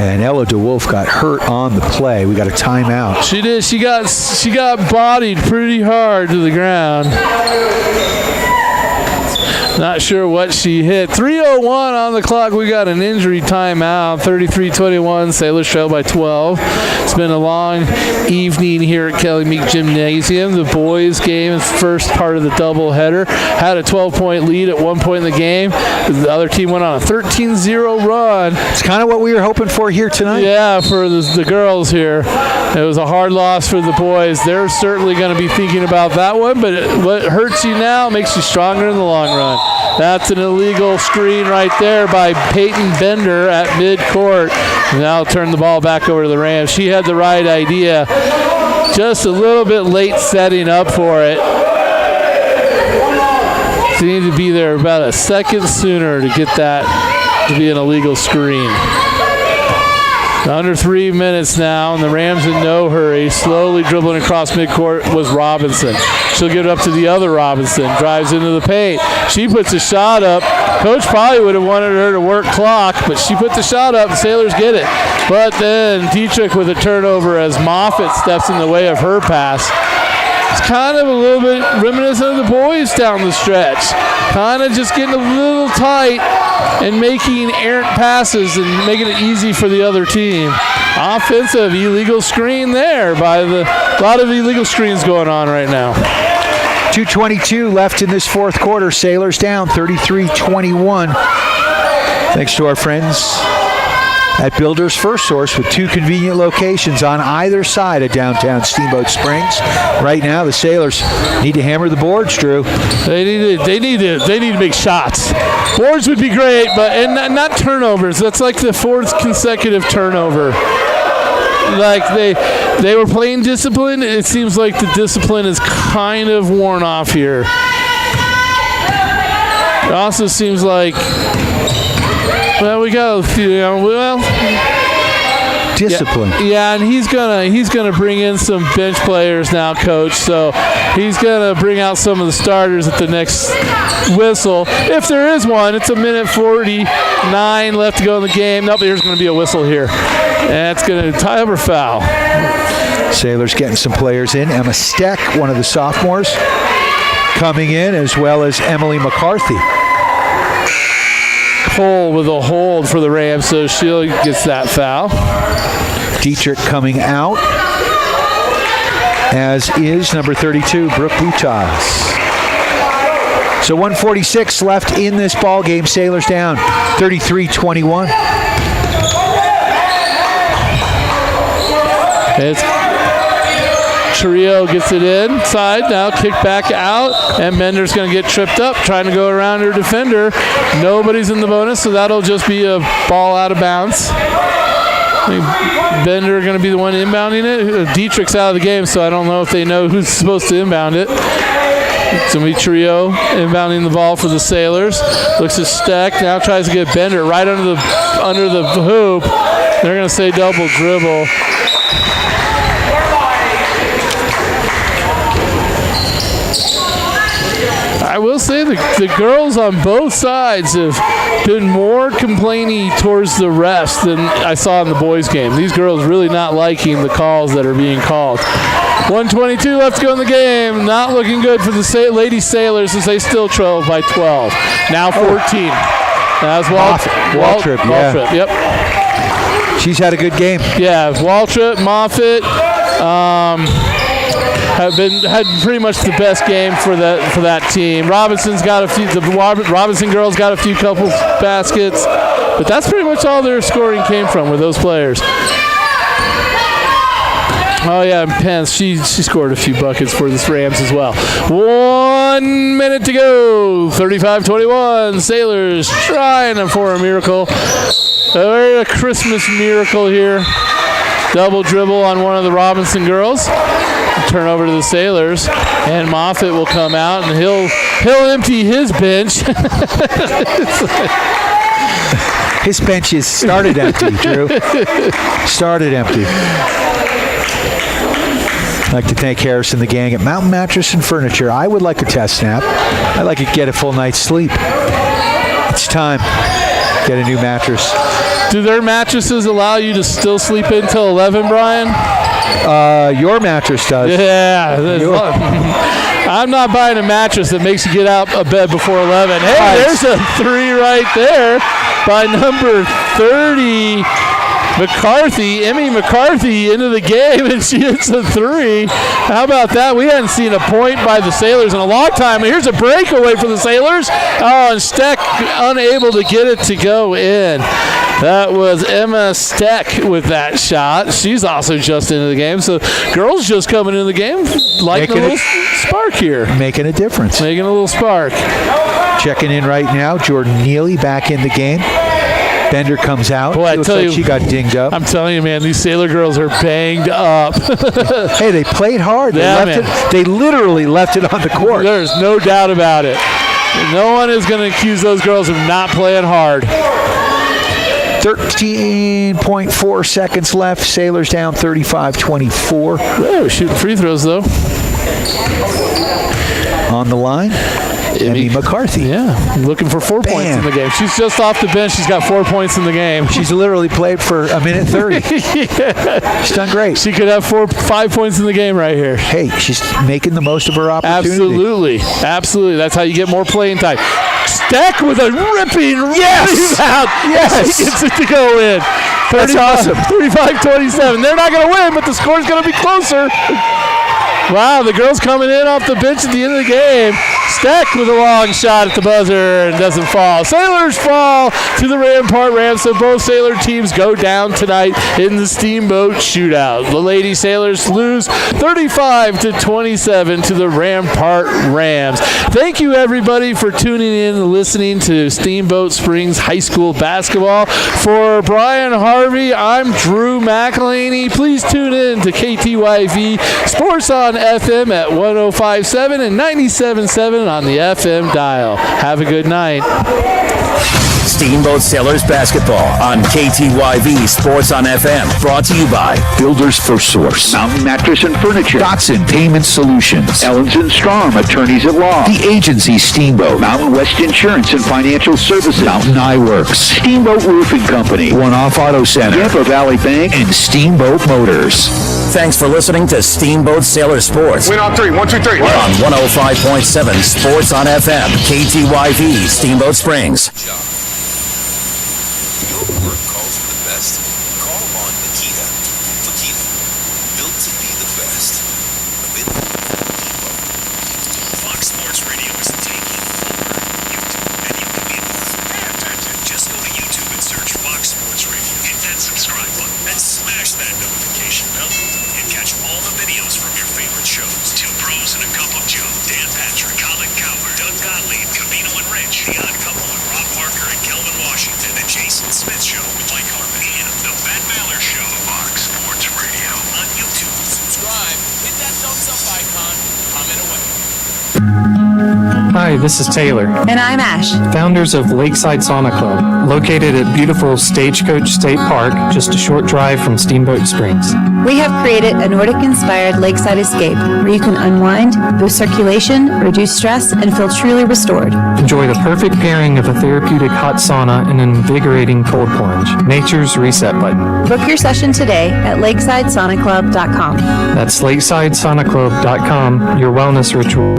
And Ella DeWolf got hurt on the play. We got a timeout. She did. She got bodied pretty hard to the ground. Not sure what she hit. 3:01 on the clock. We got an injury timeout. 33-21. Sailors trail by 12. It's been a long evening here at Kelly Meek Gymnasium. The boys' game is the first part of the doubleheader. Had a 12-point lead at one point in the game. The other team went on a 13-0 run. It's kind of what we were hoping for here tonight. Yeah, for the girls here. It was a hard loss for the boys. They're certainly going to be thinking about that one, but what hurts you now makes you stronger in the long run. That's an illegal screen right there by Peyton Bender at midcourt. Now turn the ball back over to the Rams. She had the right idea. Just a little bit late setting up for it. She needed to be there about a second sooner to get that to be an illegal screen. Under 3 minutes now, and the Rams in no hurry. Slowly dribbling across midcourt was Robinson. She'll give it up to the other Robinson. Drives into the paint. She puts a shot up. Coach probably would have wanted her to work clock, but she put the shot up, and Sailors get it. But then Dietrich with a turnover as Moffitt steps in the way of her pass. It's kind of a little bit reminiscent of the boys down the stretch. Kind of just getting a little tight and making errant passes and making it easy for the other team. Offensive illegal screen there by a lot of illegal screens going on right now. 2:22 left in this fourth quarter. Sailors down 33-21. Thanks to our friends at Builders First Source with two convenient locations on either side of downtown Steamboat Springs. Right now, the Sailors need to hammer the boards, Drew. They need to make shots. Boards would be great, but not turnovers. That's like the fourth consecutive turnover. Like they were playing discipline. It seems like the discipline is kind of worn off here. It also seems like, well, we got discipline. Yeah, and he's gonna bring in some bench players now, Coach. So he's gonna bring out some of the starters at the next whistle, if there is one. It's a minute 49 left to go in the game. Nope, there's gonna be a whistle here, and it's gonna tie up or foul. Sailors getting some players in. Emma Steck, one of the sophomores, coming in, as well as Emily McCarthy. Cole with a hold for the Rams, so she gets that foul. Dietrich coming out, as is number 32, Brooke Butas. So 1:46 left in this ball game. Sailors down 33-21. It's Trio gets it inside, now kick back out, and Bender's going to get tripped up trying to go around her defender. Nobody's in the bonus, so that'll just be a ball out of bounds. Bender going to be the one inbounding it. Dietrich's out of the game, so I don't know if they know who's supposed to inbound it. It's going to be Trio inbounding the ball for the Sailors. Looks at Steck, now tries to get Bender right under the hoop. They're going to say double dribble. I will say the girls on both sides have been more complaining towards the refs than I saw in the boys' game. These girls really not liking the calls that are being called. 1:22 left to go in the game. Not looking good for the Lady Sailors as they still trail by 12. Now 14. That's Waltrip. Waltrip, yep. She's had a good game. Yeah, Waltrip, Moffitt. Had pretty much the best game for that team. Robinson's got a few. The Robinson girls got a few couple baskets, but that's pretty much all their scoring came from with those players. Oh yeah, and Pence, she scored a few buckets for the Rams as well. 1 minute to go. 35-21. Sailors trying for a miracle. A Christmas miracle here. Double dribble on one of the Robinson girls. turn over to the Sailors, and Moffitt will come out, and he'll empty his bench. His bench is started empty, Drew. Started empty. I'd like to thank Harris and the gang at Mountain Mattress and Furniture. I would like a test snap. I'd like to get a full night's sleep. It's time. Get a new mattress. Do their mattresses allow you to still sleep until 11, Brian? Your mattress does. Yeah. I'm not buying a mattress that makes you get out of bed before 11. Hey, there's a 3 right there by number 30, Emmy McCarthy, into the game, and she hits a 3. How about that? We hadn't seen a point by the Sailors in a long time. And here's a breakaway for the Sailors. Oh, and Steck unable to get it to go in. That was Emma Steck with that shot. She's also just into the game. So girls just coming into the game, lighting a little spark here. Making a difference. Making a little spark. Checking in right now, Jordan Neely back in the game. Bender comes out. Boy, I tell you, she got dinged up. I'm telling you, man, these Sailor girls are banged up. Hey, they played hard. They literally left it on the court. There's no doubt about it. No one is going to accuse those girls of not playing hard. 13.4 seconds left. Sailors down 35-24. Oh, shooting free throws, though. On the line, Emmy McCarthy. Yeah, looking for 4 points in the game. She's just off the bench. She's got 4 points in the game. She's literally played for a minute 30. Yeah. She's done great. She could have 5 points in the game right here. Hey, she's making the most of her opportunity. Absolutely. Absolutely. That's how you get more playing time. Steck with a ripping rebound. Yes. She gets it to go in. That's awesome. 35-27. They're not going to win, but the score's going to be closer. Wow, the girls coming in off the bench at the end of the game. Steck with a long shot at the buzzer and doesn't fall. Sailors fall to the Rampart Rams, so both Sailor teams go down tonight in the Steamboat shootout. The Lady Sailors lose 35-27 to the Rampart Rams. Thank you, everybody, for tuning in and listening to Steamboat Springs High School basketball. For Brian Harvey, I'm Drew McElhaney. Please tune in to KTYV Sports on FM at 105.7 and 97.7 on the FM dial. Have a good night. Steamboat Sailors basketball on KTYV Sports on FM. Brought to you by Builders First Source, Mountain Mattress and Furniture, Dotson Payment Solutions, Ellens and Strom, Attorneys at Law, The Agency Steamboat, Mountain West Insurance and Financial Services, Mountain Eyeworks, Steamboat Roofing Company, One Off Auto Center, Yampa Valley Bank, and Steamboat Motors. Thanks for listening to Steamboat Sailor Sports. Win on 3. 1, 2, 3. We're on 105.7 Sports on FM. KTYV Steamboat Springs. Work calls for the best. Call on Makita. Makita, built to be the best. Available at Depot. Fox Sports Radio is taking over YouTube, and you can be involved. Pay attention. Just go to YouTube and search Fox Sports Radio. Hit that subscribe button and smash that notification bell. And catch all the videos from your favorite shows. Two Pros and a Cup of Joe. Dan Patrick, Colin Coward, Doug Gottlieb, Cavino and Rich, The Odd Couple with Rob Parker and Kelvin Washington, The Jason Smith Show with Mike Harmon, and The Matt Maller Show. Fox Sports Radio on YouTube. Subscribe, hit that thumbs up icon, comment away. Hi, this is Taylor. And I'm Ash. Founders of Lakeside Sauna Club, located at beautiful Stagecoach State Park, just a short drive from Steamboat Springs. We have created a Nordic-inspired lakeside escape where you can unwind, boost circulation, reduce stress, and feel truly restored. Enjoy the perfect pairing of a therapeutic hot sauna and an invigorating cold plunge. Nature's reset button. Book your session today at lakesidesaunaclub.com. That's lakesidesaunaclub.com, your wellness ritual.